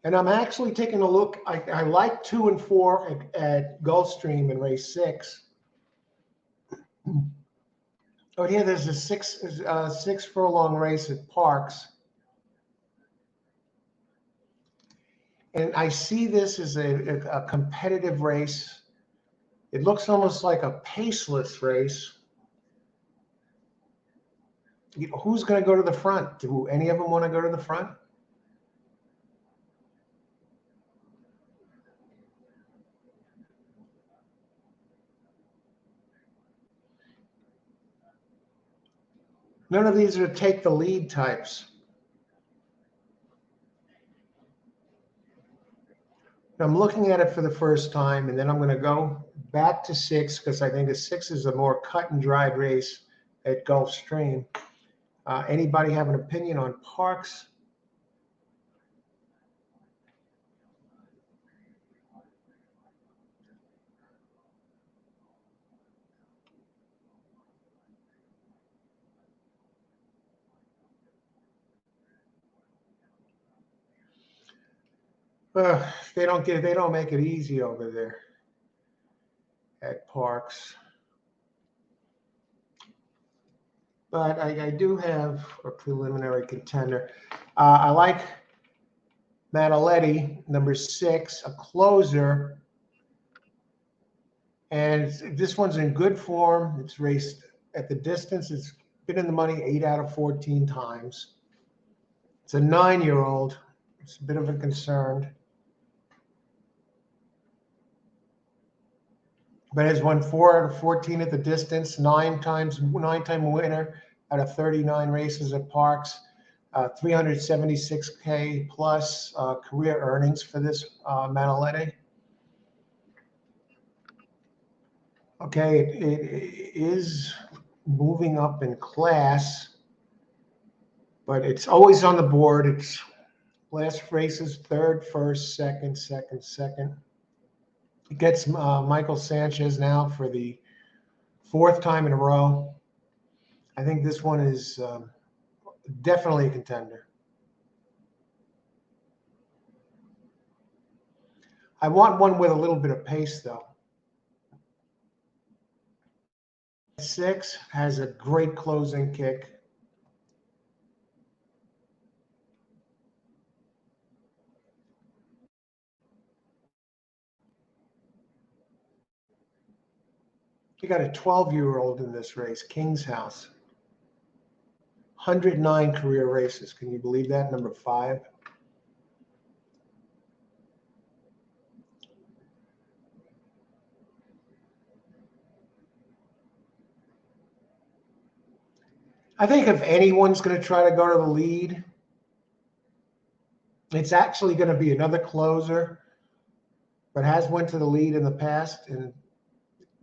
And I'm actually taking a look. I like 2 and 4 at Gulfstream in race 6. Oh, here there's a 6 furlong race at Parks. And I see this as a competitive race. It looks almost like a paceless race. Who's going to go to the front? Do any of them want to go to the front? None of these are take the lead types. I'm looking at it for the first time, and then I'm going to go back to 6 because I think a 6 is a more cut and dried race at Gulfstream. Anybody have an opinion on Parks? They don't make it easy over there at Parks. But I do have a preliminary contender. I like Manaletti, number 6, a closer. And this one's in good form. It's raced at the distance. It's been in the money 8 out of 14 times. It's a 9-year-old. It's a bit of a concern. But has won 4 out of 14 at the distance, 9-time winner out of 39 races at Parks, 376K plus career earnings for this Manaletti. Okay, it is moving up in class, but it's always on the board. It's last races, 3rd, 1st, 2nd, 2nd, 2nd. It gets Michael Sanchez now for the 4th time in a row. I think this one is definitely a contender. I want one with a little bit of pace, though. 6 has a great closing kick. You got a 12-year-old in this race, King's House. 109 career races. Can you believe that? Number 5. I think if anyone's going to try to go to the lead, it's actually going to be another closer, but has went to the lead in the past and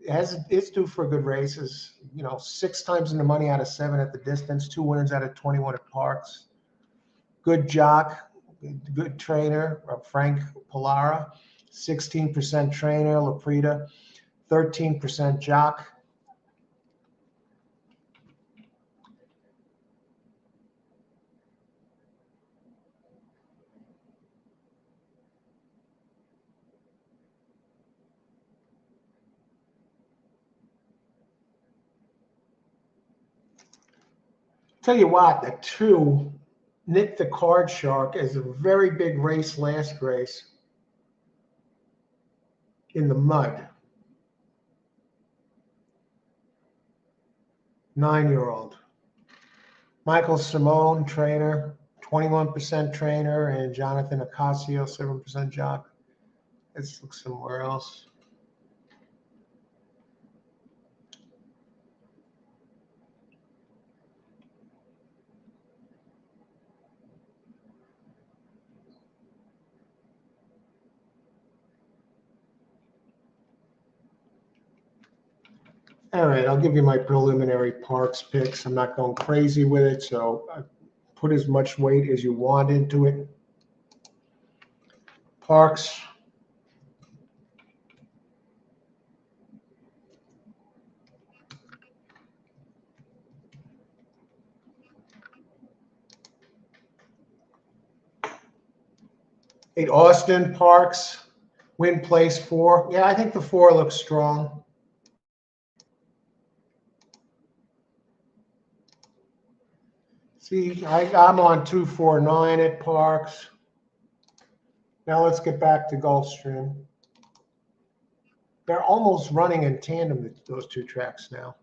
it's due for good races. 6 times in the money out of 7 at the distance, 2 winners out of 21 at Parks. Good jock, good trainer, Frank Pollara, 16% trainer, Laprida, 13% jock. Tell you what, the 2, Nick the Card Shark, is a very big race last race in the mud. 9-year-old. Michael Simone, trainer, 21% trainer, and Jonathan Ocasio, 7% jock. Let's look somewhere else. All right, I'll give you my preliminary Parks picks. I'm not going crazy with it, so I put as much weight as you want into it. Parks. Eight, Austin Parks. Win place 4. Yeah, I think the 4 looks strong. See, I'm on 249 at Parks. Now let's get back to Gulfstream. They're almost running in tandem, those 2 tracks now.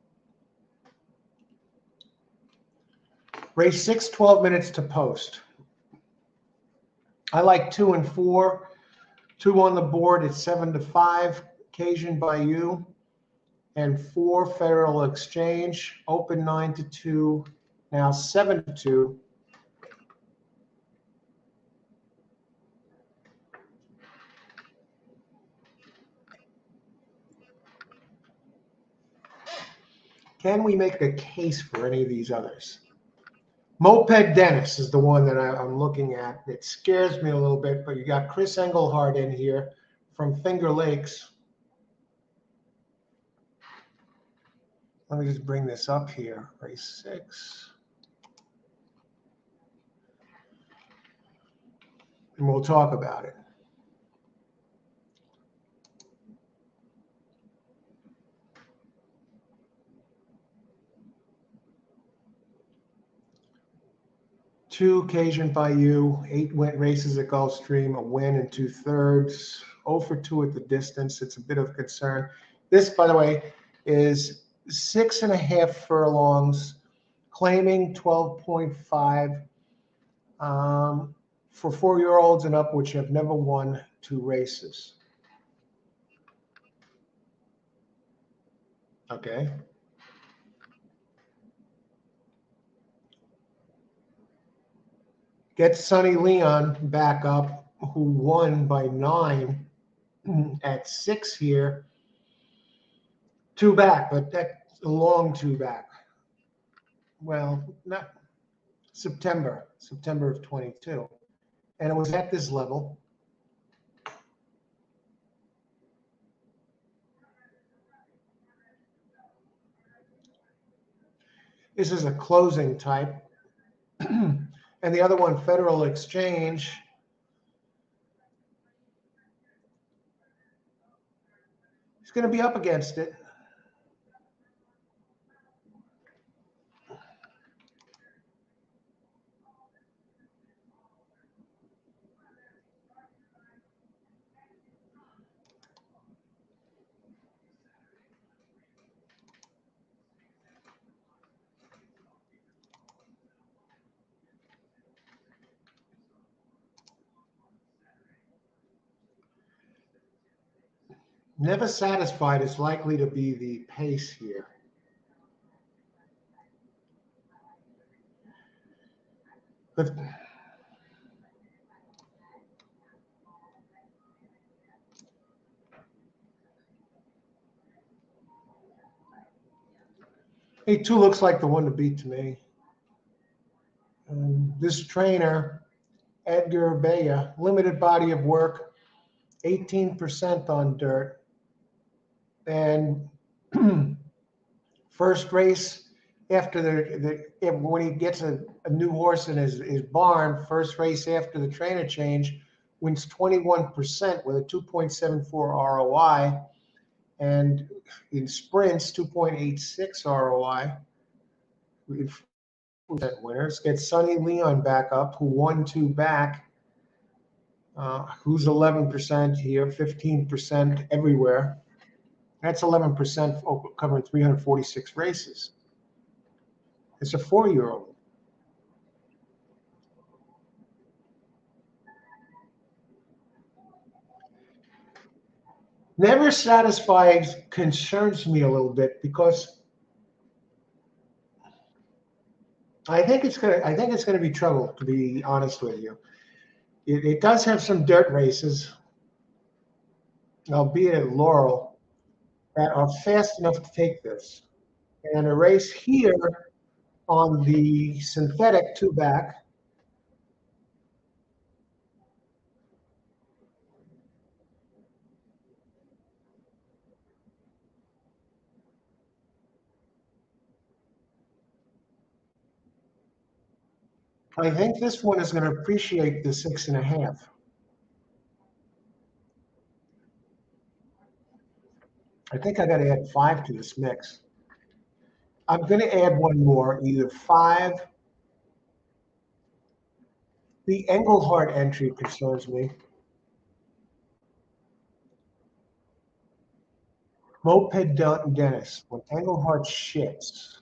Race 6, 12 minutes to post. I like 2 and 4. 2 on the board at 7-5, Cajun Bayou, and 4 Federal Exchange, open 9-2, Now 7-2. Can we make a case for any of these others? Moped Dennis is the one that I'm looking at. It scares me a little bit, but you got Chris Engelhardt in here from Finger Lakes. Let me just bring this up here. Race 6. And we'll talk about it. Two Cajun Bayou, 8 races at Gulfstream, a win and 2/3, 0 for 2 at the distance. It's a bit of concern. This, by the way, is 6.5 furlongs, claiming 12.5 for 4-year-olds and up, which have never won 2 races. Okay. Get Sonny Leon back up, who won by 9 at 6 here. 2 back, but that's a long 2 back. Well, not September of 22. And it was at this level. This is a closing type. And the other one, Federal Exchange. He's going to be up against it. Never Satisfied is likely to be the pace here. But he too looks like the one to beat to me. This trainer, Edgar Baya, limited body of work, 18% on dirt. And first race after when he gets a new horse in his barn, first race after the trainer change, wins 21% with a 2.74 ROI. And in sprints, 2.86 ROI. Winners. Get Sonny Leon back up, who won 2 back, who's 11% here, 15% everywhere. That's 11% covering 346 races. It's a 4-year-old. Never Satisfied concerns me a little bit because I think it's gonna be trouble, to be honest with you. It does have some dirt races, albeit at Laurel, that are fast enough to take this. And a race here on the synthetic 2 back. I think this one is going to appreciate the 6.5. I think I got to add 5 to this mix. I'm going to add one more, either 5. The Engelhardt entry concerns me. Moped Dennis, when Engelhardt shits.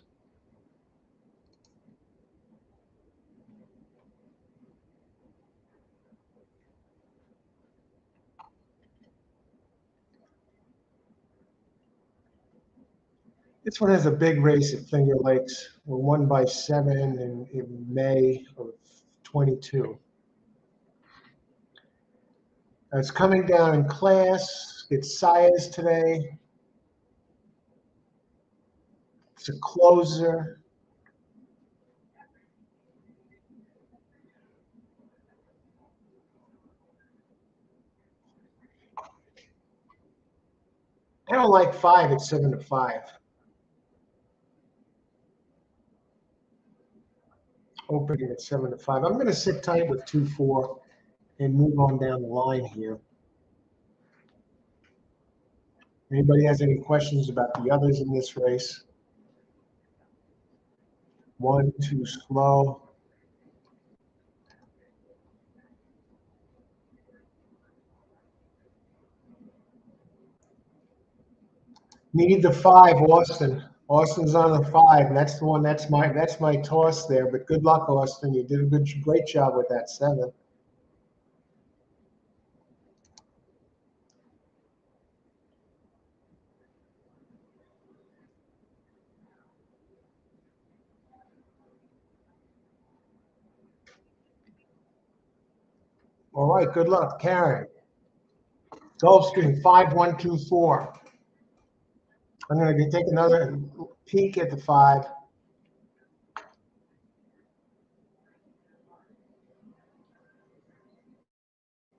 This one has a big race at Finger Lakes. We're won by 7 in May of 22. It's coming down in class. It's Sayers today. It's a closer. I don't like 5 at 7-5. Opening at 7-5. I'm going to sit tight with 2-4 and move on down the line here. Anybody has any questions about the others in this race? 1, too slow. Need the 5, Austin. Austin's on the 5, and that's the one. That's my toss there. But good luck, Austin. You did a great job with that 7. All right, good luck, Karen. Gulfstream 5124. I'm going to take another peek at the 5.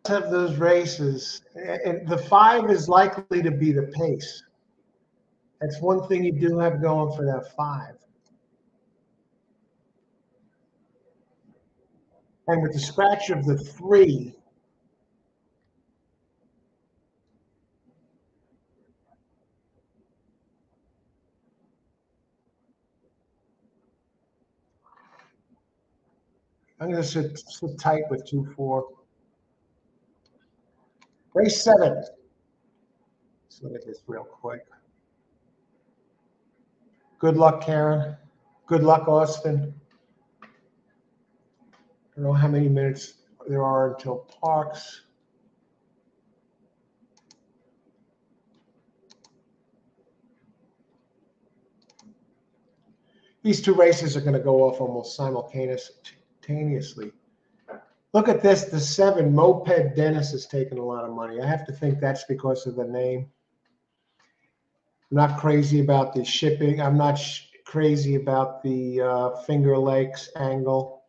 Of those races, and the 5 is likely to be the pace. That's one thing you do have going for that 5. And with the scratch of the 3, I'm going to sit tight with 2-4. Race 7. Let's look at this real quick. Good luck, Karen. Good luck, Austin. I don't know how many minutes there are until Parks. These two races are going to go off almost simultaneously. Look at this, the 7, Moped Dennis is taking a lot of money. I have to think that's because of the name. I'm not crazy about the shipping. I'm not crazy about the Finger Lakes angle.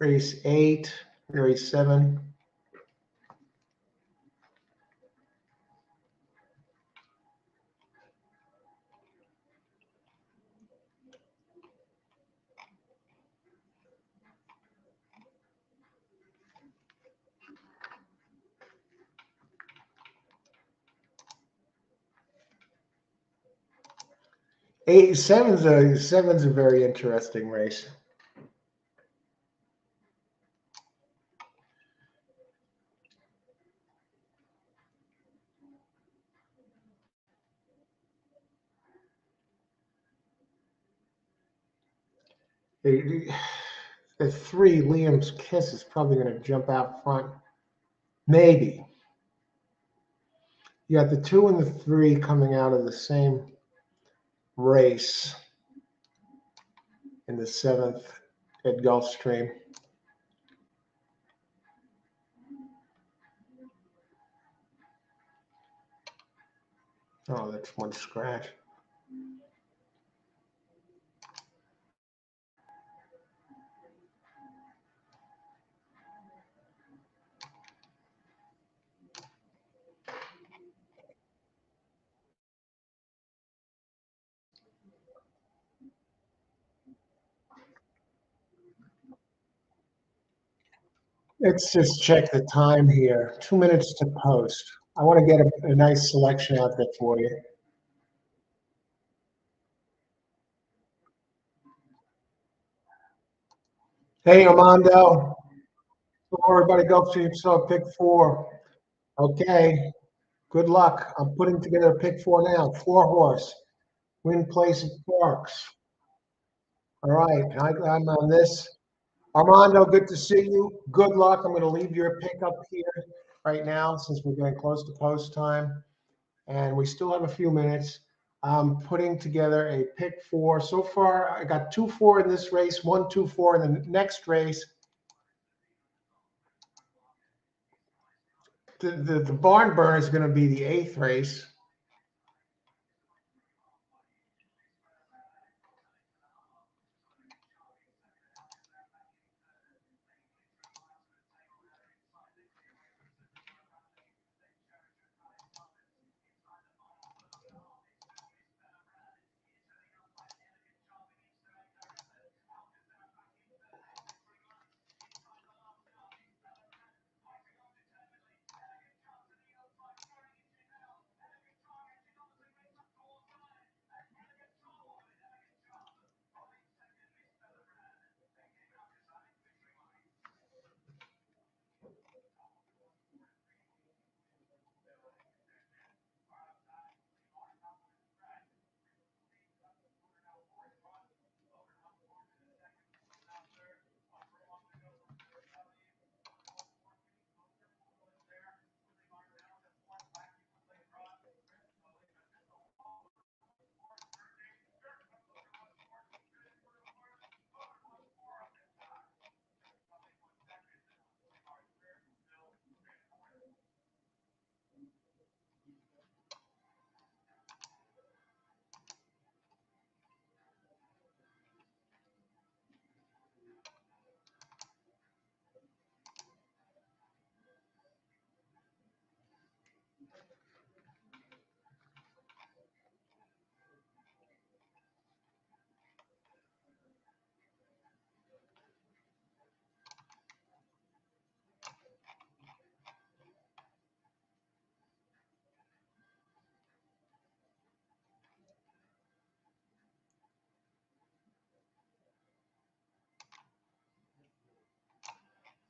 Race 8, race 7. Seven's a very interesting race. The 3, Liam's Kiss, is probably going to jump out front. Maybe. You got the 2 and the 3 coming out of the same race in the 7th at Gulfstream. Oh, that's one scratch. Let's just check the time here. 2 minutes to post. I want to get a nice selection out there for you. Hey, Armando. So everybody, Gulfstream, so pick four. Okay, good luck. I'm putting together a pick four now. 4 horse. Win place at Parks. All right, I'm on this. Armando, good to see you. Good luck. I'm going to leave your pick up here right now since we're getting close to post time. And we still have a few minutes. I'm putting together a pick four. So far, I got 2-4 in this race, 1-2-4 in the next race. The barn burner is going to be the 8th race.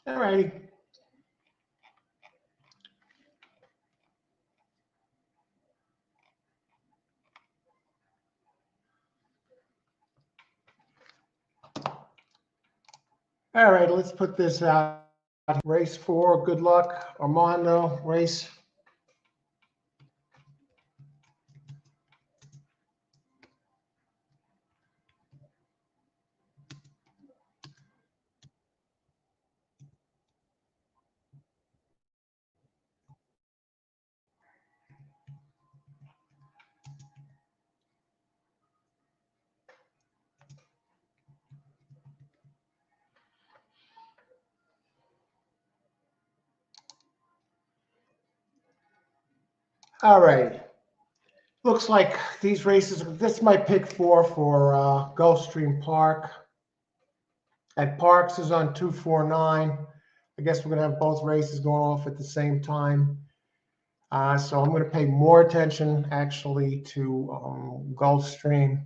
All righty. All right, let's put this out. Race 4, good luck. Armando, race. All right. Looks like these races, this is my pick four for Gulfstream Park. At Parks is on 249. I guess we're going to have both races going off at the same time. So I'm going to pay more attention actually to Gulfstream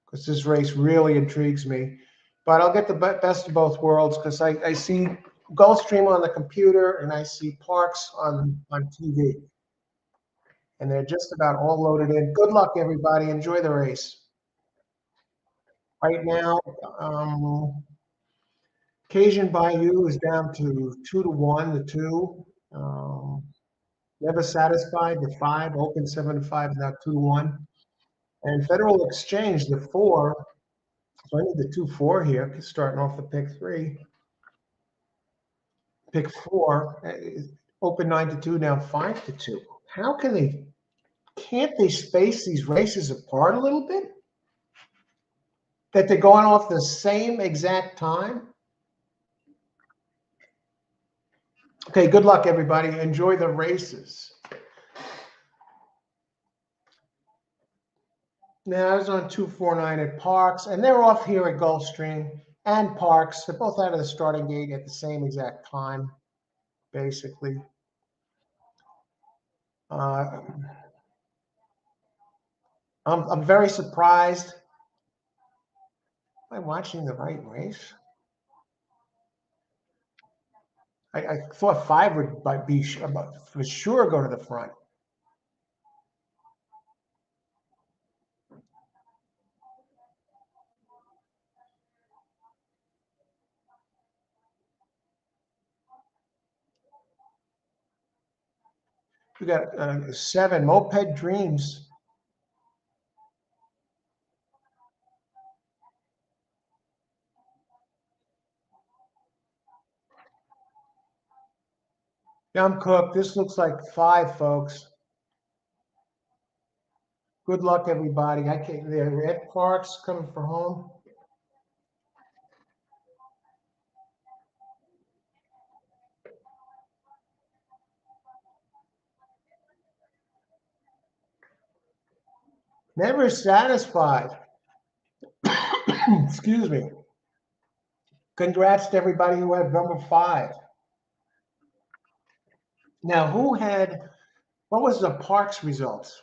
because this race really intrigues me. But I'll get the best of both worlds because I see Gulfstream on the computer and I see Parks on TV. And they're just about all loaded in. Good luck, everybody. Enjoy the race. Right now, Cajun Bayou is down to 2-1, the 2. Never Satisfied, the 5. Open 7-5 is now 2-1. And Federal Exchange, the 4. So I need the 2-4 here, starting off the pick 3. Pick 4, open 9-2, now 5-2. How can they? Can't they space these races apart a little bit? That they're going off the same exact time? Okay, good luck, everybody. Enjoy the races. Now, I was on 249 at Parks, and they're off here at Gulfstream and Parks. They're both out of the starting gate at the same exact time, basically. I'm very surprised. Am I watching the right race? I thought 5 would be for sure go to the front. We got 7 Moped Dreams. Yeah, I'm cooked. This looks like 5, folks. Good luck, everybody. I can't. They're at Parks coming for home. Never satisfied. Excuse me. Congrats to everybody who had number 5. Now, what was the Parks results?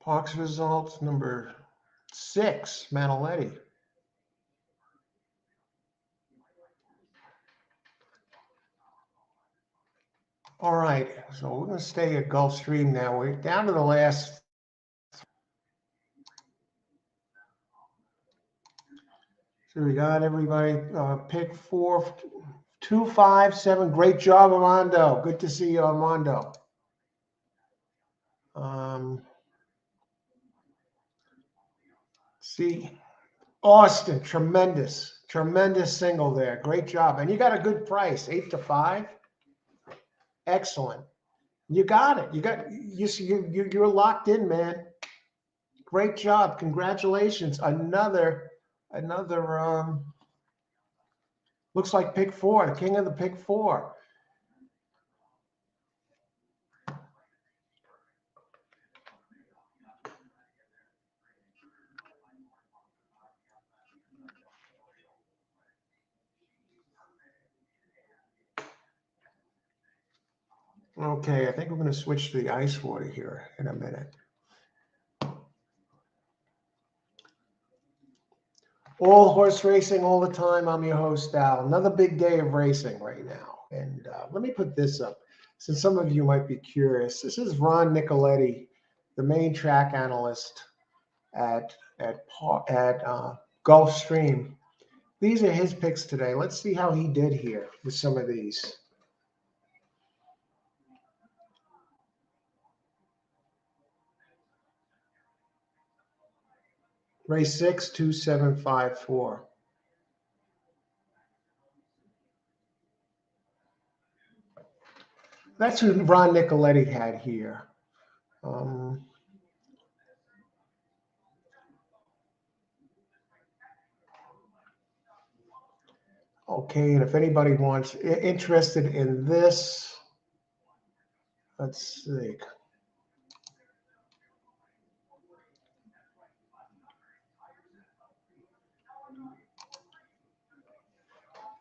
Parks results number 6, Maniletti. All right, so we're going to stay at Gulfstream now. We're down to the last. So we got everybody pick 4, 2, 5, 7. Great job, Armando. Good to see you, Armando. See, Austin, tremendous single there. Great job, and you got a good price, 8 to 5. Excellent. You got it. You're locked in, man. Great job. Congratulations. Another looks like pick 4, the king of the pick 4. Okay, I think we're going to switch to the ice water here in a minute. All horse racing all the time. I'm your host, Al. Another big day of racing right now. And let me put this up, since some of you might be curious. This is Ron Nicoletti, the main track analyst at Gulfstream. These are his picks today. Let's see how he did here with some of these. Race 6, 2, 7, 5, 4. That's who Ron Nicoletti had here. Okay, and if anybody wants interested in this, let's see.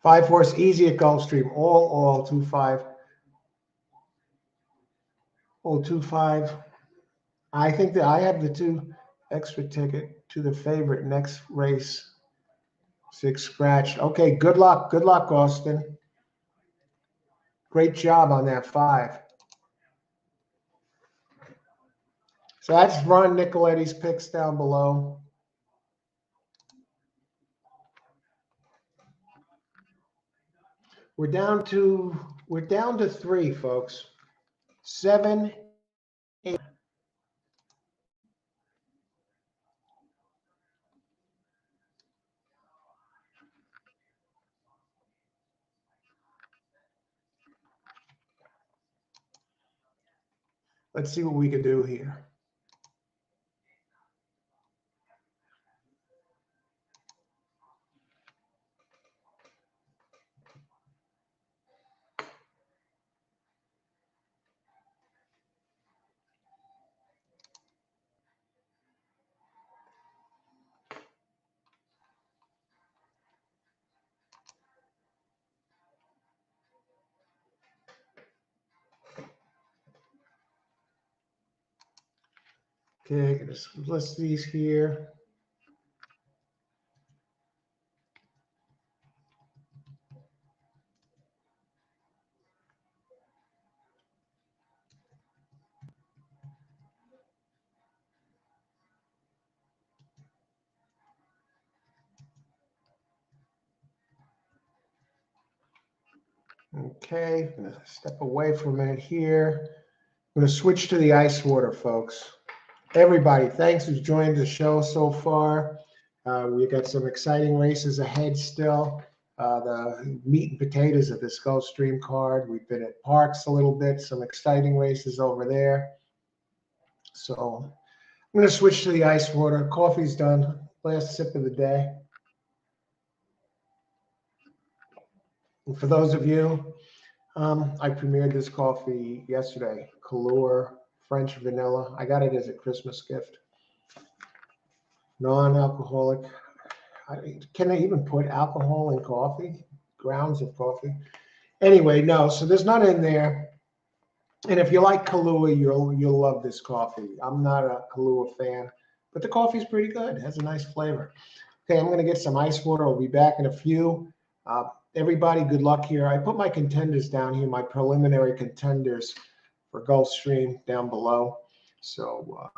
Five horse easy at Gulfstream. All 2-5. All 2-5. I think that I have the 2 extra ticket to the favorite next race. 6 scratch. Okay, good luck. Good luck, Austin. Great job on that 5. So that's Ron Nicoletti's picks down below. We're down to 3, folks. 7, 8. Let's see what we can do here. Okay, just list these here. Okay, I'm gonna step away for a minute here. I'm gonna switch to the ice water, folks. Everybody, thanks who's joined the show so far. We got some exciting races ahead still. The meat and potatoes of this Gulfstream card. We've been at Parks a little bit, some exciting races over there. So I'm going to switch to the ice water. Coffee's done. Last sip of the day. And for those of you, I premiered this coffee yesterday. Kahlua French vanilla. I got it as a Christmas gift. Non-alcoholic. Can I even put alcohol in coffee? Grounds of coffee. Anyway, no. So there's none in there. And if you like Kahlua, you'll love this coffee. I'm not a Kahlua fan, but the coffee's pretty good. It has a nice flavor. Okay, I'm going to get some ice water. I'll be back in a few. Everybody, good luck here. I put my contenders down here, my preliminary contenders for Gulfstream down below. So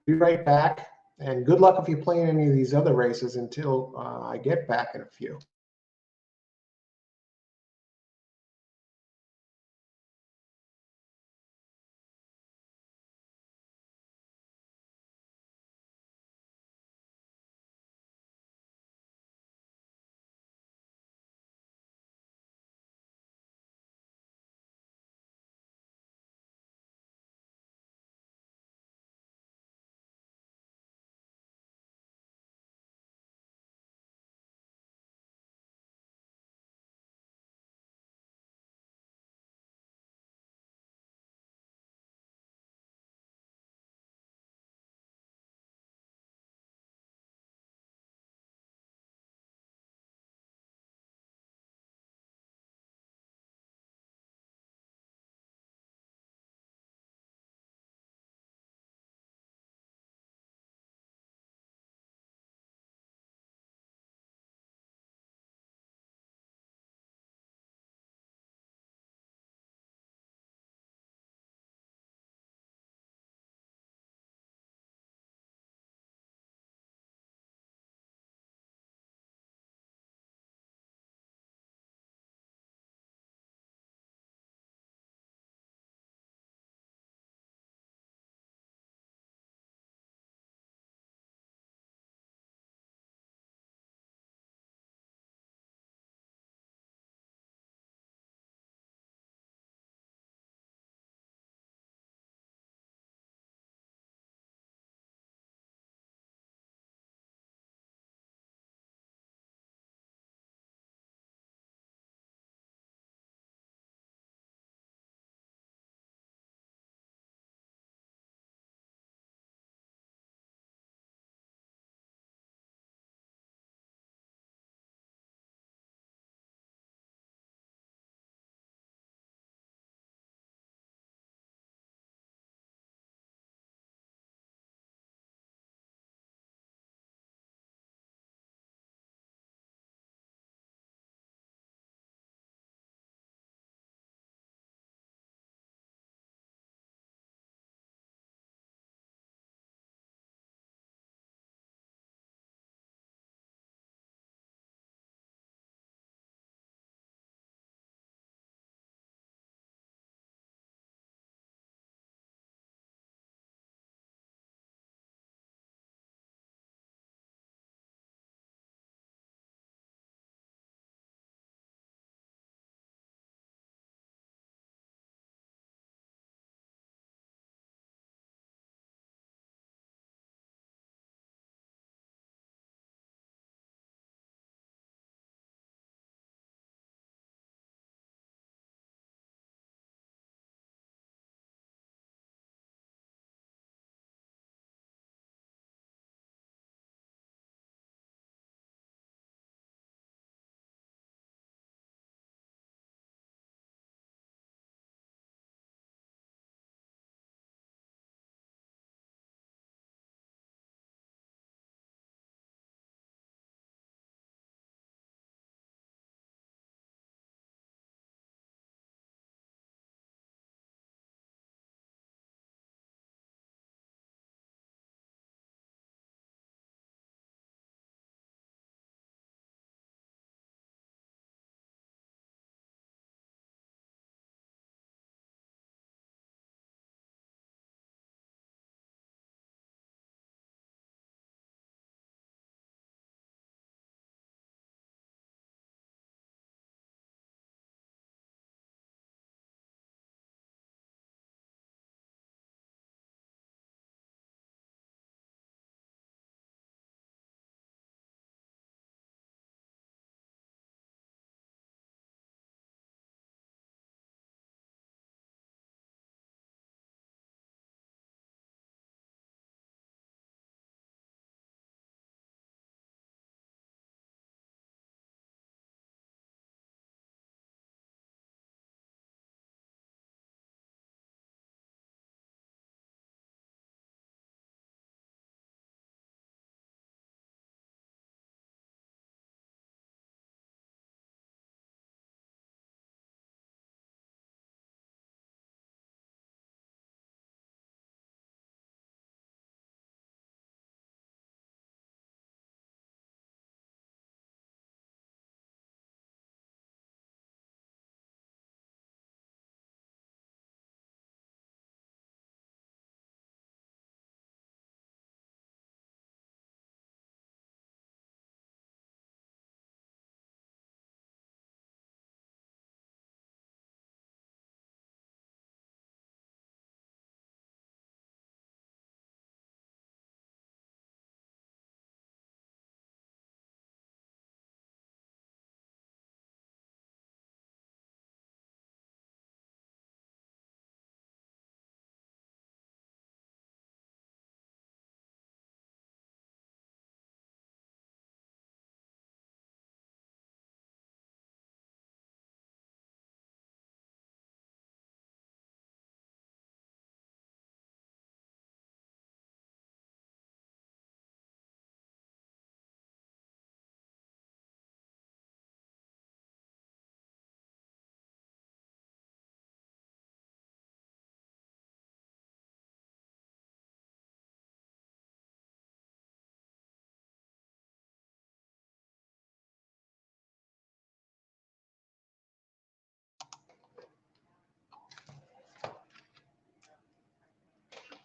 be right back. And good luck if you're playing any of these other races until I get back in a few.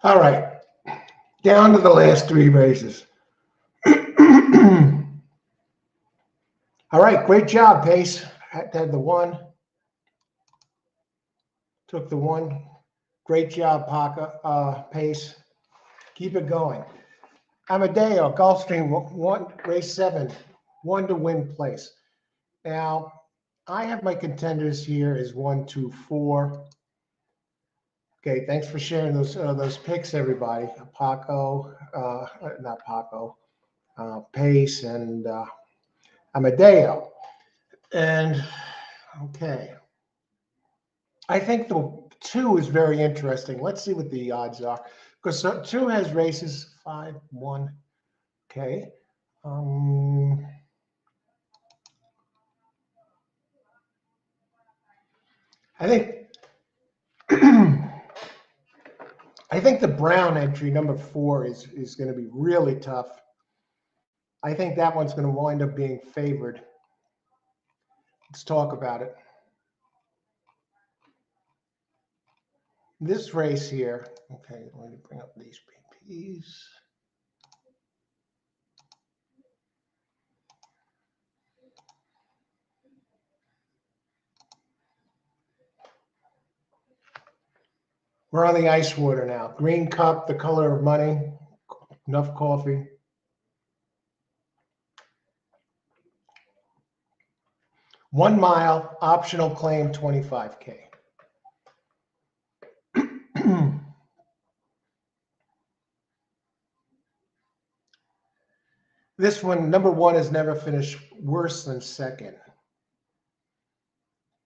All right, down to the last three races. All right, great job, Pace. Had the one. Took the one. Great job, Pace. Keep it going. Amadeo, Gulfstream, race 7, 1 to win place. Now, I have my contenders here as 1, 2, 4. Okay, thanks for sharing those picks, everybody. Not Paco, Pace, and Amadeo. And okay, I think the 2 is very interesting. Let's see what the odds are, because 2 has races 5, 1. Okay. I think I think the Brown entry, number 4, is going to be really tough. I think that one's going to wind up being favored. Let's talk about it. This race here, okay, let me bring up these PPs. We're on the ice water now. Green cup, the color of money, enough coffee. One mile, optional claim, 25K. This one, number 1, has never finished worse than second.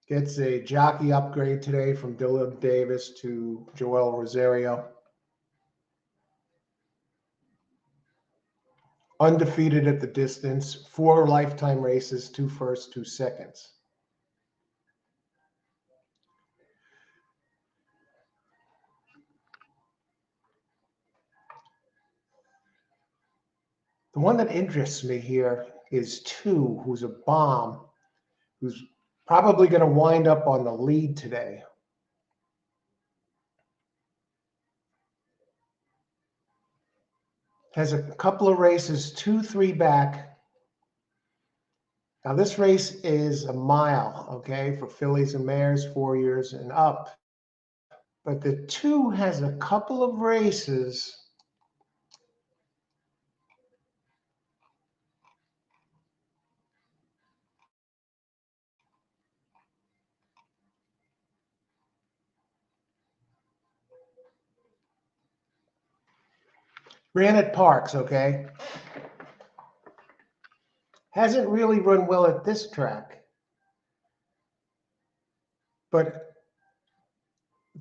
Gets a jockey upgrade today from Dylan Davis to Joel Rosario. Undefeated at the distance, 4 lifetime races, 2 firsts, 2 seconds. The one that interests me here is 2, who's a bomb, who's probably going to wind up on the lead today. Has a couple of races, 2, 3 back. Now this race is a mile, okay, for fillies and mares, 4 years and up. But the 2 has a couple of races ran at Parks, okay? Hasn't really run well at this track. But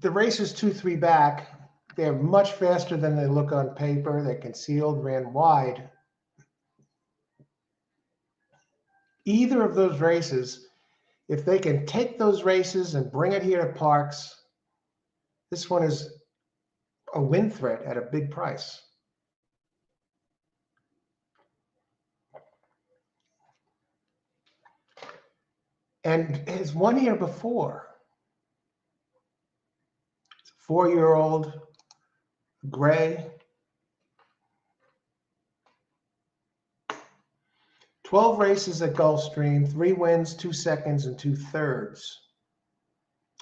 the races 2, 3 back, they're much faster than they look on paper. They're concealed, ran wide. Either of those races, if they can take those races and bring it here to Parks, this one is a win threat at a big price. And has won here before. It's a 4-year-old, gray. 12 races at Gulfstream, 3 wins, 2 seconds, and 2 thirds.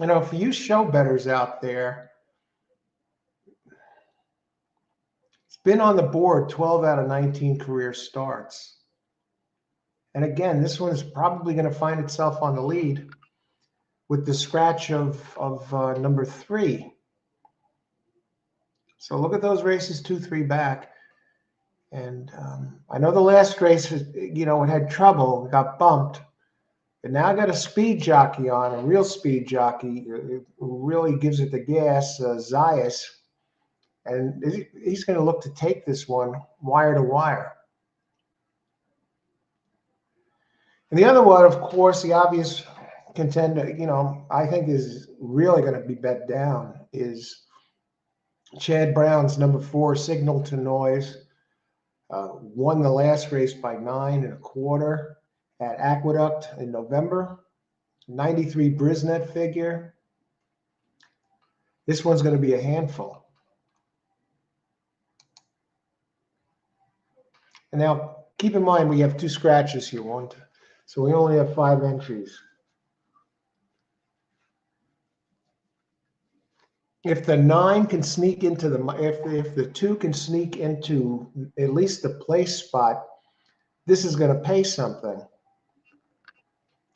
You know, for you show bettors out there, it's been on the board 12 out of 19 career starts. And again, this one is probably going to find itself on the lead with the scratch of number 3. So look at those races 2, 3 back. And I know the last race, you know, it had trouble, got bumped. But now I got a speed jockey on, a real speed jockey who really gives it the gas, Zayas. And he's going to look to take this one wire to wire. And the other one, of course, the obvious contender, you know, I think is really going to be bet down is Chad Brown's number 4, Signal to Noise. Won the last race by 9 1/4 at Aqueduct in November. 93 Brisnet figure. This one's going to be a handful. And now keep in mind we have 2 scratches here, one, two, so we only have 5 entries. If the 9 can sneak into the, if the 2 can sneak into at least the place spot, this is going to pay something.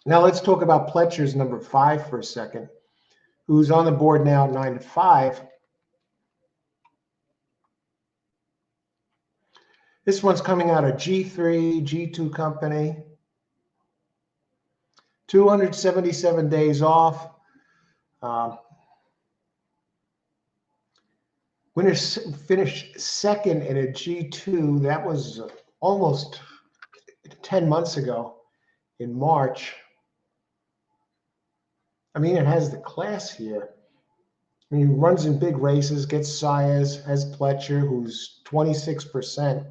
Now let's talk about Pletcher's number 5 for a second, who's on the board now at 9 to 5. This one's coming out of G3, G2 company. 277 days off. Winner finished second in a G2. That was almost 10 months ago in March. I mean, it has the class here. I mean, he runs in big races, gets Saez, has Pletcher, who's 26%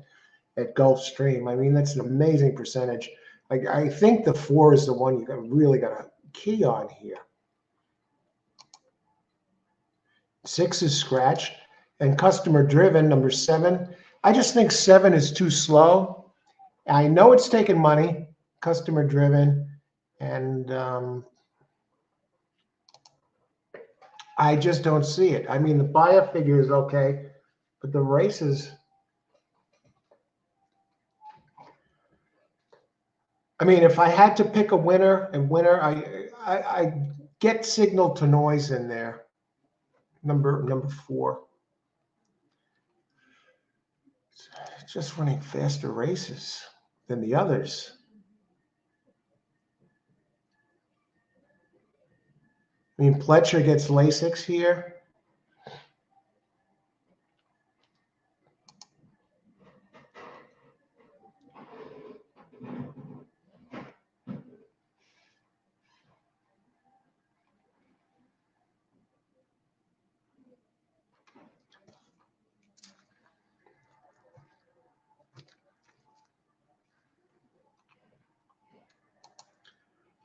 at Gulfstream. I mean, that's an amazing percentage. Like, I think the 4 is the one you really got to key on here. 6 is scratched. And customer driven, number 7. I just think 7 is too slow. I know it's taking money, customer driven, and I just don't see it. I mean, the buyer figure is okay, but the races. I mean, if I had to pick a winner, I get signal to noise in there. Number 4. It's just running faster races than the others. I mean, Pletcher gets Lasix here.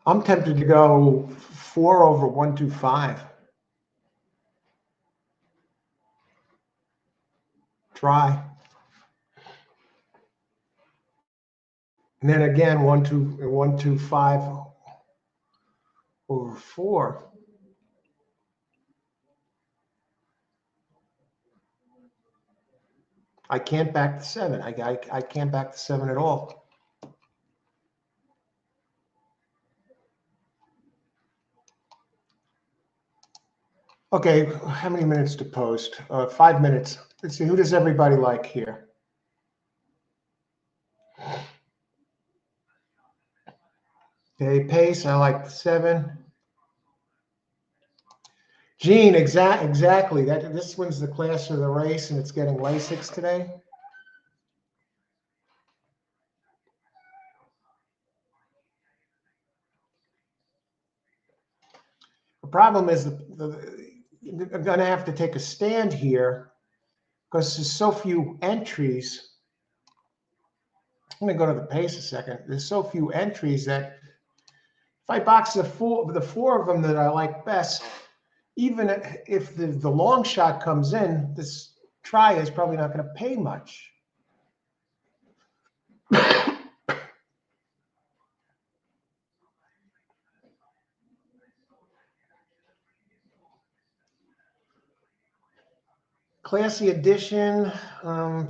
I'm tempted to go 4 over 125. Try. And then again, 125 over 4. I can't back the 7. I can't back the 7 at all. Okay, how many minutes to post? 5 minutes. Let's see, who does everybody like here? Okay, pace, I like the 7. Gene, exactly. This one's the class of the race, and it's getting Lasix today. The problem is you're going to have to take a stand here because there's so few entries. I'm going to go to the pace a second. There's so few entries that if I box the 4 of them that I like best, even if the long shot comes in, this try is probably not going to pay much. Classy edition. I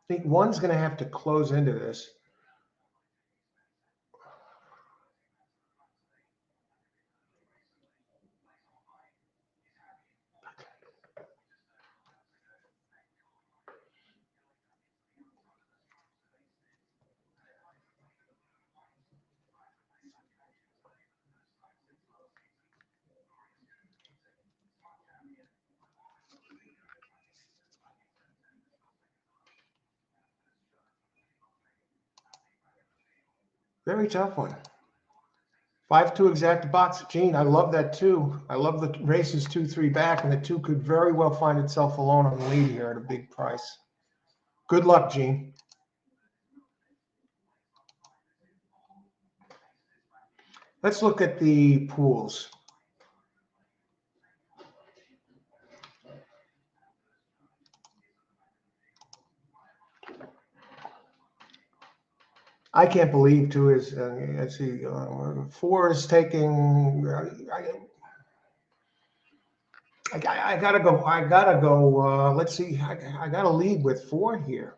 think one's going to have to close into this. Very tough one. 5-2 exact box. Gene, I love that too. I love the races 2-3 back, and the 2 could very well find itself alone on the lead here at a big price. Good luck, Gene. Let's look at the pools. I can't believe too is let's see, 4 is taking. I gotta go. I gotta go. Let's see. I gotta lead with 4 here.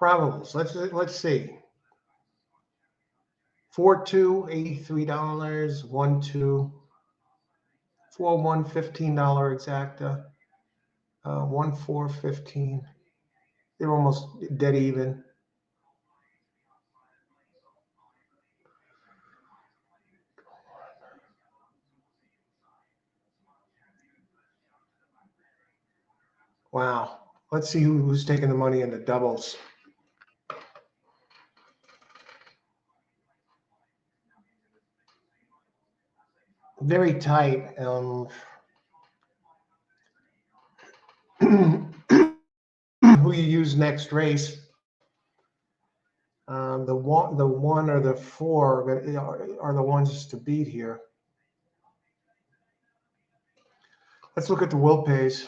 Probables. Let's see. 4-2, $83. 1-2. 4-1, $15 exacta. 1-4, 15. They're almost dead even. Wow. Let's see who's taking the money in the doubles. Very tight. Who you use next race? The one or the 4 are the ones to beat here. Let's look at the will pays.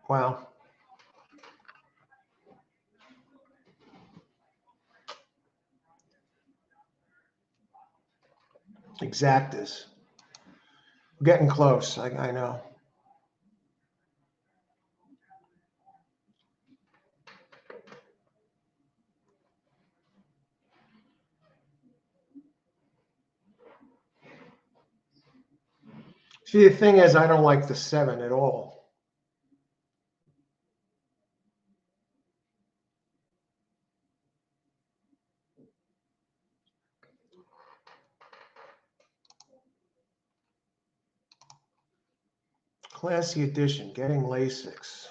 Wow. Exactus. We're getting close. I know. See, the thing is, I don't like the 7 at all. Classy edition, getting Lasix.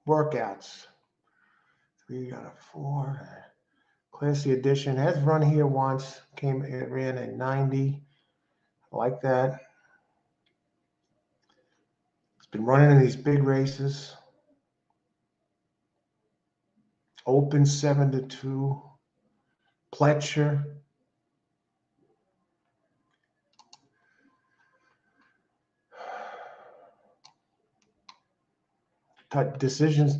Workouts. 3 out of 4. Classy edition has run here once. It ran at 90. I like that. It's been running in these big races. Open 7-2. Pletcher. Decisions.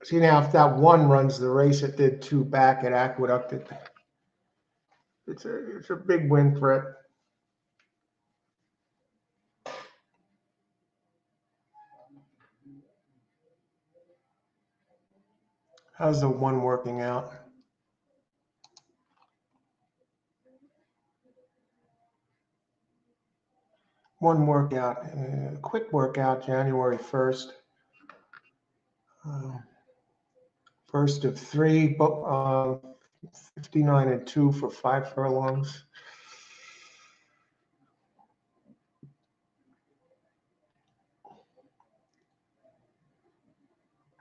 See, now if that 1 runs the race, it did 2 back at Aqueduct. It's a big win for it. How's the 1 working out? One workout, quick workout, January 1st. 1st of 3, 59-2 for 5 furlongs.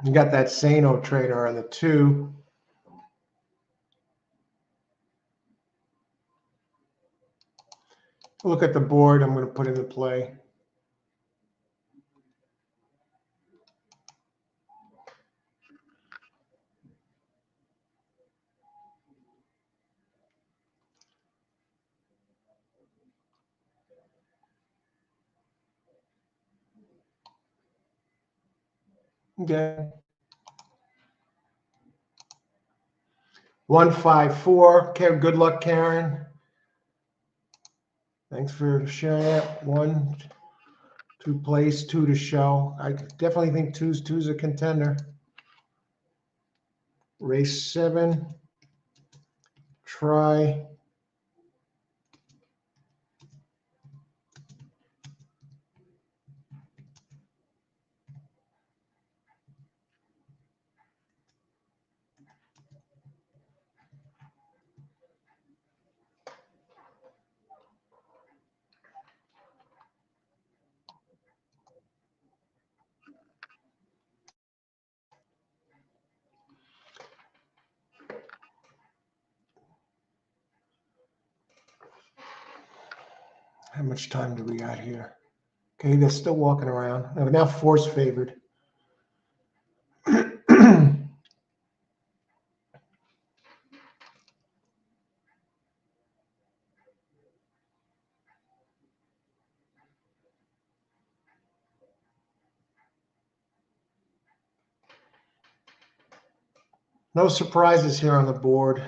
You got that Sano trainer on the 2. Look at the board. I'm going to put into play. Okay. 154. Good luck, Karen. Thanks for sharing it. 1 to place, 2 to show. I definitely think two's a contender. Race 7. Try. How much time do we got here? Okay, they're still walking around. They're now force favored. No surprises here on the board.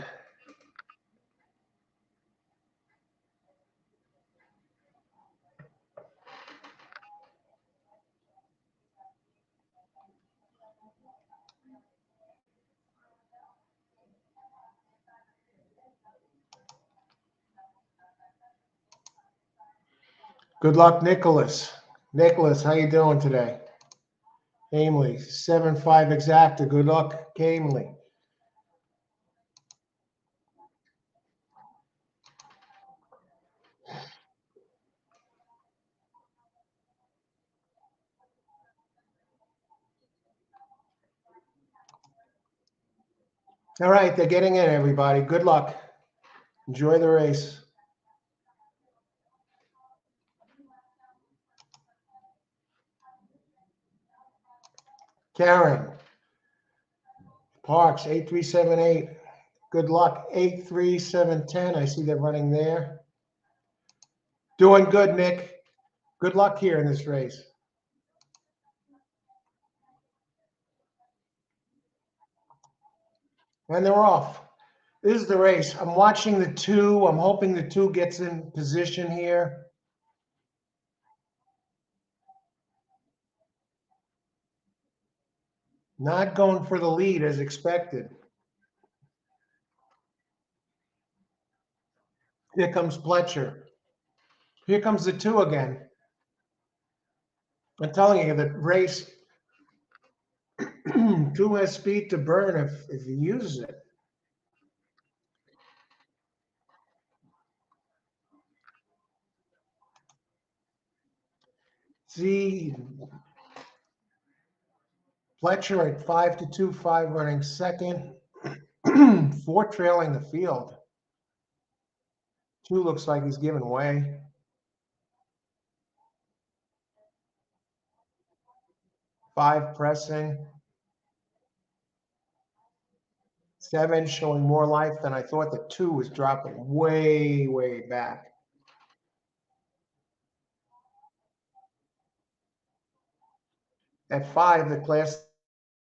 Good luck, Nicholas. Nicholas, how you doing today? Gamely, 7-5 exacta. Good luck, Gamely. All right, they're getting in, everybody. Good luck. Enjoy the race. Karen, Parks, 8378. Good luck, 83710. I see they're running there. Doing good, Nick. Good luck here in this race. And they're off. This is the race. I'm watching the 2. I'm hoping the 2 gets in position here. Not going for the lead as expected. Here comes Pletcher. Here comes the 2 again. I'm telling you, the race, 2 has speed to burn if he uses it. See, Pletcher at 5-2, 5 running second, 4 trailing the field. 2 looks like he's giving way. 5 pressing. 7 showing more life than I thought. The 2 was dropping way, way back. At 5, the class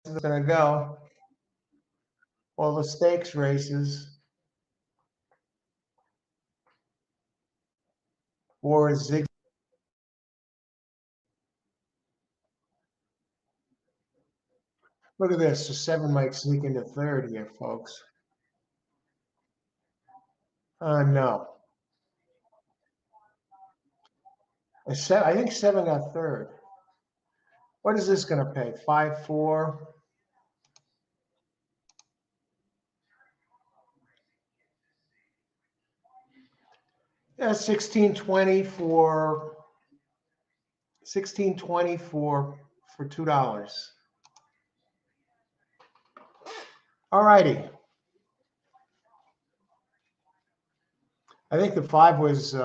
is going to go. All the stakes races. 4 is zig. Look at this. The 7 might sneak into third here, folks. No. I think 7 got third. What is this going to pay? 5-4. Yeah, 1620 for $2. All righty. I think the 5 was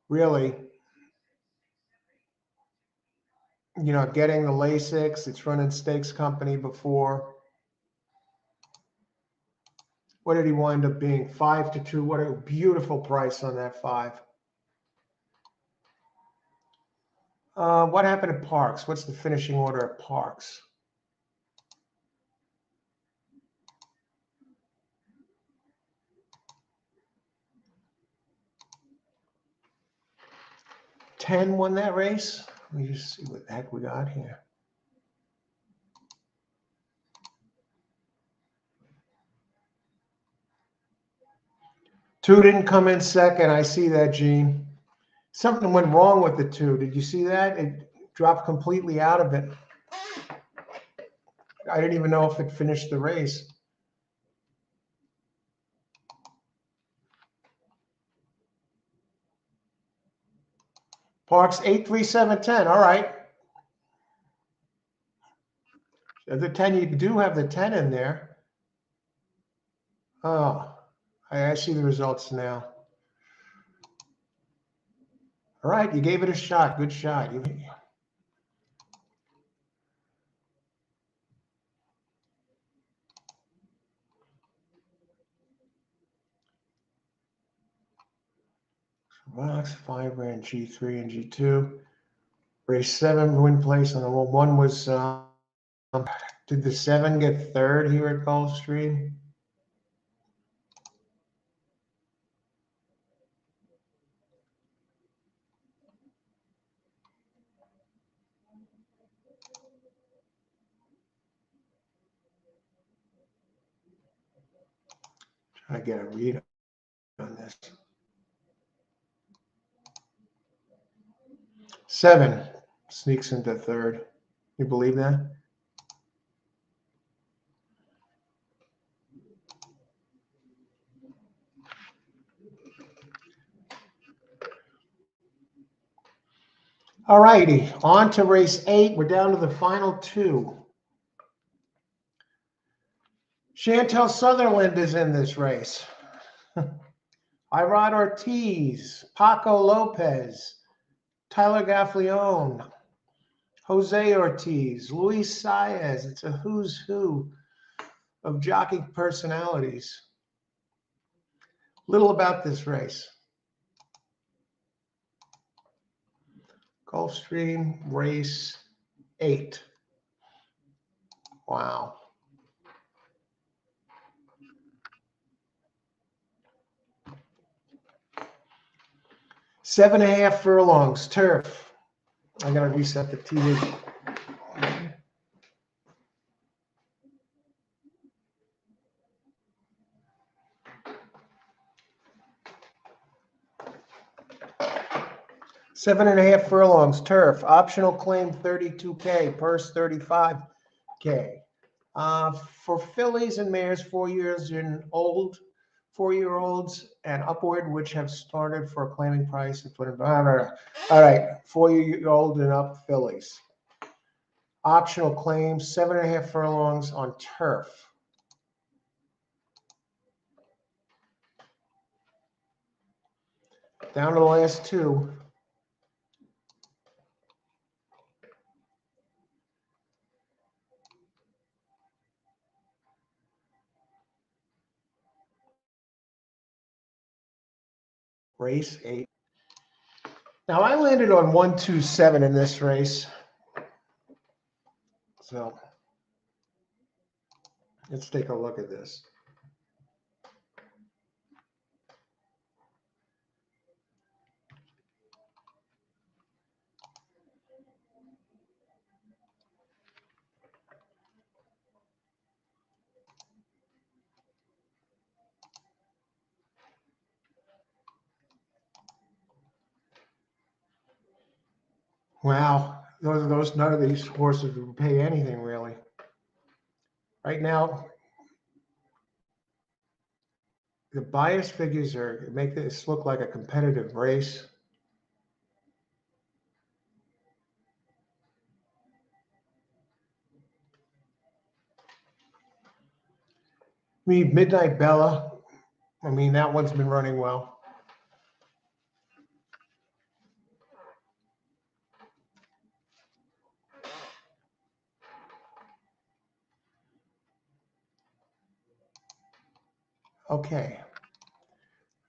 really, getting the Lasix. It's running Stakes Company before. What did he wind up being? 5-2. What a beautiful price on that 5. What happened at Parks? What's the finishing order at Parks? Ten won that race. Let me just see what the heck we got here. Two didn't come in second. I see that, Gene. Something went wrong with the 2. Did you see that? It dropped completely out of it. I didn't even know if it finished the race. Parks 83710. All right. The 10, you do have the 10 in there. Oh, I see the results now. All right, you gave it a shot. Good shot. Box, 5 ran G3 and G2. Race 7 win place on the one was, did the 7 get third here at Gulfstream? Try to get a read on this. 7 sneaks into third. You believe that? All righty, on to race 8. We're down to the final 2. Chantel Sutherland is in this race. Irad Ortiz, Paco Lopez, Tyler Gaffleone, Jose Ortiz, Luis Saez. It's a who's who of jockey personalities. Little about this race. Gulfstream race 8. Wow. 7.5 furlongs, turf. I gotta reset the TV. Seven and a half furlongs, turf. Optional claim 32K, purse 35K. For fillies and mares 4 years and old, 4-year-olds and upward, which have started for a claiming price of $20. All right, 4-year-old and up fillies. Optional claim 7.5 furlongs on turf. Down to the last 2. Race 8. Now I landed on 127 in this race. So let's take a look at this. Wow, those none of these horses would pay anything really. Right now, the bias figures make this look like a competitive race. I mean, Midnight Bella. I mean, that one's been running well. Okay,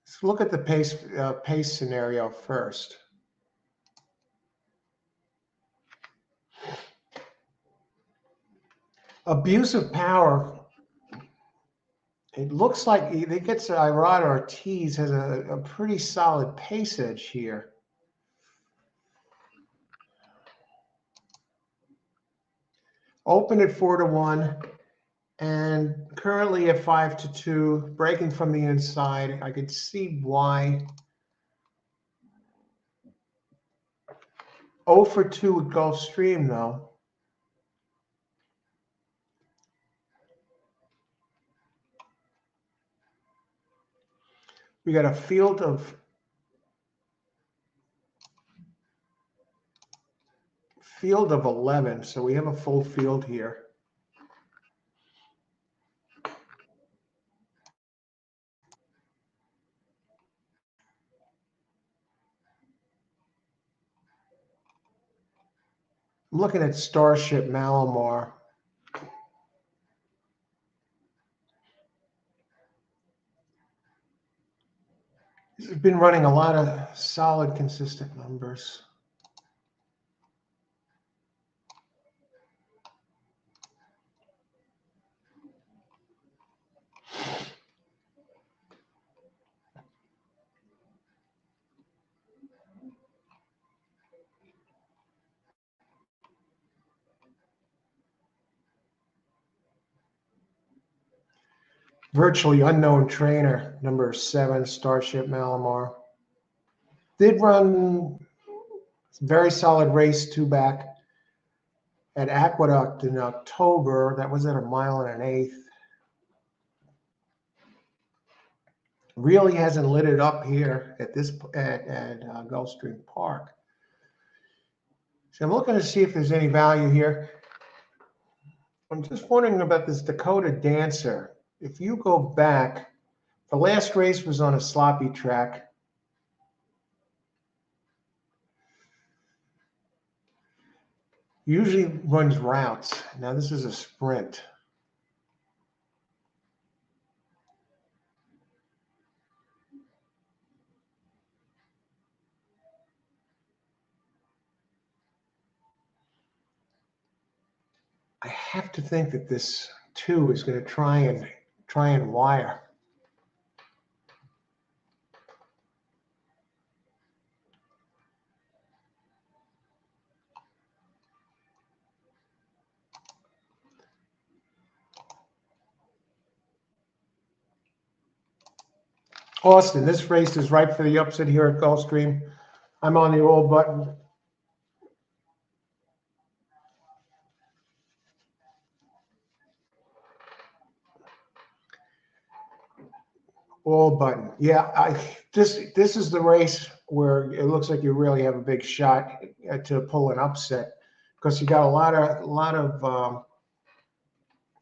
let's look at the pace scenario first. Abuse of power. It looks like it gets Irad Ortiz has a pretty solid pace edge here. Open at 4-1. And currently at 5-2, breaking from the inside. I could see why. 0 for 2 with Gulfstream, though. We got a field of 11, so we have a full field here. I'm looking at Starship Malamar. He's been running a lot of solid, consistent numbers. Virtually Unknown Trainer, number 7, Starship Malamar. Did run very solid race 2 back at Aqueduct in October. That was at 1 1/8 miles. Really hasn't lit it up here at Gulfstream Park. So I'm looking to see if there's any value here. I'm just wondering about this Dakota Dancer. If you go back, the last race was on a sloppy track. Usually runs routes. Now this is a sprint. I have to think that this 2 is going to try and wire. Austin, this race is ripe for the upset here at Gulfstream. I'm on the all button. All button. Yeah, this is the race where it looks like you really have a big shot to pull an upset, because you got a lot of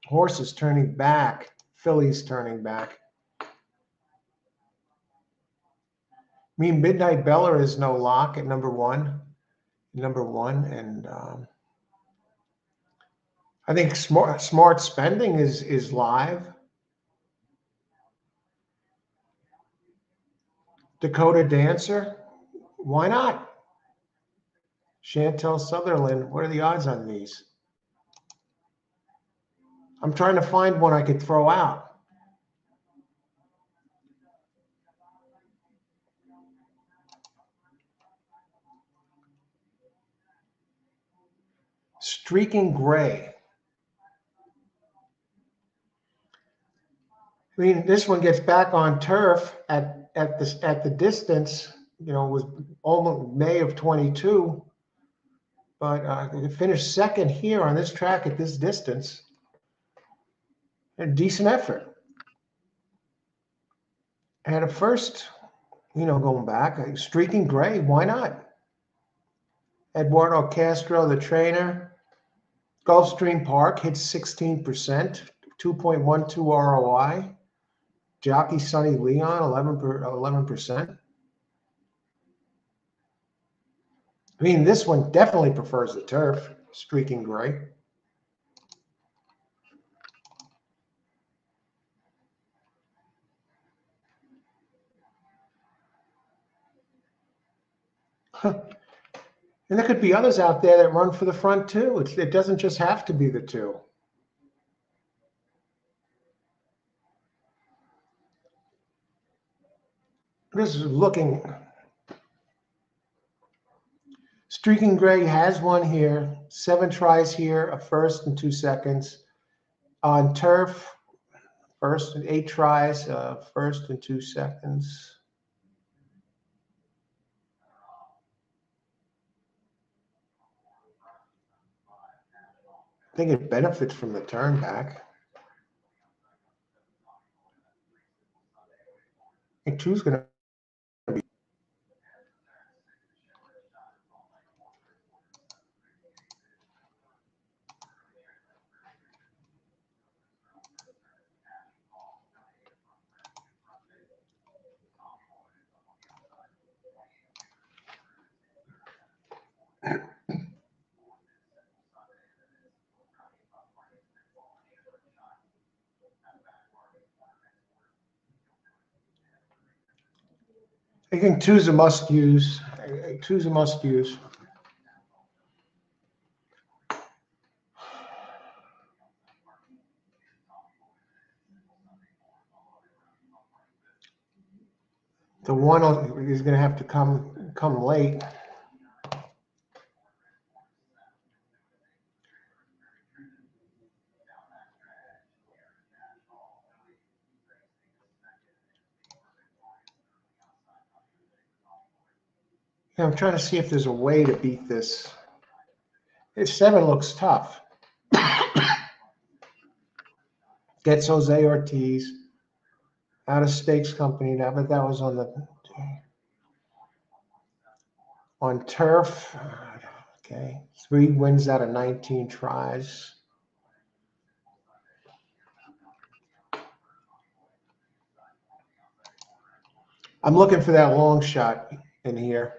horses turning back, fillies turning back. I mean, Midnight Bella is no lock at number one, and I think Smart Spending is live. Dakota Dancer, why not? Chantel Sutherland, what are the odds on these? I'm trying to find one I could throw out. Streaking Gray. I mean, this one gets back on turf at the distance. You know, it was almost May of 22, but it finished second here on this track at this distance. A decent effort. And at first, you know, going back, Streaking Gray, why not? Eduardo Castro, the trainer. Gulfstream Park hits 16%, 2.12 ROI. Jockey Sonny Leon, 11%. I mean, this one definitely prefers the turf, Streaking Gray. Huh. And there could be others out there that run for the front too. It doesn't just have to be the 2. This is looking. Streaking Gray has one here. 7 tries here, a first and 2 seconds. On turf, first and 8 tries, first and 2 seconds. I think it benefits from the turn back. I think 2's going to be. I think two's a must use. Two's a must use. The one is going to have to come late. Yeah, I'm trying to see if there's a way to beat this. This 7 looks tough. Gets Jose Ortiz out of stakes company now, but that was on turf. Okay, 3 wins out of 19 tries. I'm looking for that long shot in here.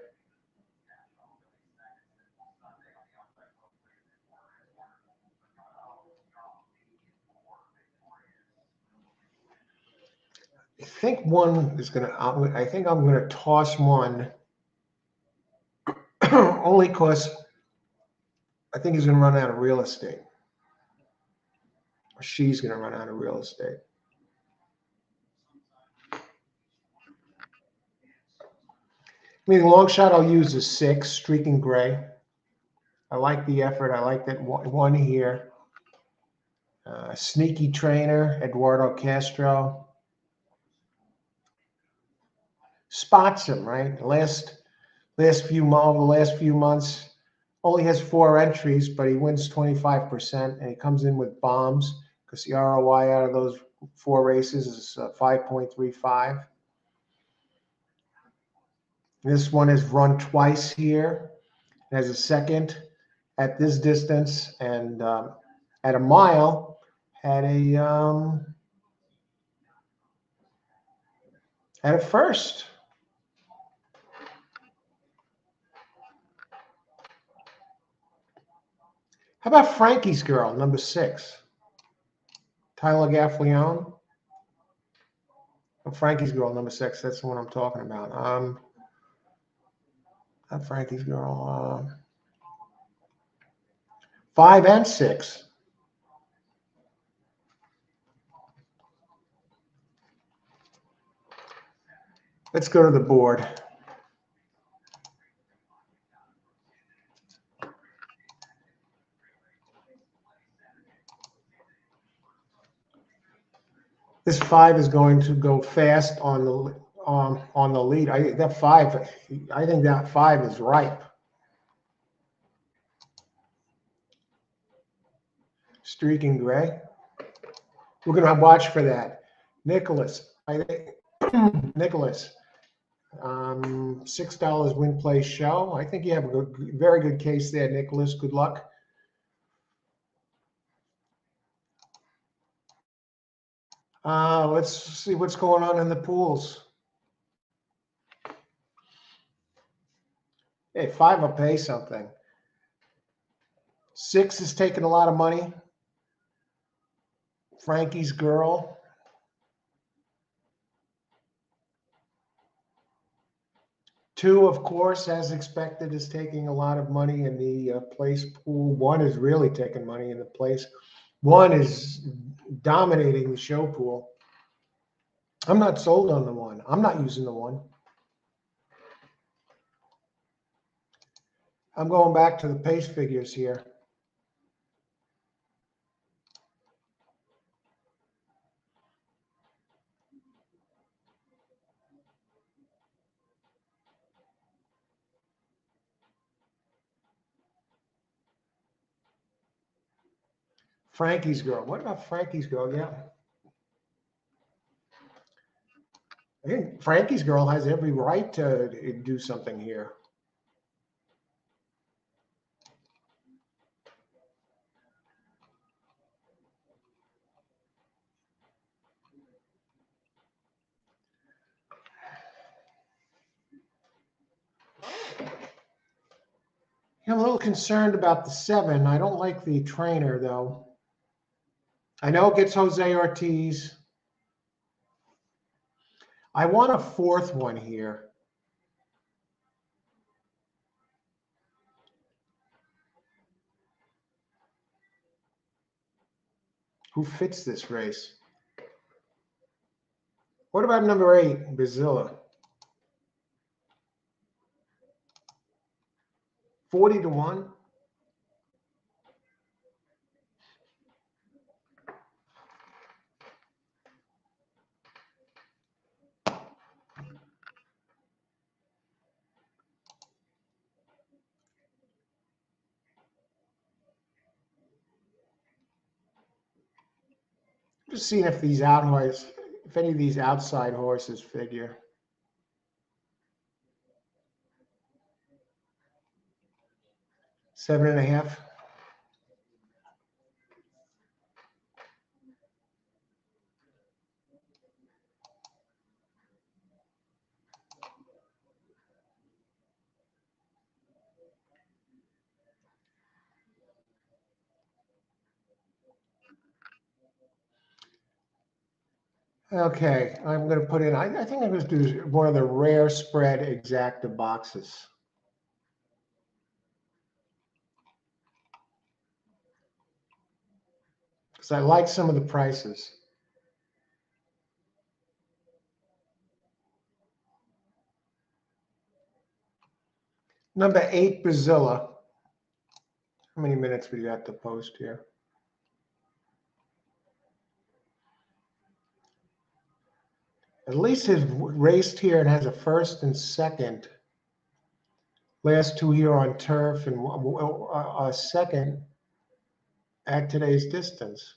I think one is going to, I think I'm going to toss one only because I think he's going to run out of real estate. Or she's going to run out of real estate. I mean, the long shot I'll use is 6, Streaking Gray. I like the effort. I like that one here. Sneaky Trainer, Eduardo Castro. Spots him, right? The last few months, only has 4 entries, but he wins 25%, and he comes in with bombs because the ROI out of those 4 races is 5.35. This one is run twice here. It has a second at this distance, and at a mile had a first. How about Frankie's Girl, number 6? Tyler Gaffleone. Frankie's Girl, number 6. That's the one I'm talking about. Not Frankie's Girl. 5 and 6. Let's go to the board. This 5 is going to go fast on the lead. I think that 5 is ripe. Streaking Gray. We're going to watch for that. Nicholas. Nicholas. $6 win play show. I think you have a very good case there, Nicholas. Good luck. Let's see what's going on in the pools. Hey, 5 will pay something. 6 is taking a lot of money. Frankie's Girl. 2, of course, as expected, is taking a lot of money in the place pool. 1 is really taking money in the place. 1 is dominating the show pool. I'm not sold on the 1. I'm not using the 1. I'm going back to the pace figures here. Frankie's Girl. What about Frankie's Girl? Yeah. I think Frankie's Girl has every right to do something here. I'm a little concerned about the 7. I don't like the trainer, though. I know it gets Jose Ortiz. I want a 4th one here. Who fits this race? What about number 8, Bazilla? 40-1. Just seeing if these if any of these outside horses figure. Seven and a half. Okay, I'm going to put in, I think I'm going to do one of the rare spread exacta boxes. Because I like some of the prices. Number 8, Bazilla. How many minutes we got to post here? At least has raced here and has a first and second. Last 2 here on turf and a second at today's distance.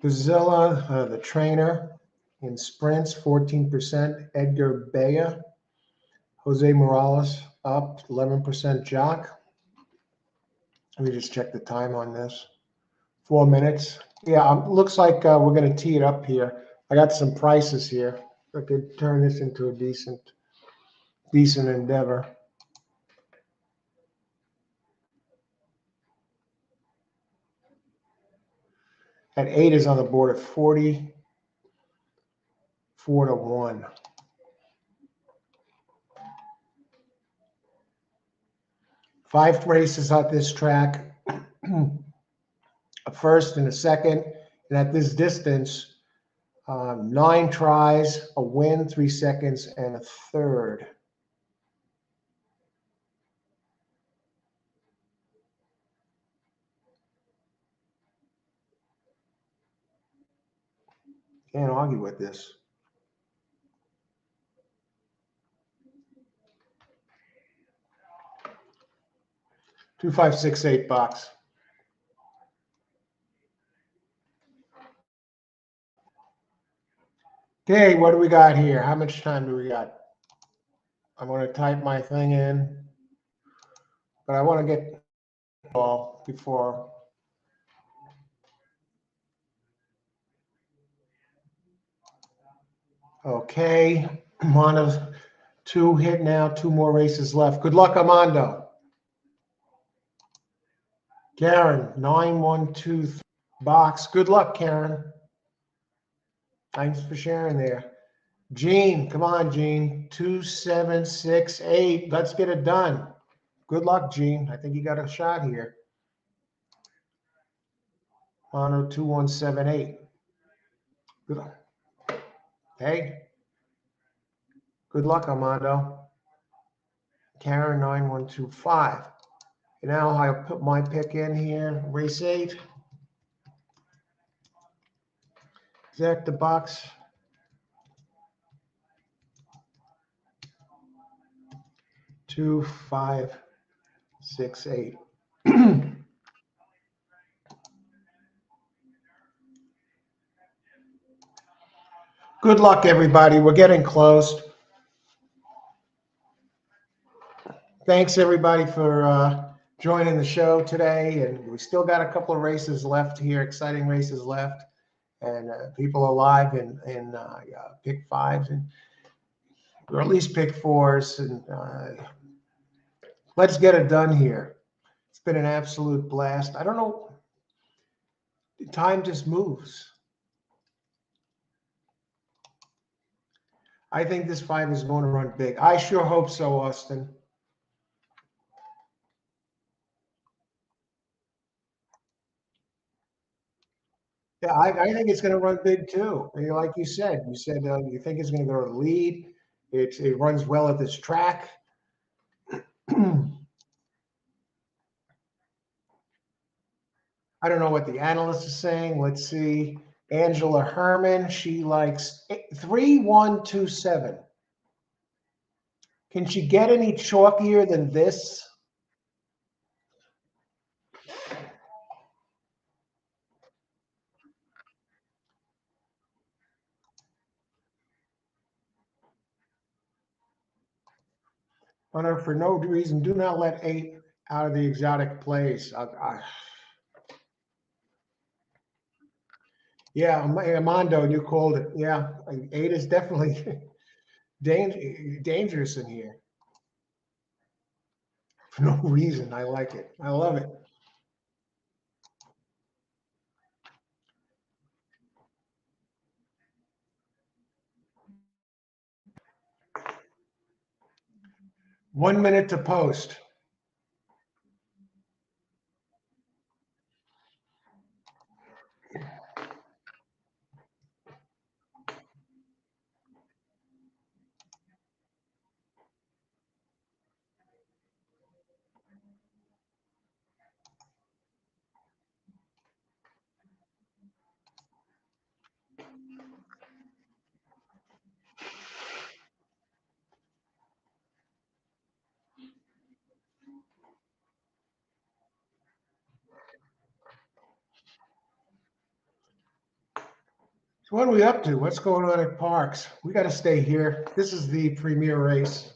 Bazilla, the trainer in sprints, 14%. Edgar Bea. Jose Morales up 11%. Jock. Let me just check the time on this. 4 minutes. Yeah, looks like we're going to tee it up here. I got some prices here. I could turn this into a decent endeavor. At 8 is on the board at 40. 4-1. Five races at this track. A first and a second. And at this distance, 9 tries, a win, 3 seconds, and a third. Can't argue with this. $2,568. Okay, what do we got here? How much time do we got? I'm going to type my thing in, but I want to get all before. Okay, Armando's 2 hit now, 2 more races left. Good luck, Armando. Karen, 9123 box. Good luck, Karen. Thanks for sharing there. Gene, come on, Gene. 2768. Let's get it done. Good luck, Gene. I think you got a shot here. Mono 2178. Good luck. Hey. Good luck, Armando. Karen 9125. Now I'll put my pick in here. Race 8. Exacta box. 2568. Good luck, everybody. We're getting close. Thanks, everybody, for joining the show today. And we still got a couple of races left here, exciting races left. And people alive in pick 5s, or at least pick 4s. And let's get it done here. It's been an absolute blast. I don't know. Time just moves. I think this 5 is going to run big. I sure hope so, Austin. Yeah, I think it's going to run big too. I mean, like you said you think it's going to go to the lead. It runs well at this track. I don't know what the analyst is saying. Let's see. Angela Herman, she likes 3127. Can she get any chalkier than this? Hunter, for no reason, do not let 8 out of the exotic plays. Yeah, Armando, you called it. Yeah, 8 is definitely dangerous in here. For no reason. I like it. I love it. One minute to post. So what are we up to? What's going on at Parks? We got to stay here. This is the premier race.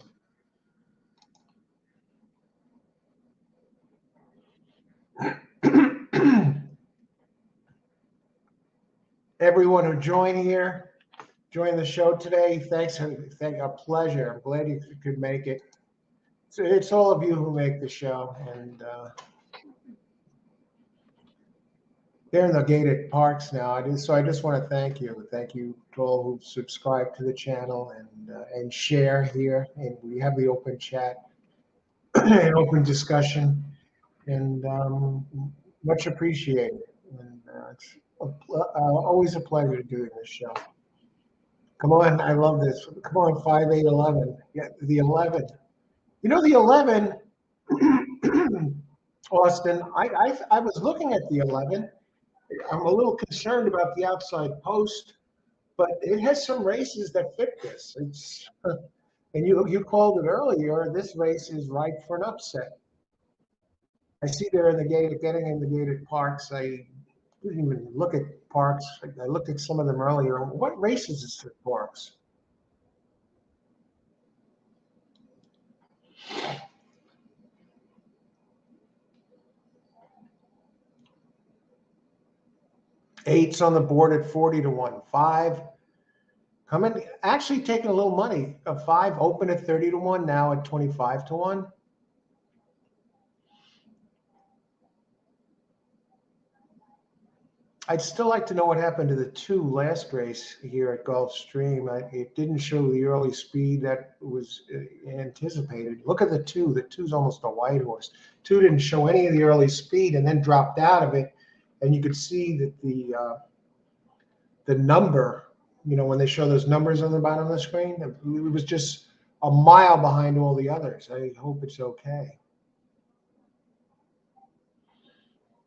Everyone who joined the show today, thanks. A pleasure. I'm glad you could make it. So it's all of you who make the show, and they're in the gated parks now. So I just want to thank you. Thank you to all who subscribe to the channel and share here. And we have the open chat and open discussion, and much appreciated. And it's always a pleasure doing this show. Come on, I love this. Come on, 5, 8, 11. Yeah, the 11. You know the 11, Austin. I was looking at the 11. I'm a little concerned about the outside post, but it has some races that fit this. And you called it earlier. This race is ripe for an upset. I see they're in the getting in the gated parks. I didn't even look at parks. I looked at some of them earlier. What race is this at Parks? Eight's on the board at 40 to 1. 5 coming, actually taking a little money. A 5 open at 30 to 1, now at 25 to 1. I'd still like to know what happened to the 2 last race here at Gulfstream. It didn't show the early speed that was anticipated. Look at the 2. The 2's almost a white horse. 2 didn't show any of the early speed and then dropped out of it. And you could see that the number, when they show those numbers on the bottom of the screen, it was just a mile behind all the others. I hope it's okay.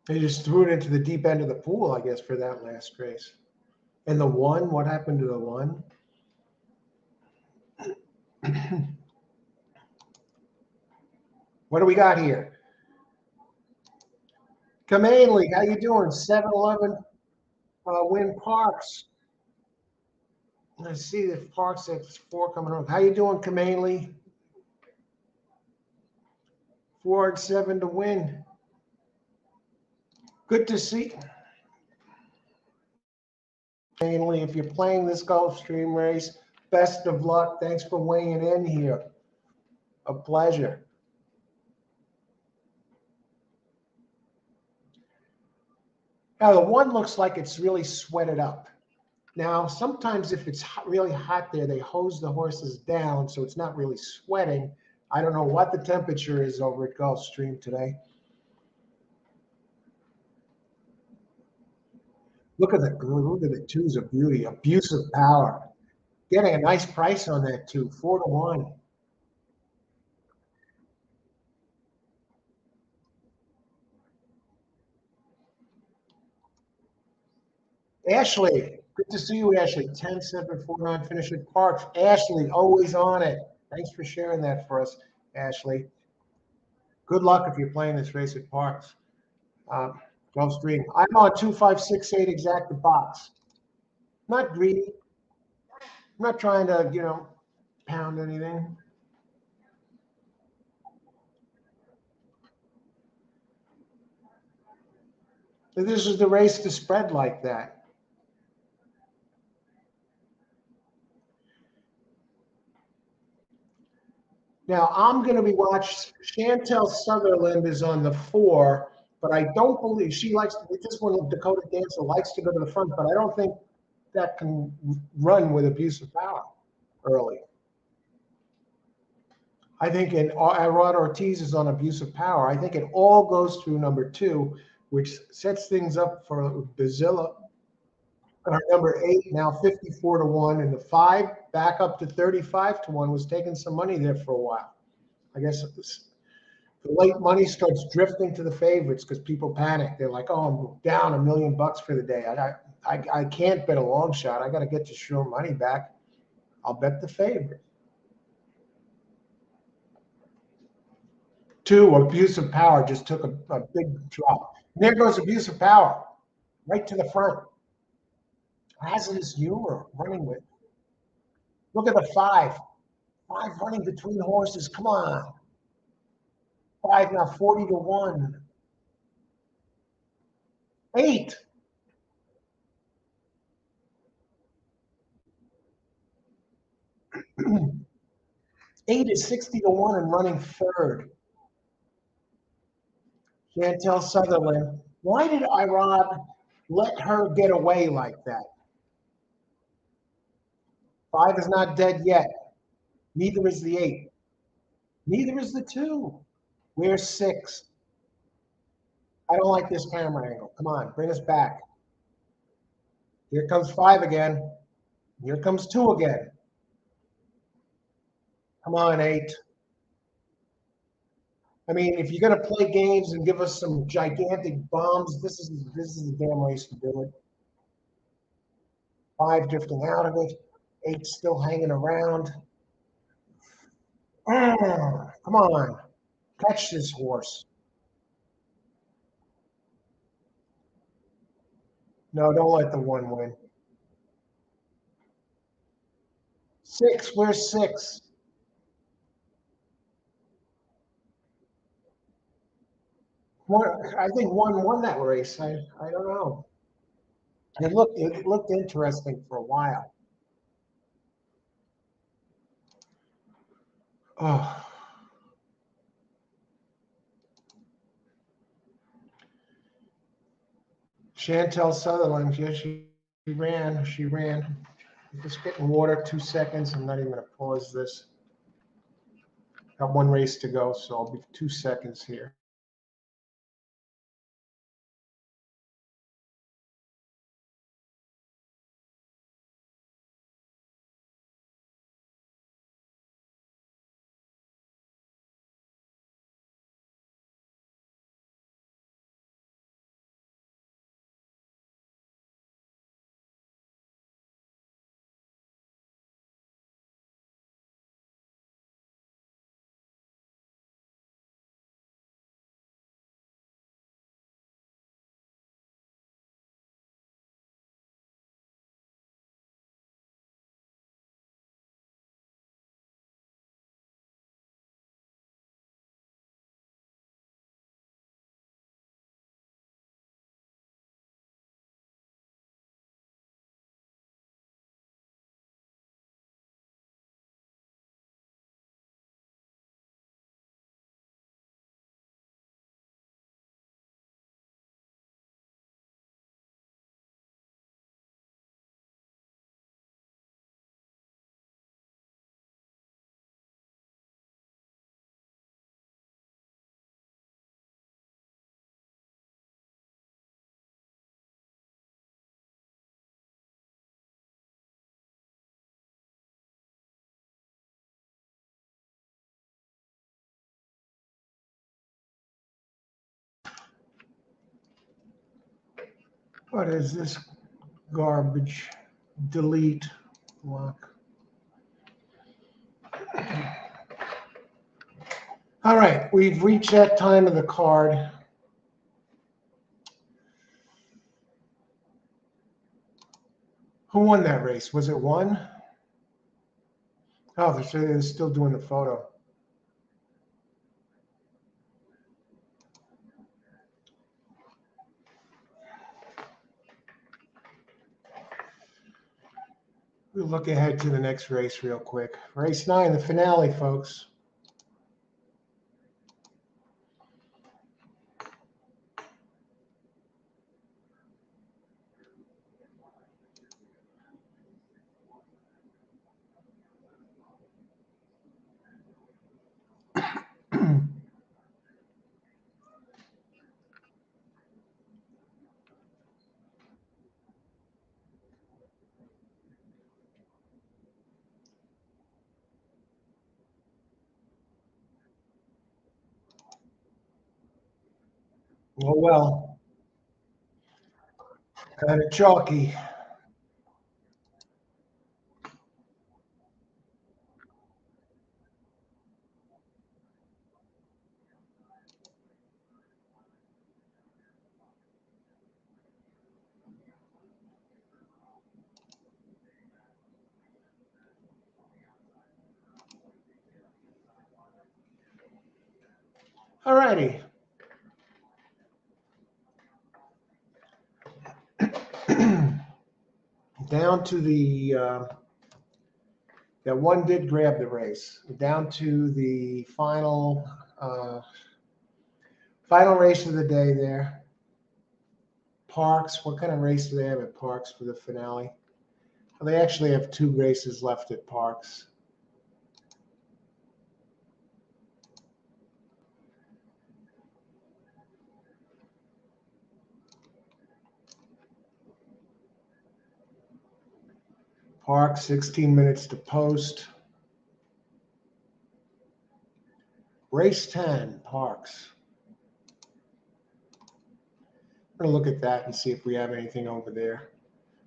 They just threw it into the deep end of the pool, I guess, for that last race. And the 1, what happened to the 1? What do we got here? Kamanley, how you doing? 7-11 Win Parks. Let's see if Parks at 4 coming on. How you doing, Kamanley? 4 and 7 to win. Good to see. Mainly, if you're playing this Gulfstream race, best of luck. Thanks for weighing in here. A pleasure. Now, the 1 looks like it's really sweated up. Now, sometimes if it's really hot there, they hose the horses down so it's not really sweating. I don't know what the temperature is over at Gulfstream today. Look at the two's of beauty, abuse of power. Getting a nice price on that two, 4-1. Ashley, good to see you, Ashley. 10-7-4-9 finish at Parks. Ashley, always on it. Thanks for sharing that for us, Ashley. Good luck if you're playing this race at Parks. Um, Gulfstream. I'm on 2568 exact box. Not greedy. I'm not trying to, pound anything. This is the race to spread like that. Now I'm going to be watching. Chantel Sutherland is on the 4, but I don't believe she likes this one. Dakota Dancer likes to go to the front, but I don't think that can run with abuse of power early. I think Rod Ortiz is on abuse of power. I think it all goes through number 2, which sets things up for Bazilla. Number 8 now 54-1, and the 5 back up to 35-1 was taking some money there for a while. I guess the late money starts drifting to the favorites because people panic. They're like, "Oh, I'm down $1 million for the day. I can't bet a long shot. I got to get to sure money back. I'll bet the favorite." 2, abuse of power just took a big drop. And there goes abuse of power, right to the front. Hazardous humor running with. Look at the 5. 5 running between horses. Come on. 5 now 40-1. 8. 8 is 60-1 and running third. Chantel Sutherland. Why did Irod let her get away like that? 5 is not dead yet. Neither is the 8. Neither is the 2. Where's 6? I don't like this camera angle. Come on, bring us back. Here comes 5 again. Here comes 2 again. Come on, 8. I mean, if you're going to play games and give us some gigantic bombs, this is the damn race to do it. 5 drifting out of it. 8 still hanging around. Come on. Catch this horse. No, don't let the 1 win. 6, where's 6? I think 1 won that race. I don't know. It looked interesting for a while. Oh. Chantel Sutherland, yeah, she ran. She ran. I'm just getting water, 2 seconds. I'm not even going to pause this. Got 1 race to go, so I'll be 2 seconds here. What is this garbage? Delete, lock. All right, we've reached that time of the card. Who won that race? Was it one? Oh, they're still doing the photo. We'll look ahead to the next race real quick. Race 9, the finale, folks. Oh, well, kind of chalky. All righty. Down to the, that one did grab the race. Down to the final race of the day there. Parks, what kind of race do they have at Parks for the finale? Well, they actually have 2 races left at Parks. Parks, 16 minutes to post. Race 10, Parks. I'm going to look at that and see if we have anything over there.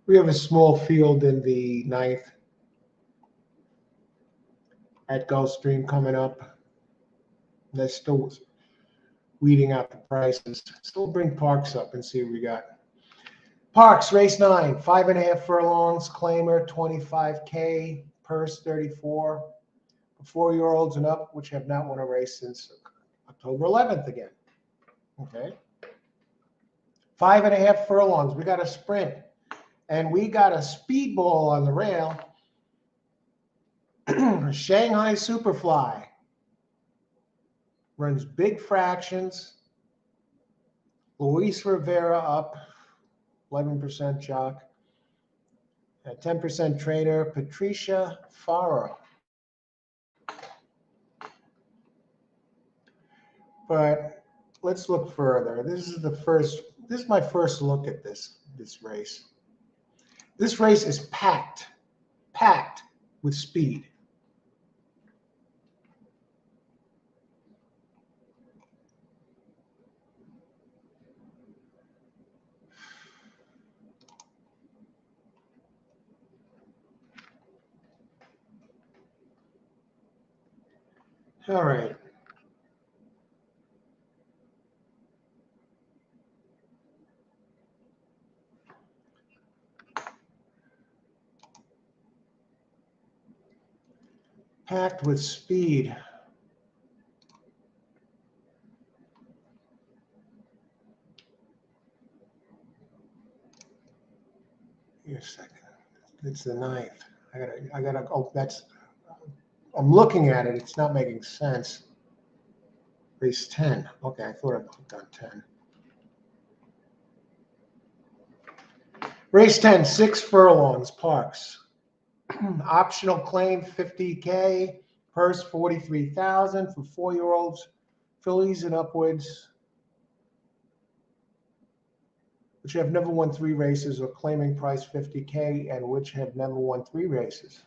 We have a small field in the 9th at Gulfstream coming up. They're still weeding out the prices. So we'll bring Parks up and see what we got. Parks, race 9, 5.5 furlongs, claimer 25K, purse 34. 4-year-olds and up, which have not won a race since October 11th again. Okay. 5.5 furlongs. We got a sprint. And we got a speedball on the rail. Shanghai Superfly. Runs big fractions. Luis Rivera up. 11% jock. 10% trainer. Patricia Farah. But let's look further. This is my first look at this race. This race is packed with speed. All right. Packed with speed. Here a second. It's the 9th. I gotta, oh, I'm looking at it. It's not making sense. Race 10. Okay, I thought I clicked on 10. Race 10, 6 furlongs, Parks. Optional claim 50K, purse 43,000 for 4-year-olds, fillies and upwards, which have never won 3 races, or claiming price 50K, and which have never won 3 races.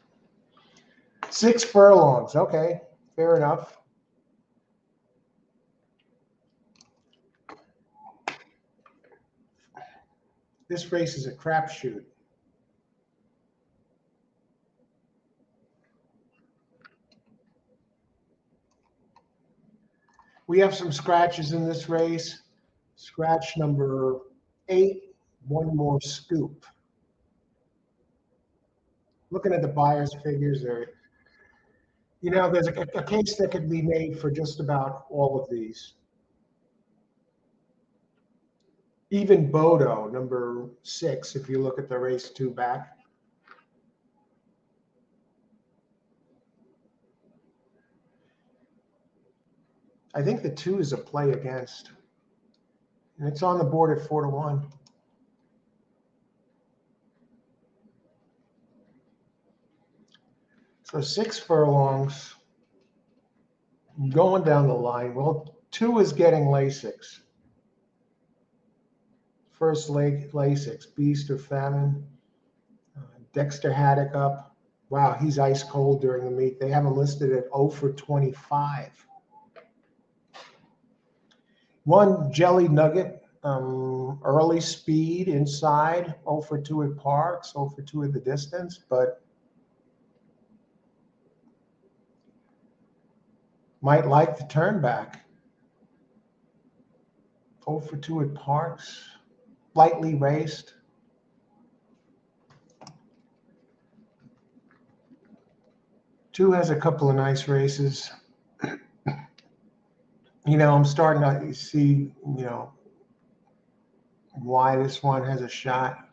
6 furlongs. Okay, fair enough. This race is a crapshoot. We have some scratches in this race. Scratch number 8, one more scoop. Looking at the buyer's figures, there's a case that could be made for just about all of these. Even Bodo, number 6, if you look at the race 2 back. I think the 2 is a play against. And it's on the board at 4-1. So 6 furlongs going down the line. Well, 2 is getting Lasix. First leg Lasix, Beast or Famine. Dexter Haddock up. Wow, he's ice cold during the meet. They have him listed at 0 for 25. One Jelly Nugget, early speed inside, 0 for 2 at Parks, 0 for 2 at the distance, but might like the turn back. 0 for 2 at Parks, lightly raced. Two has a couple of nice races. I'm starting to see, why this one has a shot.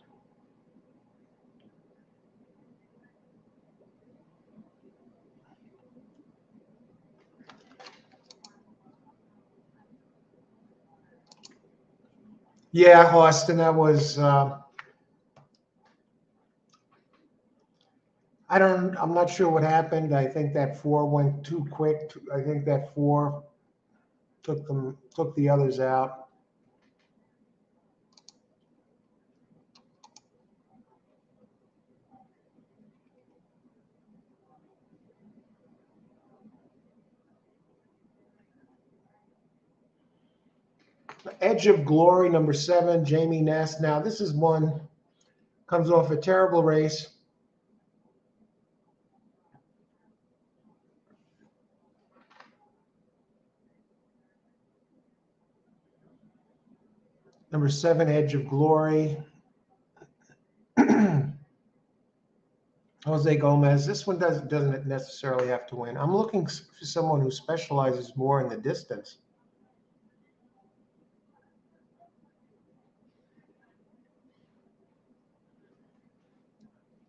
Yeah, Austin, that was, I'm not sure what happened. I think that 4 went too quick. I think that 4 took the others out. Edge of Glory, number 7, Jamie Ness. Now, this is one, comes off a terrible race. Number 7, Edge of Glory. Jose Gomez. This one doesn't necessarily have to win. I'm looking for someone who specializes more in the distance.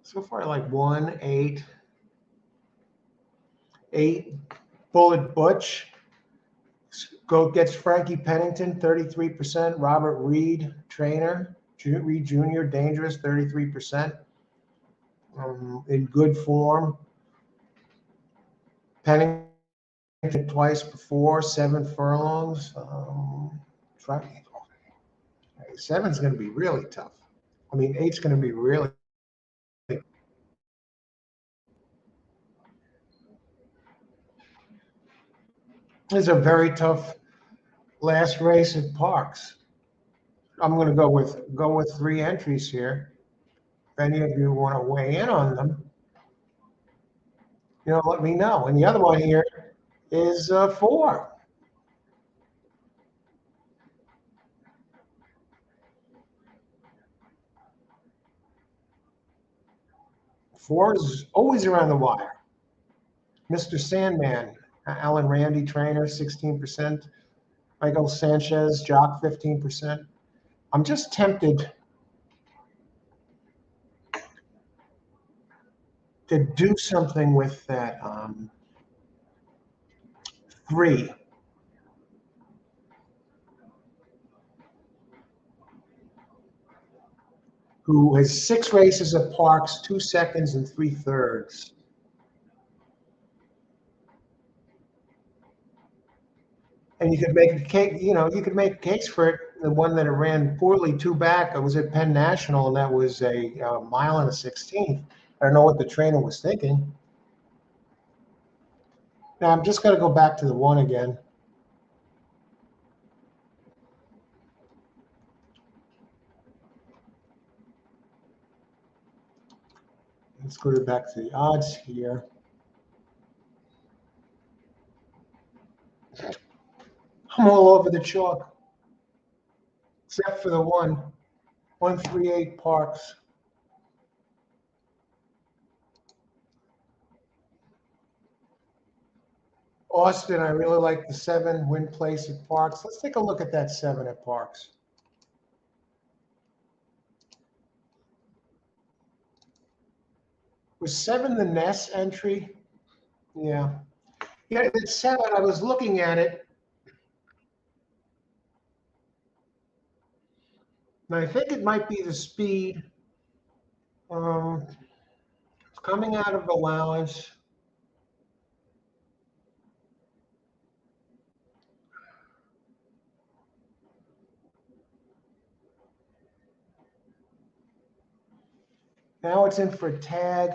So far, I like 1, 8. 8, Bullet Butch. Gets Frankie Pennington, 33%. Robert Reed, trainer. Reed Jr., dangerous, 33%. In good form. Pennington twice before, 7 furlongs. 7's going to be really tough. 8's going to be really. This is a very tough last race at Parks. I'm going to go with 3 entries here. If any of you want to weigh in on them, let me know. And the other one here is 4. 4 is always around the wire. Mr. Sandman, Alan Randy, trainer, 16%. Michael Sanchez, jock, 15%. I'm just tempted to do something with that 3. Who has 6 races at Parks, 2 seconds and 3 thirds. And you could make a case, make a case for it. The one that it ran poorly 2 back, it was at Penn National, and that was a mile and a 16th. I don't know what the trainer was thinking. Now I'm just going to go back to the 1 again. Let's go back to the odds here. I'm all over the chalk, except for the 138 Parks. Austin, I really like the 7 win place at Parks. Let's take a look at that 7 at Parks. Was 7 the Ness entry? Yeah. Yeah, it's 7. I was looking at it. And I think it might be the speed. It's coming out of allowance. Now it's in for a tag.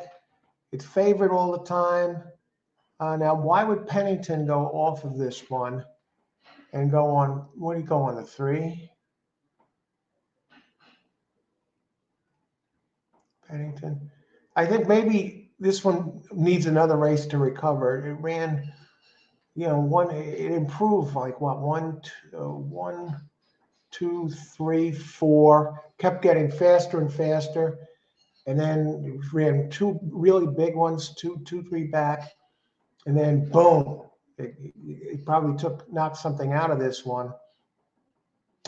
It's favored all the time. Now, why would Pennington go off of this one and go on? What do you go on, the 3? Pennington. I think maybe this one needs another race to recover. It ran, it improved like what, 1, 2, 3, 4, kept getting faster and faster. And then ran 2 really big ones, 2, 3 back. And then boom, it probably knocked something out of this one.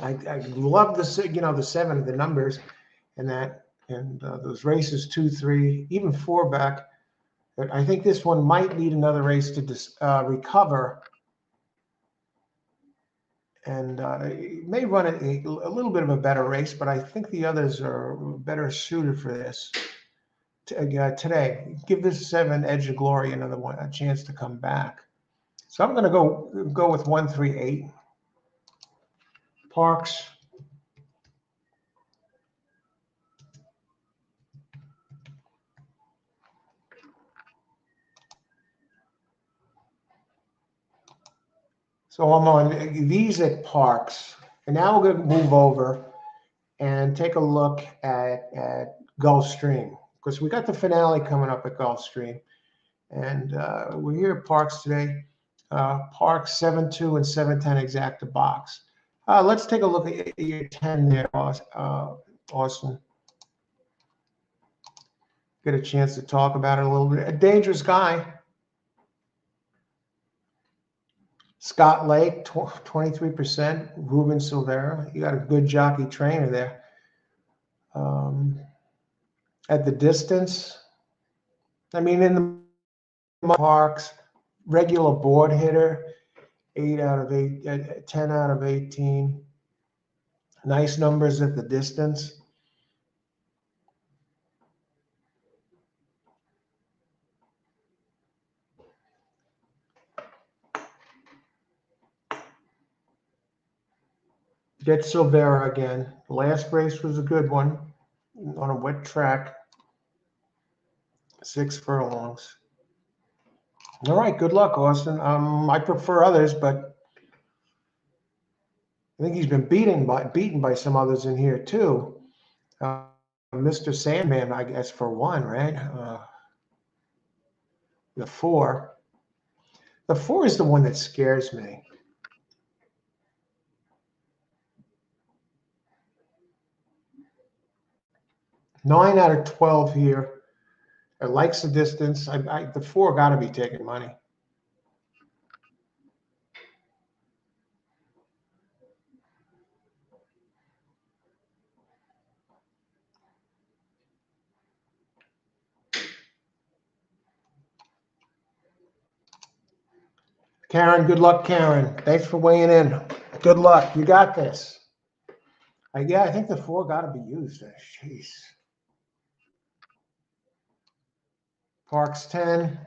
I love the 7, the numbers and that, and those races 2, 3, even 4 back. But I think this one might need another race to recover. And it may run a little bit of a better race, but I think the others are better suited for this. Today, give this 7 Edge of Glory another one, a chance to come back. So I'm going to go with 138 Parks. So I'm on these at Parks, and now we're going to move over and take a look at Gulfstream, because we got the finale coming up at Gulfstream, and we're here at Parks today. Parks 7-2 and 7-10 exacta box. Let's take a look at your 10 there, Austin. Get a chance to talk about it a little bit. A dangerous guy. Scott Lake, 23%. Ruben Silvera. You got a good jockey trainer there. At the distance, I mean, in the Parks, regular board hitter, 8 out of 8, 10 out of 18. Nice numbers at the distance. Get Silvera again. The last race was a good one on a wet track. 6 furlongs. All right, good luck, Austin. I prefer others, but I think he's been beaten by some others in here too. Mr. Sandman, I guess, for one, right? The 4. The 4 is the one that scares me. Nine out of 12 here. It likes the distance. The 4 got to be taking money. Karen, good luck, Karen. Thanks for weighing in. Good luck. You got this. I think the 4 got to be used. Jeez. Parks 10.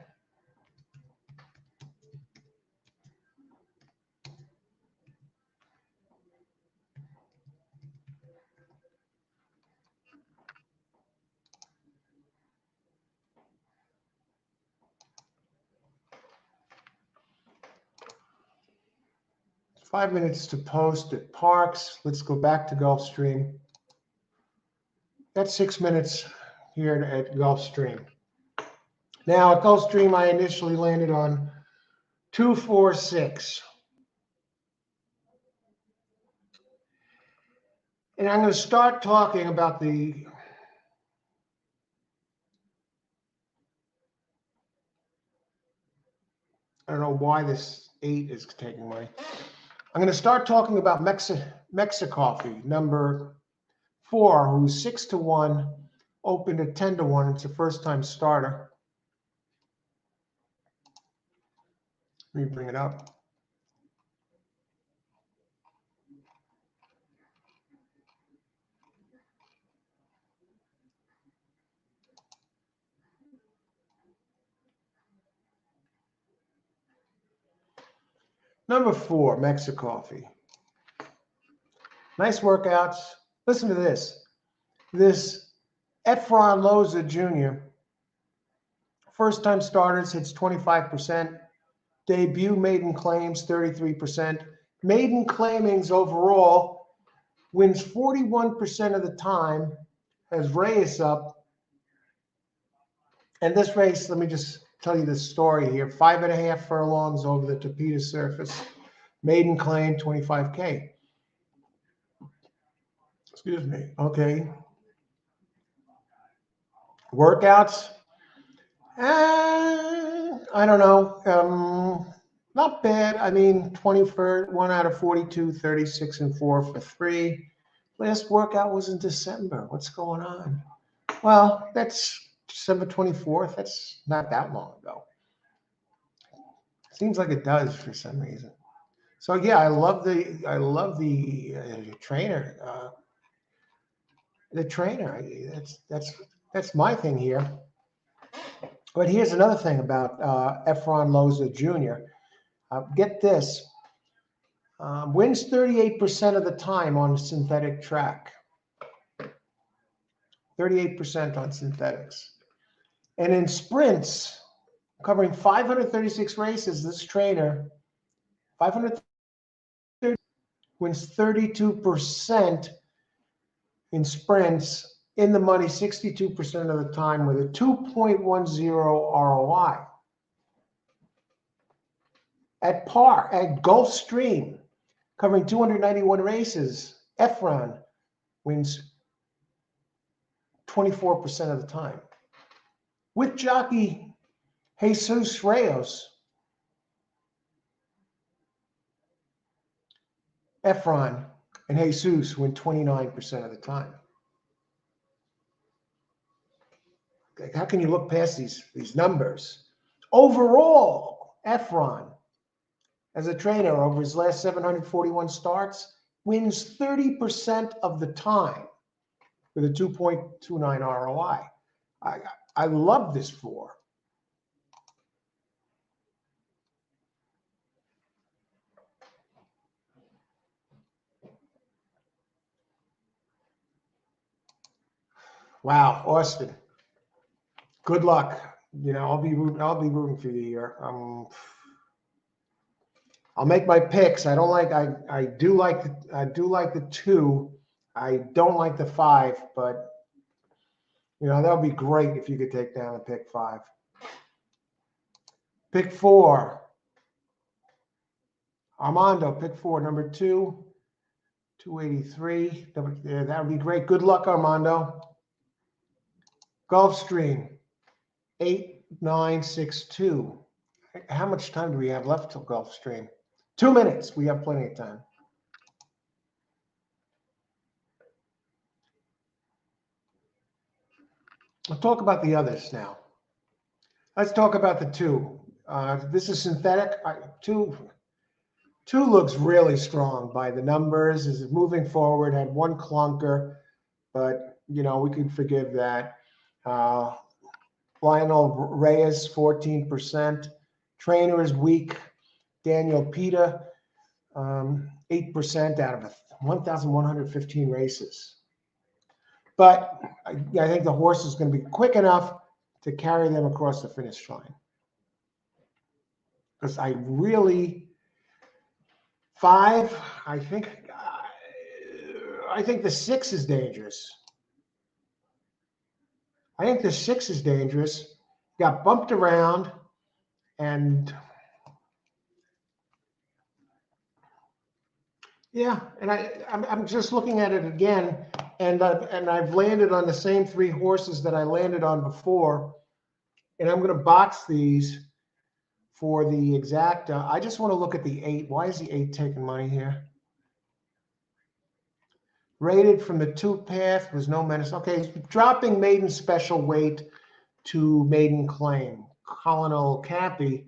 Five minutes to post at Parks. Let's go back to Gulfstream. That's 6 minutes here at Gulfstream. Now at Gulfstream, I initially landed on 246. And I'm going to start talking about the I don't know why this 8 is taking my. I'm going to start talking about Mexicoffee, number 4, who's 6-1, opened at 10-1. It's a first-time starter. Let me bring it up. Number 4, Mexicoffee. Nice workouts. Listen to this. This Efron Loza Jr., first-time starters, hits 25%. Debut maiden claims, 33%. Maiden claimings overall, wins 41% of the time, has Reyes up. And this race, let me just tell you this story here. 5.5 furlongs over the Tapeta surface. Maiden claim, 25K. Excuse me. Okay. Workouts. I don't know. Not bad. I mean, 1 out of 42, 36 and 4 for 3. Last workout was in December. What's going on? Well, that's December 24th. That's not that long ago. Seems like it does for some reason. So yeah, I love the trainer. The trainer. That's my thing here. But here's another thing about Efron Loza Jr. Get this. Wins 38% of the time on a synthetic track. 38% on synthetics. And in sprints, covering 536 races, this trainer, 530, wins 32% in sprints, in the money 62% of the time with a 2.10 ROI. At par, at Gulfstream, covering 291 races, Efron wins 24% of the time. With jockey Jesus Reyes, Efron and Jesus win 29% of the time. How can you look past these numbers? Overall, Efron, as a trainer over his last 741 starts, wins 30% of the time with a 2.29 ROI. I love this 4. Wow, Austin. Good luck. You know, I'll be rooting for you here. I'll make my picks. I do like the 2. I don't like the 5, but you know, that would be great if you could take down and pick 5. Pick 4. Armando, pick 4, number 2, 283. That would be great. Good luck, Armando. Gulfstream, 8962. How much time do we have left till Gulfstream? 2 minutes. We have plenty of time. Let's talk about the others now. Let's talk about the 2. This is synthetic. 2 looks really strong by the numbers. Is moving forward. Had 1 clunker, but you know we can forgive that. Lionel Reyes, 14%. Trainer is weak. Daniel Pita, 8% out of 1,115 races. But I think the horse is going to be quick enough to carry them across the finish line. Because I really, 5, I think the 6 is dangerous. I think the 6 is dangerous. got bumped around, and yeah, and I'm just looking at it again, and I've landed on the same 3 horses that I landed on before, and I'm going to box these for the exacta. I just want to look at the 8. Why is the 8 taking money here? Rated from the 2 path was no menace. Okay, dropping maiden special weight to maiden claim. Colonel Cappy,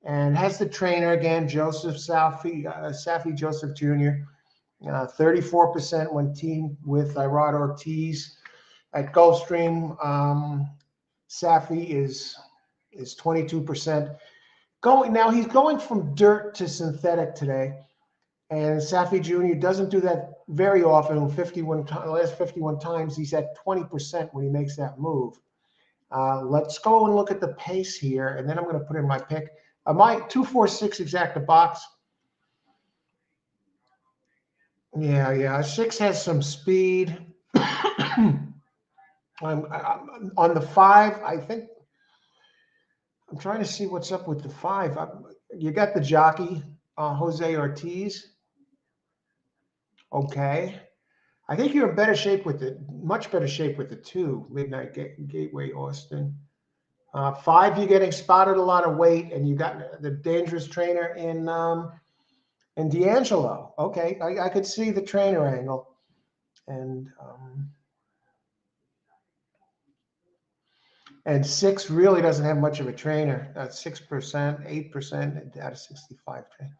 and has the trainer again, Joseph Safi Joseph Jr. 34% when teamed with Irad Ortiz at Gulfstream. Safi is 22%. He's going from dirt to synthetic today, and Safi Jr. doesn't do that very often. The last 51 times, he's at 20% when he makes that move. Let's go and look at the pace here, and then I'm going to put in my pick. My 246 exacta box. Yeah. 6 has some speed. On the 5, I think I'm trying to see what's up with the 5. You got the jockey, Jose Ortiz. Okay. I think you're in better shape with it, much better shape with the 2, Midnight Gateway Austin. 5, you're getting spotted a lot of weight, and you got the dangerous trainer in D'Angelo. Okay, I could see the trainer angle. And 6 really doesn't have much of a trainer. 6%, 8% out of 65 train.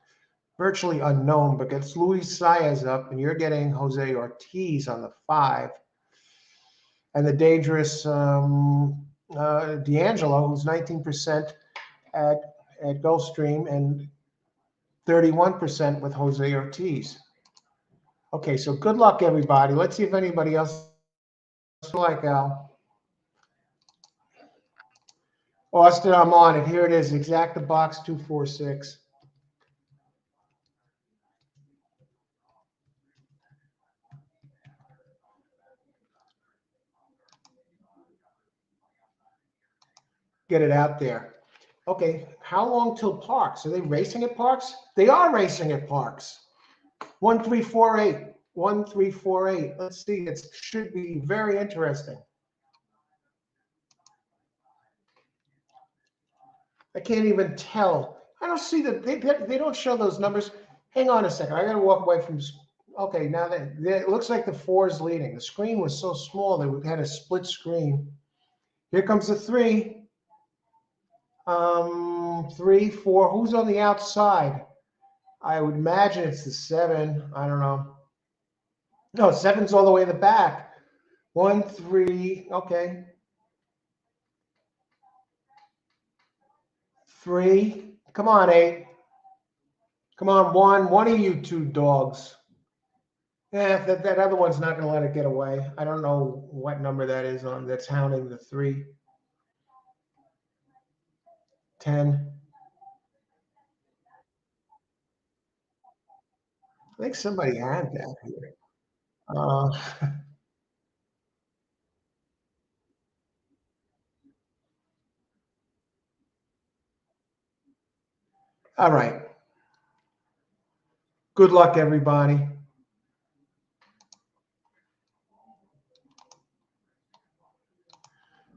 Virtually unknown, but gets Luis Saez up, and you're getting Jose Ortiz on the 5. And the dangerous D'Angelo, who's 19% at Gulfstream and 31% with Jose Ortiz. Okay, so good luck, everybody. Let's see if anybody else like Al. Austin, I'm on it. Here it is, exacta box 246. Get it out there. Okay, how long till Parks? Are they racing at Parks? They are racing at Parks. 1348. 1348. Let's see. It should be very interesting. I can't even tell. I don't see that they don't show those numbers. Hang on a second. I got to walk away from. Okay, now that it looks like the 4 is leading. The screen was so small that we had a split screen. Here comes the 3. 3, 4. Who's on the outside? I would imagine it's the 7. I don't know. No, 7's all the way in the back. 1, 3. Okay. 3. Come on, 8. Come on, 1. One of you 2 dogs. Yeah, that other one's not going to let it get away. I don't know what number that is on. That's hounding the 3. 10. I think somebody had that here. All right. Good luck, everybody.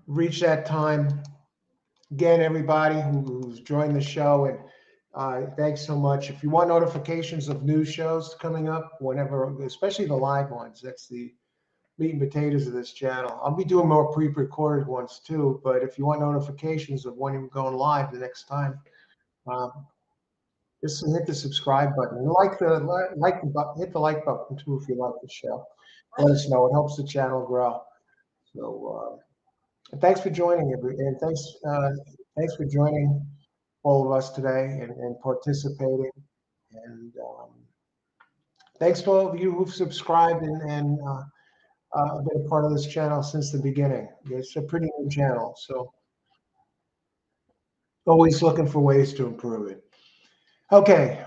Reach that time. Again, everybody who's joined the show, and thanks so much. If you want notifications of new shows coming up, whenever, especially the live ones, that's the meat and potatoes of this channel. I'll be doing more pre-recorded ones too, but if you want notifications of when we're going live the next time, just hit the subscribe button and hit the like button too if you like the show. Let us know. It helps the channel grow. So thanks for joining, and thanks for joining all of us today and participating. And thanks to all of you who've subscribed and been a part of this channel since the beginning. It's a pretty new channel, so always looking for ways to improve it. Okay.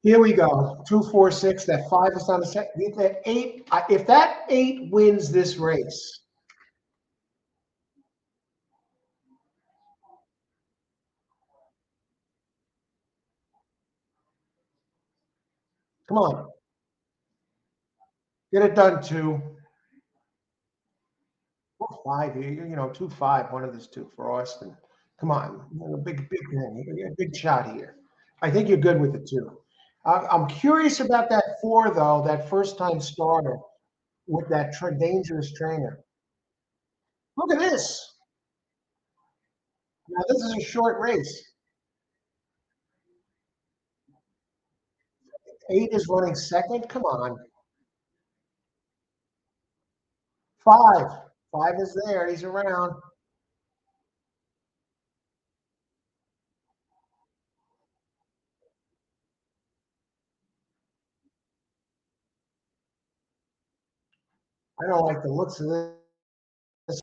Here we go. 246. That 5 is on the set. That 8. If that 8 wins this race, Come on, get it done. 2 5. You know, 2 5. One of those two for Austin. Come on, big thing, a big shot here. I think you're good with the two. I'm curious about that four though. That first time starter with that dangerous trainer. Look at this. Now this is a short race. 8 is running second. Come on. 5. 5 is there. He's around. I don't like the looks of this.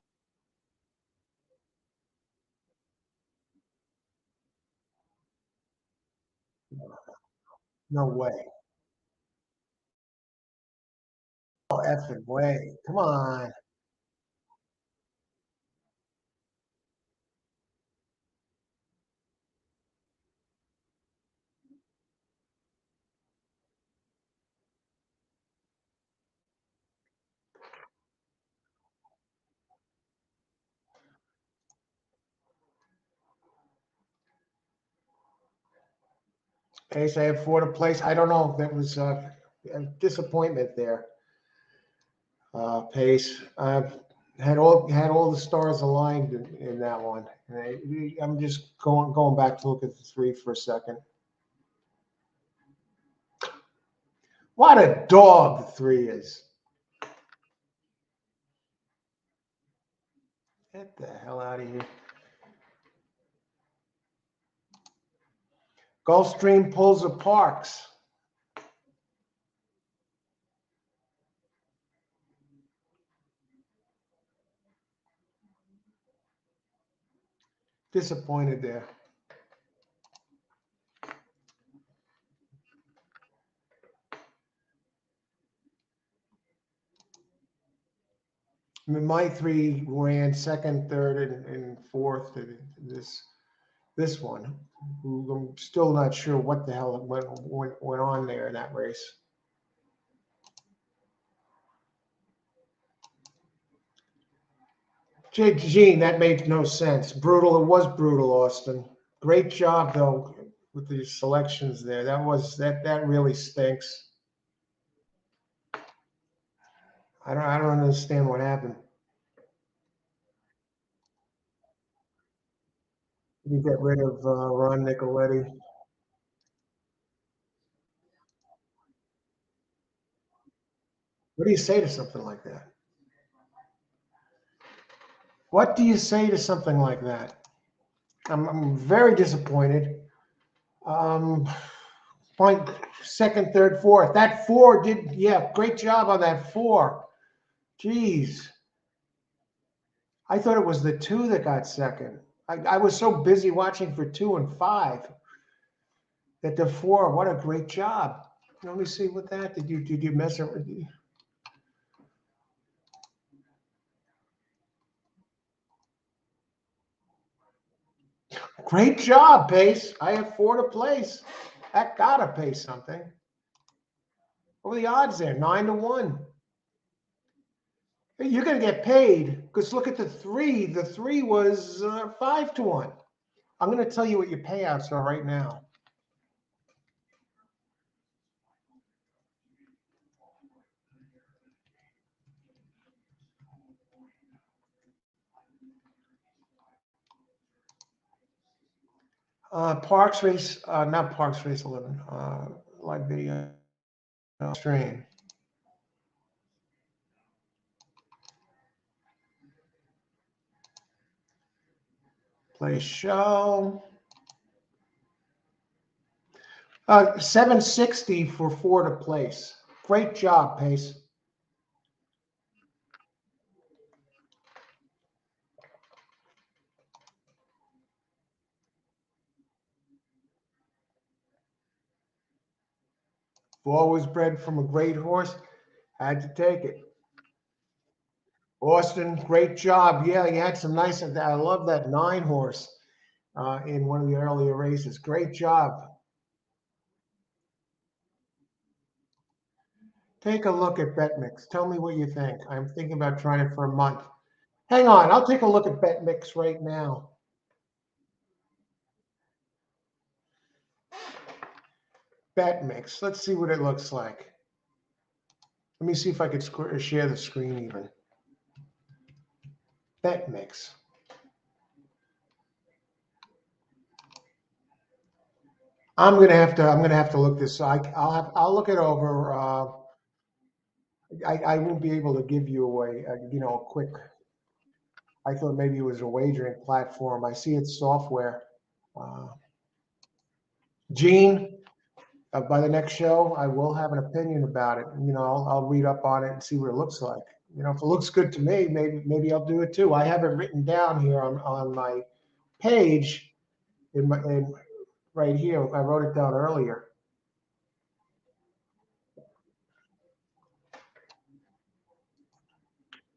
No way. No effing way. Come on. Pace, I have 4 to place. I don't know. That was a disappointment there. Pace. I've had all the stars aligned in that one. And I'm just going back to look at the 3 for a second. What a dog the 3 is. Get the hell out of here. Gulfstream pulls the Parks. Disappointed there. I mean, my 3 ran second, third, and fourth. This one, I'm still not sure what the hell went on there in that race. Gene, that made no sense. Brutal. It was brutal, Austin. Great job though with the selections there. That really stinks. I don't understand what happened. You get rid of Ron Nicoletti. What do you say to something like that? What do you say to something like that? I'm very disappointed. Um, Point second, third, fourth. That 4 did, yeah, great job on that 4. Jeez. I thought it was the 2 that got second. I was so busy watching for 2 and 5 that the 4, what a great job. Let me see what that, did you mess up with? Great job, Pace. I have 4 to place. That gotta pay something. What were the odds there? 9 to 1. You're going to get paid because look at the 3. The 3 was 5 to 1. I'm going to tell you what your payouts are right now. Parks race, not Parks race 11. Live video stream. Play show. 760 for 4 to place. Great job, Pace. Four was bred from a great horse. Had to take it. Austin, great job. Yeah, you had some nice. I love that 9 horse in one of the earlier races. Great job. Take a look at BetMix. Tell me what you think. I'm thinking about trying it for a month. Hang on, I'll take a look at BetMix right now. BetMix. Let's see what it looks like. Let me see if I could share the screen even. BetMix. I'm gonna have to look this. I'll look it over. I won't be able to give you a quick. I thought maybe it was a wagering platform. I see it's software. Uh, Gene, by the next show, I will have an opinion about it. I'll read up on it and see what it looks like. If it looks good to me, maybe I'll do it too. I have it written down here on my page in right here. I wrote it down earlier.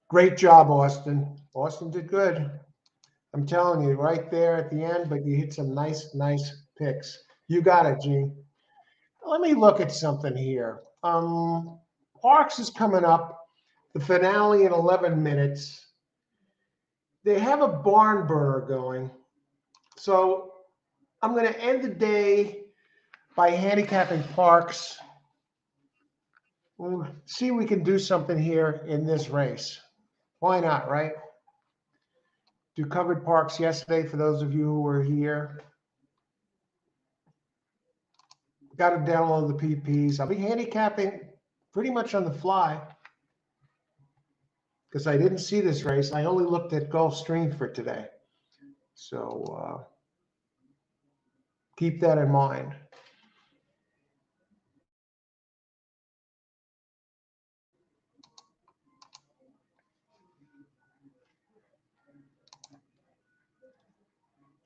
Great job, Austin. Austin did good. I'm telling you, right there at the end, but you hit some nice picks. You got it, Gene. Let me look at something here. Parks is coming up, the finale in 11 minutes. They have a barn burner going. So I'm going to end the day by handicapping Parks. We'll see if we can do something here in this race. Why not, right? Do covered Parks yesterday for those of you who were here. Got to download the PPs. I'll be handicapping pretty much on the fly because I didn't see this race. I only looked at Gulfstream for today. So keep that in mind.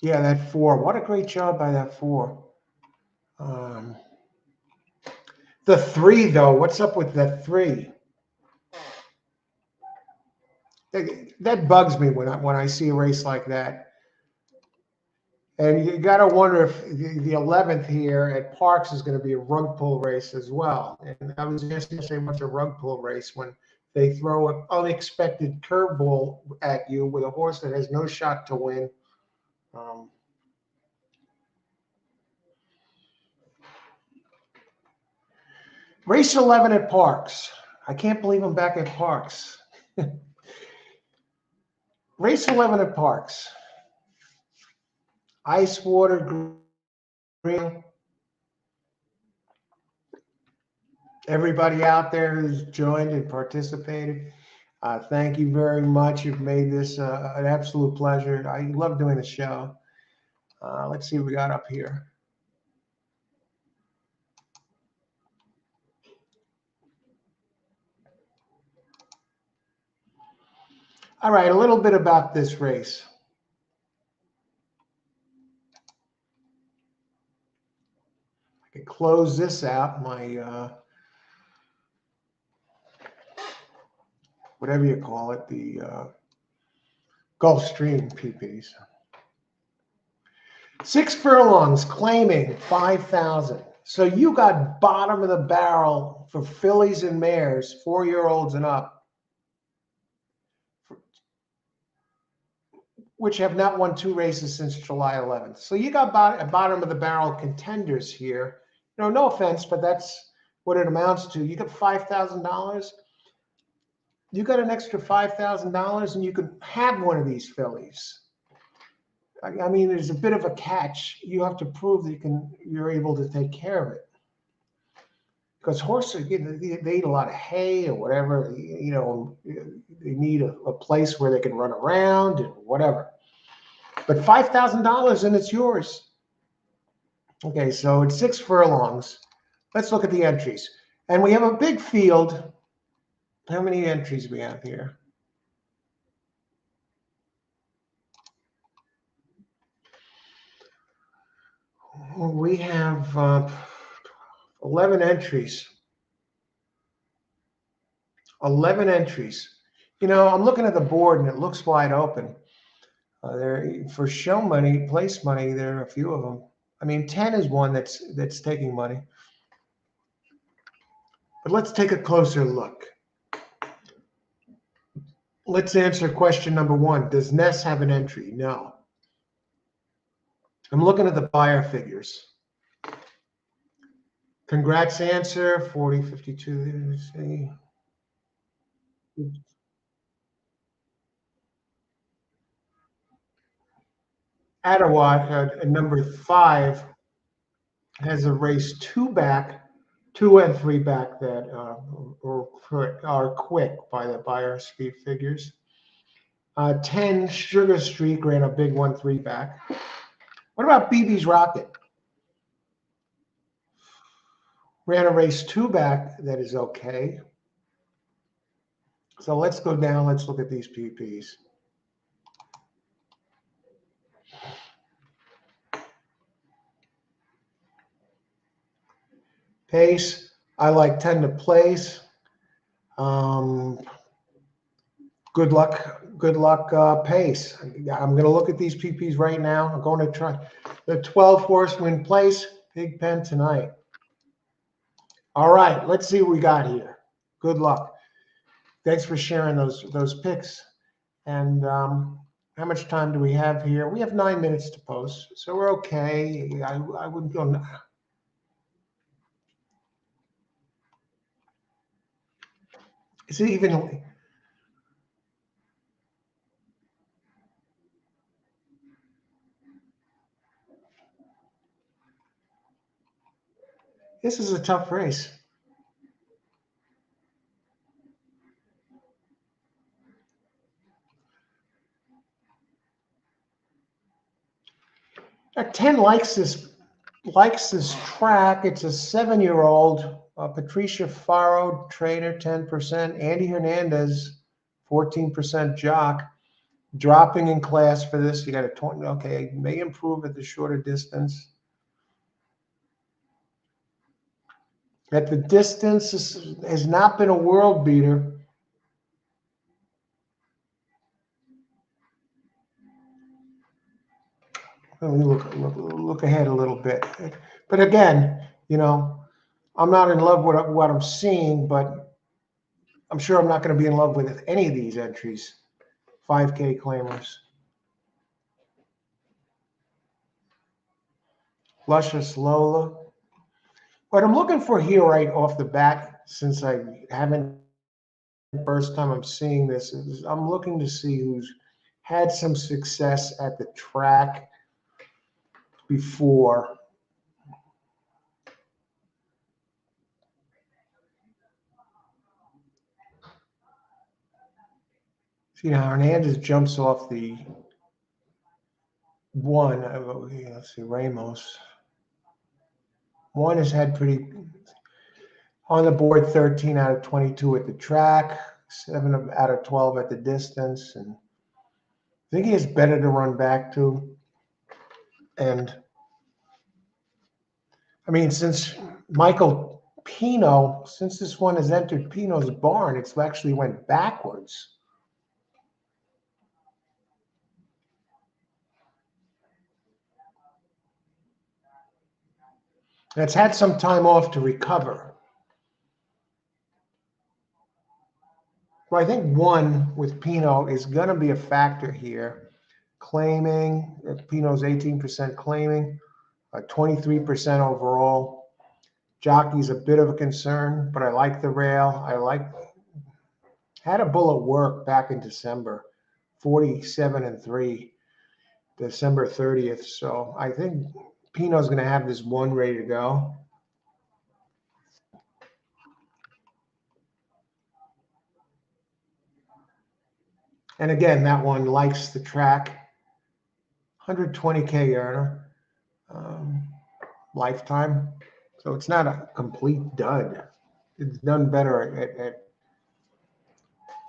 Yeah, that 4. What a great job by that 4. The 3, though, what's up with that 3? That bugs me when I see a race like that. And you got to wonder if the 11th here at Parks is going to be a rug pull race as well. And I was just going to say, what's a rug pull race when they throw an unexpected curveball at you with a horse that has no shot to win? Race 11 at Parks. I can't believe I'm back at Parks. Race 11 at Parks. Ice water green. Everybody out there who's joined and participated, thank you very much. You've made this an absolute pleasure. I love doing the show. Let's see what we got up here. All right, a little bit about this race. I can close this out, my whatever you call it, the Gulfstream PPs. 6 furlongs claiming 5,000. So you got bottom of the barrel for fillies and mares, 4-year-olds and up, which have not won 2 races since July 11th. So you got bottom of the barrel contenders here. No offense, but that's what it amounts to. You got $5,000. You got an extra $5,000, and you could have one of these fillies. I mean, there's a bit of a catch. You have to prove that you're able to take care of it. Because horses, they eat a lot of hay or whatever. They need a place where they can run around and whatever. But $5,000 and it's yours. Okay, so it's 6 furlongs. Let's look at the entries. And we have a big field. How many entries we have here? We have 11 entries. 11 entries. I'm looking at the board and it looks wide open. There for show money, place money, there are a few of them. I mean, 10 is one that's taking money. But let's take a closer look. Let's answer question number 1. Does Ness have an entry? No. I'm looking at the buyer figures. Congrats answer, 40, 52, let's see. Attawat, number 5, has a race 2 back, 2 and 3 back that are quick by the buyer speed figures. 10, Sugar Streak ran a big 1-3 back. What about BB's Rocket? Ran a race 2 back that is okay. So let's go down. Let's look at these PPs. Pace, I like 10 to place. Good luck, Pace. I'm going to look at these PPs right now. I'm going to try the 12 horse win place, Big Pen tonight. All right, let's see what we got here. Good luck. Thanks for sharing those picks. And how much time do we have here? We have 9 minutes to post, so we're okay. I wouldn't go. Is it even? This is a tough race. At 10 likes this track. It's a 7-year-old. Patricia Faro, trainer, 10%. Andy Hernandez, 14% jock. Dropping in class for this. You got a 20. Okay, may improve at the shorter distance. At the distance, this has not been a world beater. Let me look ahead a little bit. But again, I'm not in love with what I'm seeing, but I'm sure I'm not going to be in love with any of these entries. 5K claimers. Luscious Lola. What I'm looking for here right off the bat, since I haven't, first time I'm seeing this, is I'm looking to see who's had some success at the track before. See, now Hernandez jumps off the 1. Let's see, Ramos. 1 has had pretty on the board, 13 out of 22 at the track, 7 out of 12 at the distance, and I think he has better to run back to. And I mean, since Michael Pino, since this one has entered Pino's barn, it's actually went backwards. And it's had some time off to recover. Well, I think 1 with Pino is going to be a factor here. Claiming, Pino's 18% claiming, 23% overall. Jockey's a bit of a concern, but I like the rail. Had a bull at work back in December, 47-3, December 30th. So I think Pino's going to have this 1 ready to go. And again, that one likes the track. 120K earner, lifetime. So it's not a complete dud. It's done better at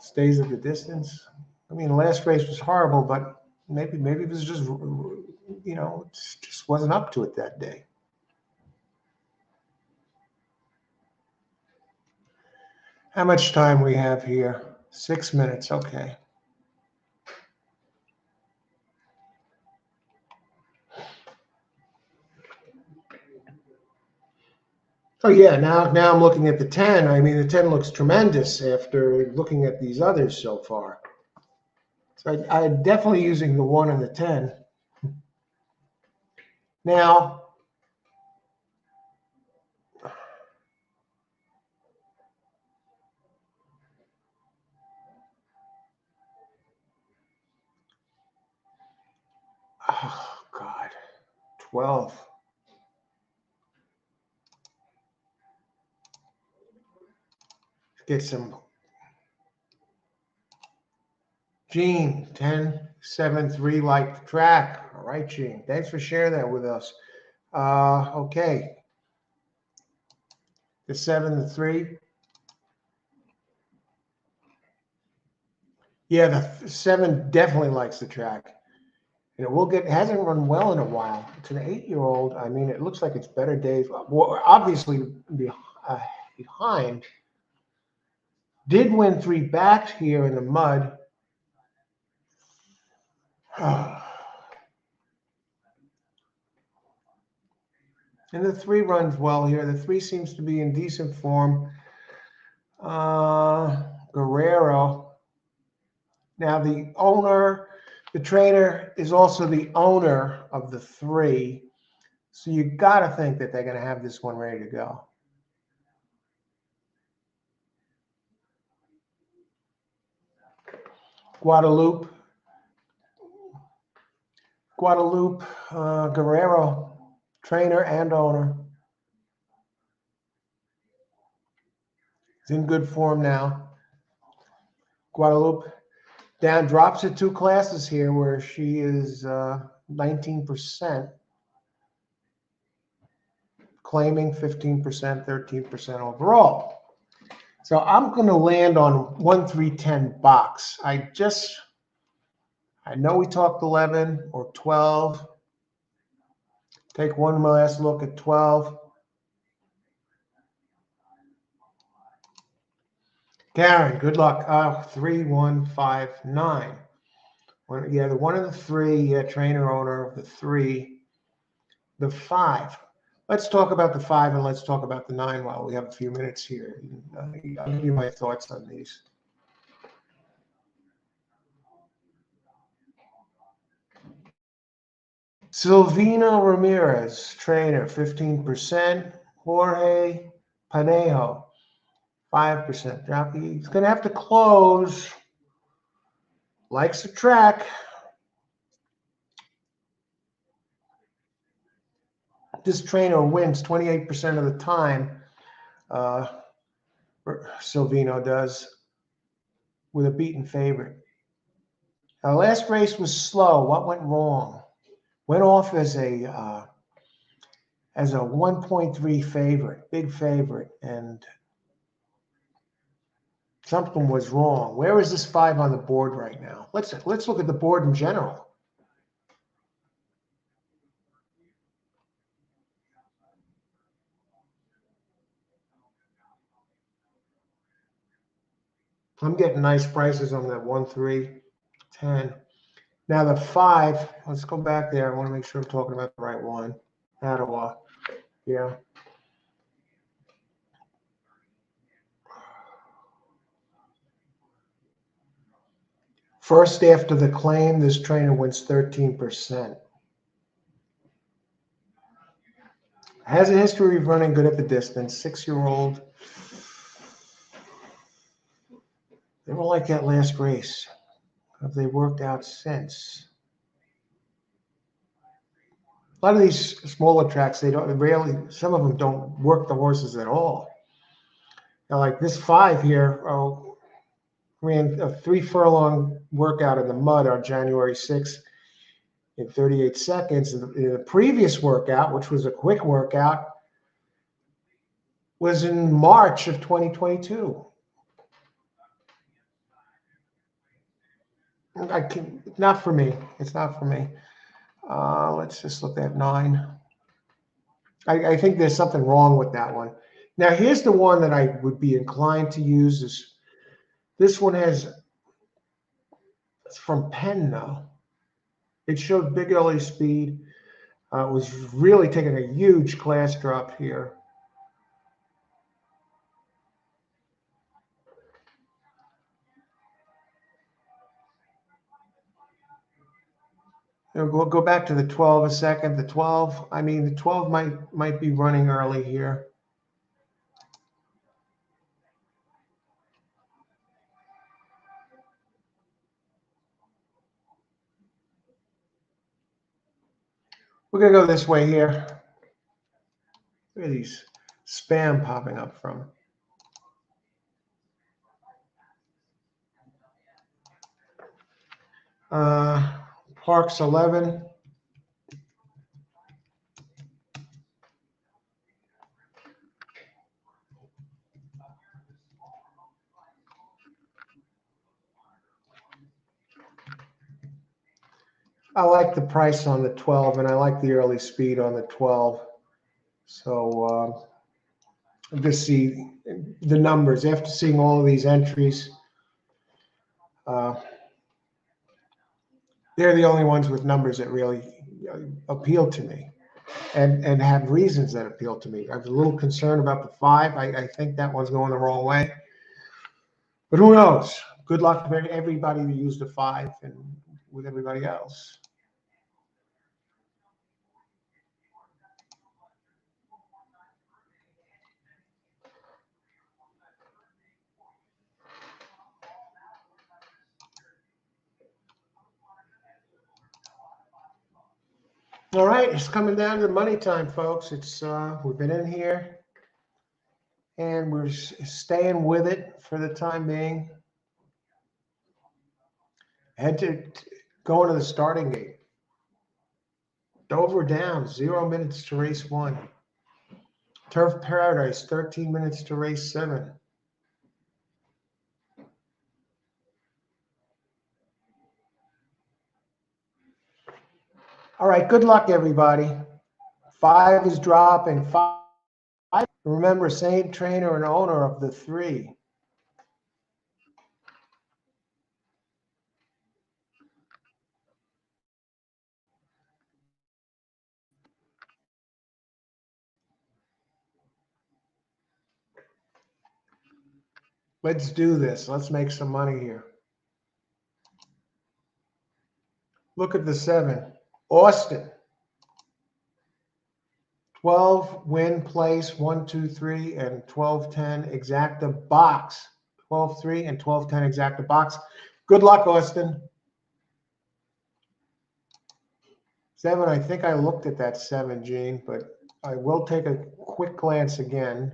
stays at the distance. I mean, the last race was horrible, but maybe it was just, it just wasn't up to it that day. How much time we have here? 6 minutes, okay. Oh yeah, now I'm looking at the 10. I mean, the 10 looks tremendous after looking at these others so far. So I'm definitely using the 1 and the 10. Now, oh God, 12. Get some Gene, 10, 7, 3, like the track. All right, Gene. Thanks for sharing that with us. Okay. The 7, the 3. Yeah, the 7 definitely likes the track. You know, it hasn't run well in a while. It's an 8-year-old. I mean, it looks like it's better days. Well, obviously behind. Did win 3 backs here in the mud. And the 3 runs well here. The 3 seems to be in decent form. Guerrero. Now the trainer is also the owner of the 3. So you got to think that they're going to have this one ready to go. Guadalupe, Guerrero, trainer and owner. He's in good form now. Guadalupe drops it 2 classes here where she is 19%, claiming 15%, 13% overall. So I'm going to land on 1, 3, 10 box. I know we talked 11 or 12. Take one last look at 12. Karen, good luck. 3, 1, 5, 9. Yeah, the 1 and the 3, trainer owner of the 3. The 5. Let's talk about the 5 and let's talk about the 9 while we have a few minutes here. I'll give you my thoughts on these. Silvino Ramirez, trainer, 15%. Jorge Panejo, 5%. Jockey, he's going to have to close. Likes the track. This trainer wins 28% of the time. Silvino does, with a beaten favorite. Now, last race was slow. What went wrong? Went off as a 1.3 favorite, big favorite, and something was wrong. Where is this 5 on the board right now? Let's look at the board in general. I'm getting nice prices on that 1, 3, 10. Now the 5, let's go back there. I want to make sure I'm talking about the right one. Ottawa. Yeah. First after the claim, this trainer wins 13%. Has a history of running good at the distance. 6-year-old. They were like that last race. Have they worked out since? A lot of these smaller tracks, some of them don't work the horses at all. Now, like this 5 here, ran a 3 furlong workout in the mud on January 6th in 38 seconds. And the previous workout, which was a quick workout, was in March of 2022. Not for me. It's not for me. Let's just look at 9. I think there's something wrong with that one. Now, here's the one that I would be inclined to use. This one it's from Penn now. It showed big early speed. It was really taking a huge class drop here. We'll go back to the 12 a second. The 12, I mean, the 12 might be running early here. We're going to go this way here. Where are these spam popping up from? Parks 11. I like the price on the 12, and I like the early speed on the 12. So just see the numbers. After seeing all of these entries, they're the only ones with numbers that really appeal to me and have reasons that appeal to me. I was a little concerned about the 5. I think that one's going the wrong way. But who knows? Good luck to everybody who used a 5 and with everybody else. All right, it's coming down to money time, folks. It's we've been in here and we're staying with it for the time being. Head to going to the starting gate. Dover down, 0 minutes to race 1. Turf Paradise, 13 minutes to race 7. All right, good luck, everybody. 5 is dropping. 5. Remember, same trainer and owner of the 3. Let's do this. Let's make some money here. Look at the 7. Austin. 12 win place 1, 2, 3 and 12, 10 exacta box. 12, 3 and 12, 10 exacta box. Good luck, Austin. 7, I think I looked at that 7, Gene, but I will take a quick glance again.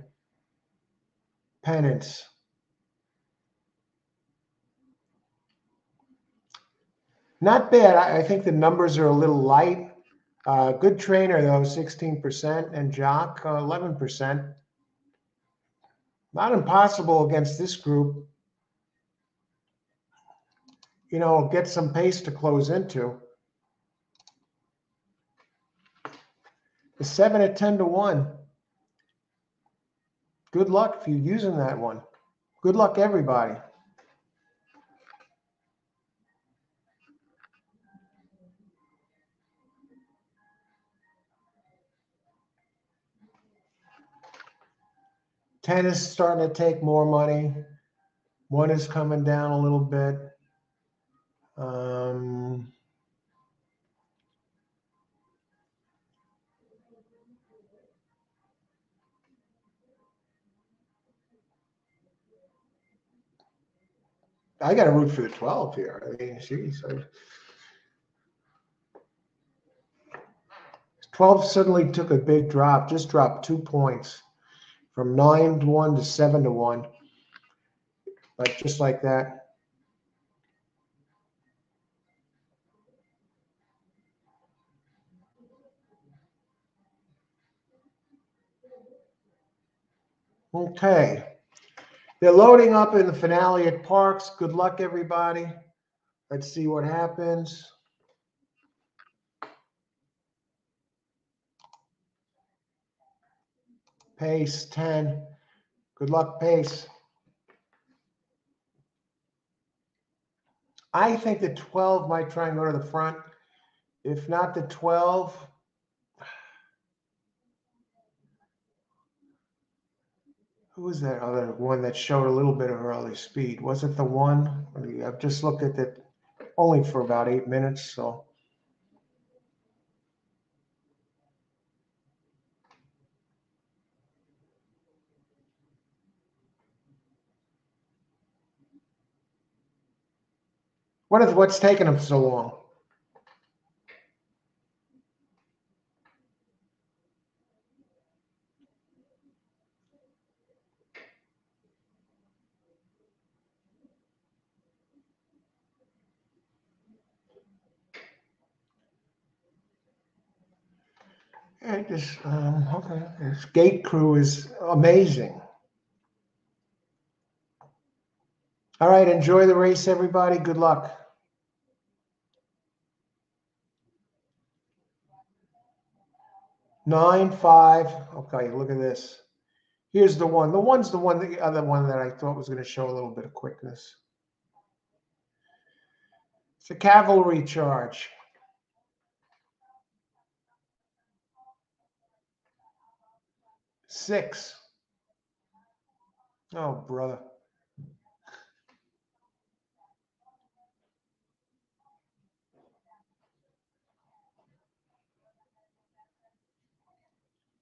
Pennants. Not bad. I think the numbers are a little light. Good trainer, though, 16%, and Jock, 11%. Not impossible against this group. You know, get some pace to close into. The 7 at 10 to 1. Good luck if you're using that one. Good luck, everybody. Ten is starting to take more money. 1 is coming down a little bit. I got to root for the 12 here. I mean, geez. 12 suddenly took a big drop, just dropped 2 points from 9 to 1 to 7 to 1. But just like that. Okay. They're loading up in the finale at Parks. Good luck, everybody. Let's see what happens. Pace 10. Good luck, Pace. I think the 12 might try and go to the front. If not the 12, who was that other one that showed a little bit of early speed? Was it the 1? I've just looked at it only for about 8 minutes, so What's taking them so long? Hey, okay. This gate crew is amazing. All right, enjoy the race, everybody. Good luck. Nine, five. Okay, look at this. Here's the one. The other one that I thought was going to show a little bit of quickness. It's a cavalry charge. 6. Oh, brother.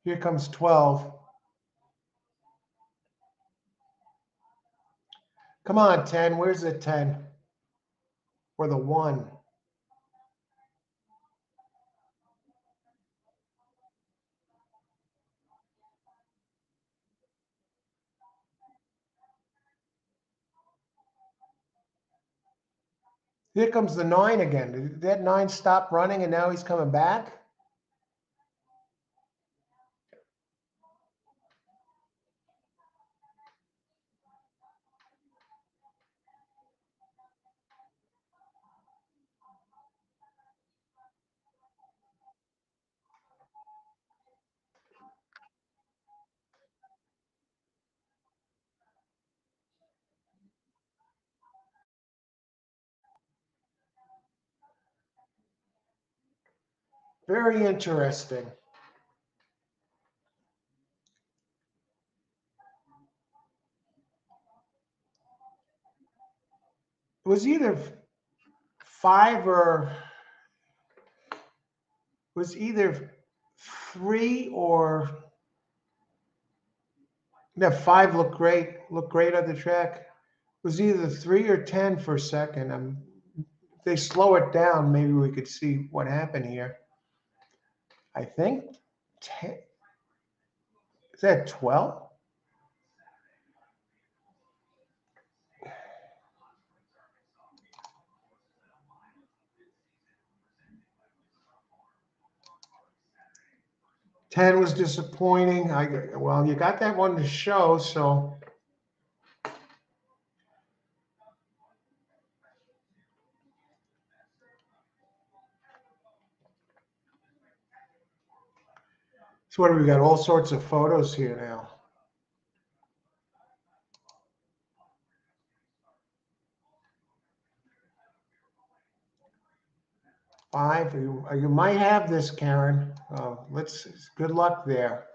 Here comes 12. Come on, 10. Where's the 10? Or the 1? Here comes the 9 again. Did that 9 stop running and now he's coming back? Very interesting. It was either 5 or was either 3 or no, 5 looked great on the track. It was either 3 or 10 for a second. If they slow it down, maybe we could see what happened here. I think 10. Is that 12? Ten was disappointing. Well, you got that one to show, so what do we got? All sorts of photos here now. 5. You might have this, Karen. Good luck there.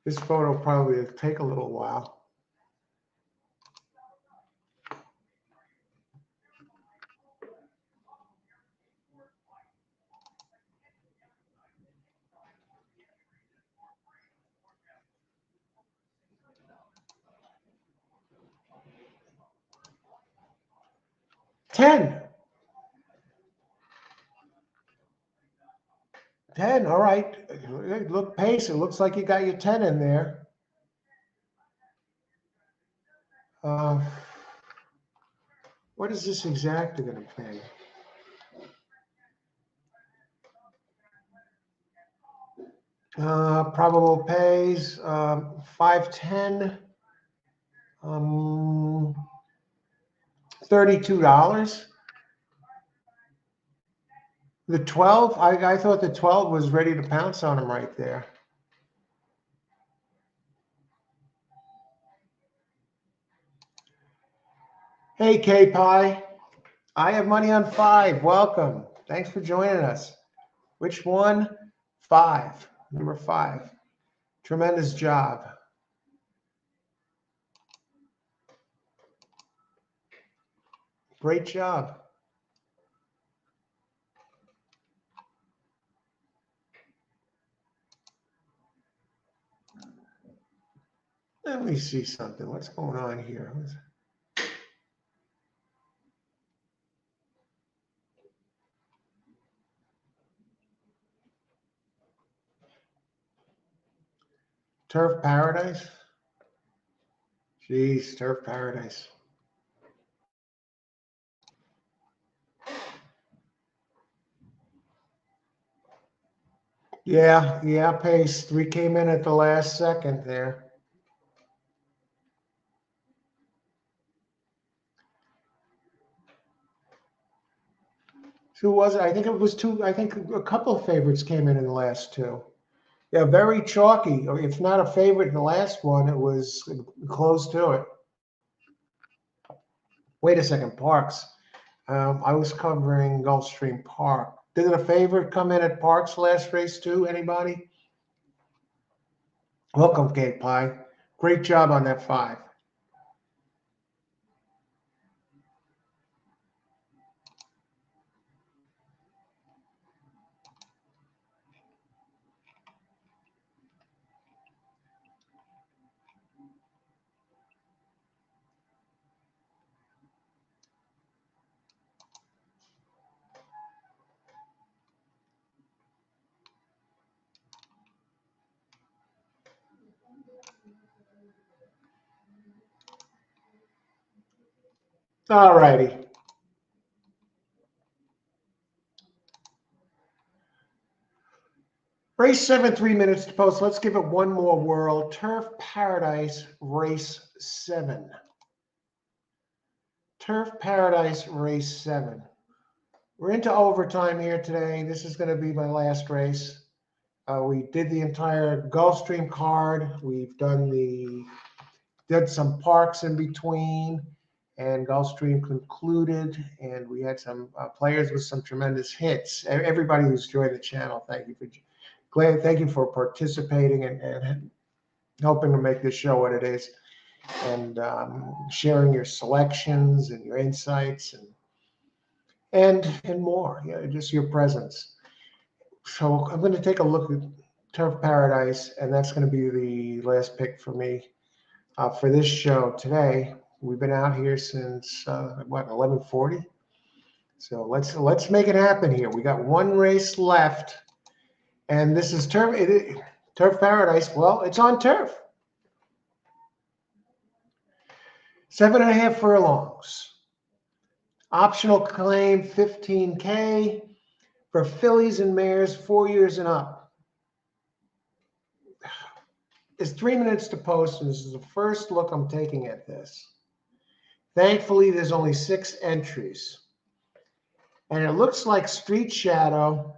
This photo probably will take a little while. Ten. All right. Look, pace. It looks like you got your 10 in there. What is this exactly going to pay? Probable pays 510. $32. The 12, I thought the 12 was ready to pounce on him right there. Hey, K-Pie. I have money on 5. Welcome. Thanks for joining us. Which one? 5. Number 5. Tremendous job. Great job. Let me see something. What's going on here? Turf Paradise? Jeez, Turf Paradise. Yeah, Pace. We came in at the last second there. Who was it? I think it was two. I think a couple of favorites came in the last two. Yeah, very chalky. If not a favorite in the last one, it was close to it. Wait a second, Parks. I was covering Gulfstream Park. Did a favorite come in at Parks last race too? Anybody? Welcome, Kate Pie. Great job on that 5. All righty. Race 7, 3 minutes to post. Let's give it one more whirl. Turf Paradise, race 7. Turf Paradise, race 7. We're into overtime here today. This is going to be my last race. We did the entire Gulfstream card. We've did some parks in between, and Gulfstream concluded, and we had some players with some tremendous hits. Everybody who's joined the channel, thank you for participating and helping to make this show what it is, and sharing your selections and your insights and more. Just your presence. So I'm going to take a look at Turf Paradise, and that's going to be the last pick for me for this show today. We've been out here since 11:40. So let's make it happen here. We got one race left, and this is Turf Paradise. Well, it's on turf. 7.5 furlongs. Optional claim 15K for fillies and mares 4 years and up. It's 3 minutes to post, and this is the first look I'm taking at this. Thankfully, there's only 6 entries. And it looks like Street Shadow.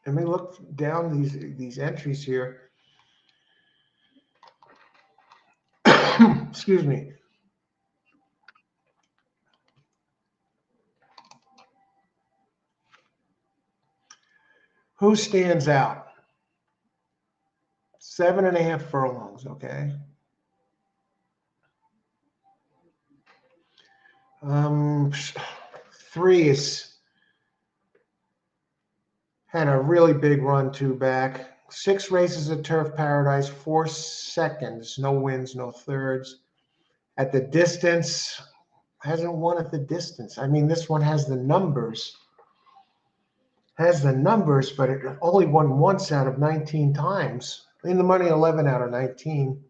Let me look down these entries here. Excuse me. Who stands out? 7.5 furlongs, okay. 3 had a really big run 2 back. 6 races at Turf Paradise, 4 seconds, no wins, no thirds. At the distance, hasn't won at the distance. I mean, this one has the numbers. But it only won once out of 19 times. In the money, 11 out of 19.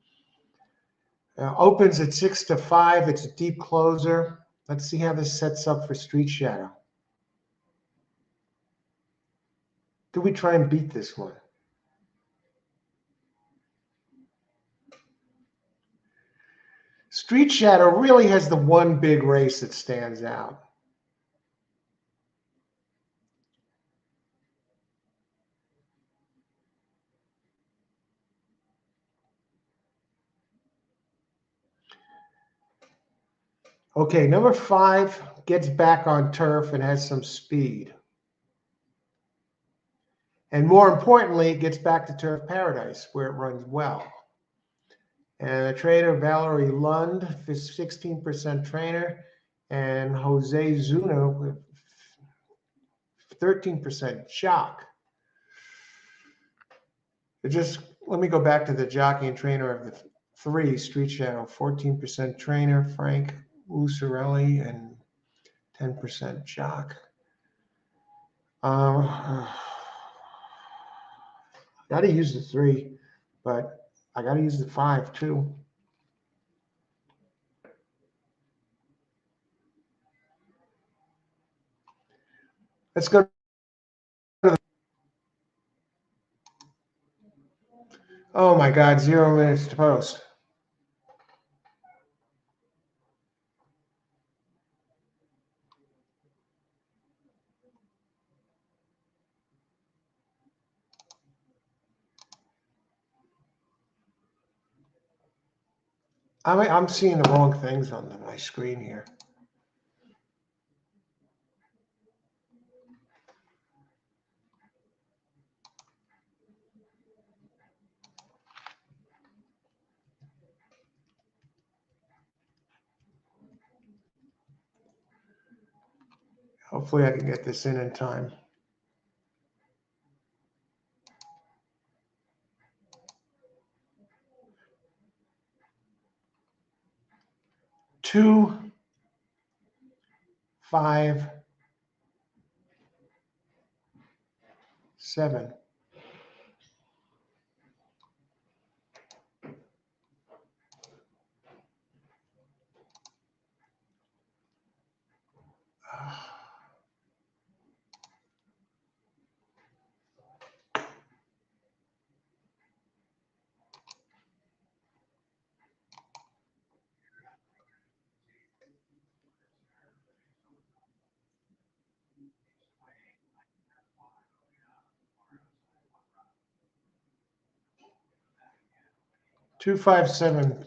Opens at 6-5. It's a deep closer. Let's see how this sets up for Street Shadow. Do we try and beat this one? Street Shadow really has the one big race that stands out. Okay, number 5 gets back on turf and has some speed. And more importantly, it gets back to Turf Paradise, where it runs well. And the trainer, Valerie Lund, is 16% trainer, and Jose Zuna with 13% shock. Let me go back to the jockey and trainer of the 3 Street Channel. 14% trainer, Frank Lucarelli, and 10% jock. Got to use the 3, but I got to use the 5 too. Let's go to oh my God, 0 minutes to post. I'm seeing the wrong things on my screen here. Hopefully I can get this in time. Two, 5, 7. Two, 5, 7.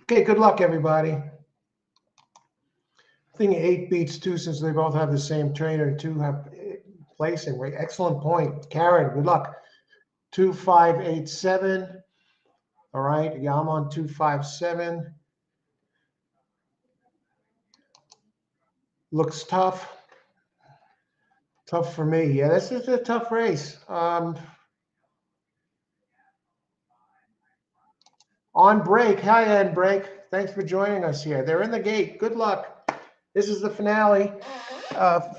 Okay, good luck, everybody. I think 8 beats 2 since they both have the same trainer and 2 have placing rate. Excellent point. Karen, good luck. 2, 5, 8, 7. All right, yeah, I'm on 2, 5, 7. Looks tough. Tough for me. Yeah, this is a tough race. On break. Hi, on break. Thanks for joining us here. They're in the gate. Good luck. This is the finale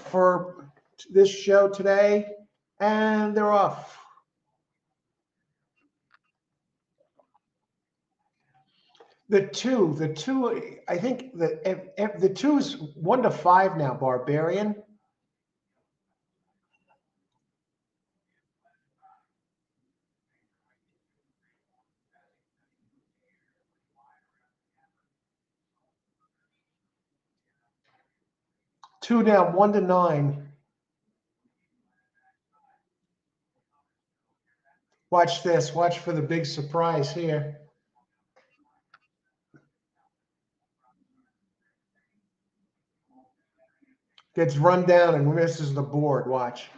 for this show today, and they're off. The two, I think the 2 is 1 to 5 now, Barbarian. Two down, 1 to 9. Watch this. Watch for the big surprise here. Gets run down and misses the board. Watch.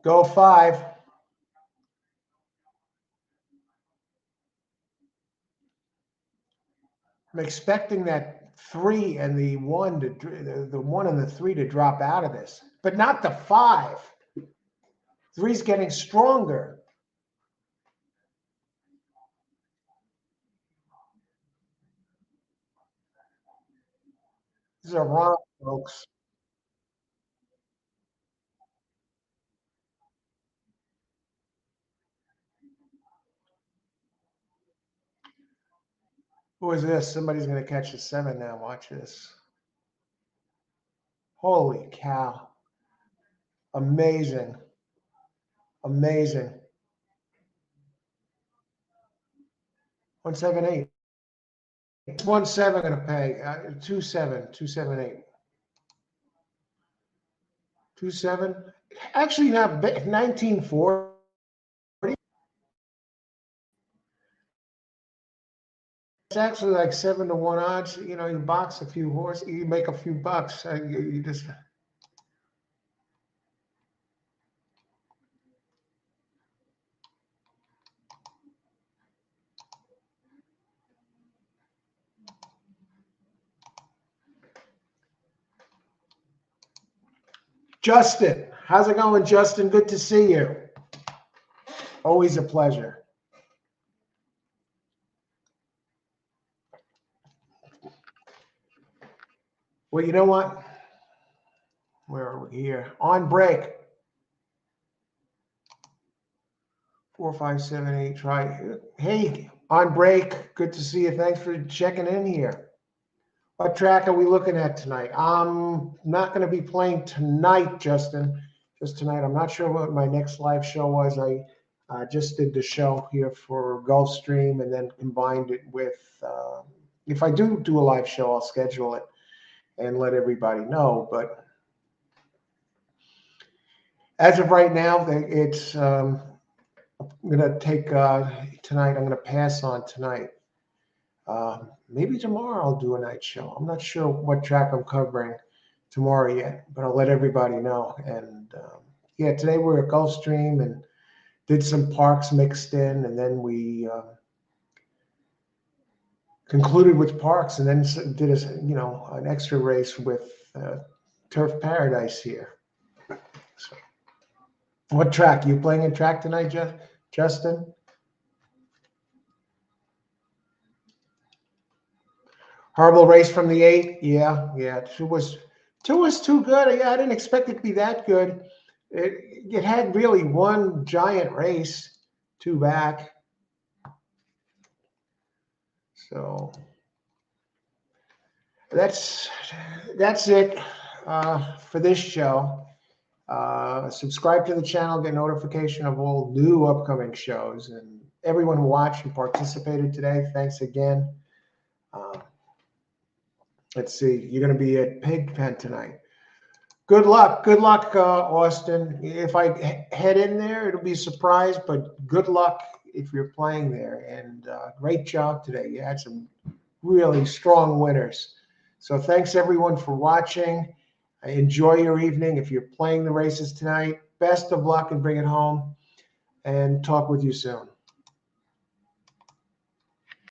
Go 5. I'm expecting that 3 and the 1 the 1 and the 3 to drop out of this, but not the 5. 3's getting stronger. This is a romp, folks. Who is this? Somebody's going to catch a 7 now. Watch this. Holy cow. Amazing. Amazing. 178. 1-7 going to pay. 2-7. 2-7-8. 2-7. Actually, not 19-4. It's actually like 7 to 1 odds. You know, you box a few horses, you make a few bucks. You just. Justin, how's it going, Justin? Good to see you. Always a pleasure. Well, you know what? Where are we here? On break. 4, 5, 7, 8. Try. Hey, on break. Good to see you. Thanks for checking in here. What track are we looking at tonight? I'm not going to be playing tonight, Justin. Just tonight. I'm not sure what my next live show was. I just did the show here for Gulfstream and then combined it with. If I do a live show, I'll schedule it and let everybody know. But as of right now, it's. I'm going to take tonight. I'm going to pass on tonight. Maybe tomorrow I'll do a night show. I'm not sure what track I'm covering tomorrow yet, but I'll let everybody know. And yeah, today we're at Gulfstream and did some parks mixed in, and then we concluded with parks, and then did an extra race with Turf Paradise here. So, what track? You playing a track tonight, Justin? Horrible race from the 8. Yeah. Two was too good. Yeah, I didn't expect it to be that good. It had really one giant race, 2 back. So that's it for this show. Subscribe to the channel, get notification of all new upcoming shows, and everyone who watched and participated today, thanks again. Let's see, you're going to be at Pigpen tonight. Good luck, Austin. If I head in there, it'll be a surprise, but good luck if you're playing there. And great job today. You had some really strong winners. So thanks everyone for watching. Enjoy your evening. If you're playing the races tonight, best of luck and bring it home. And talk with you soon.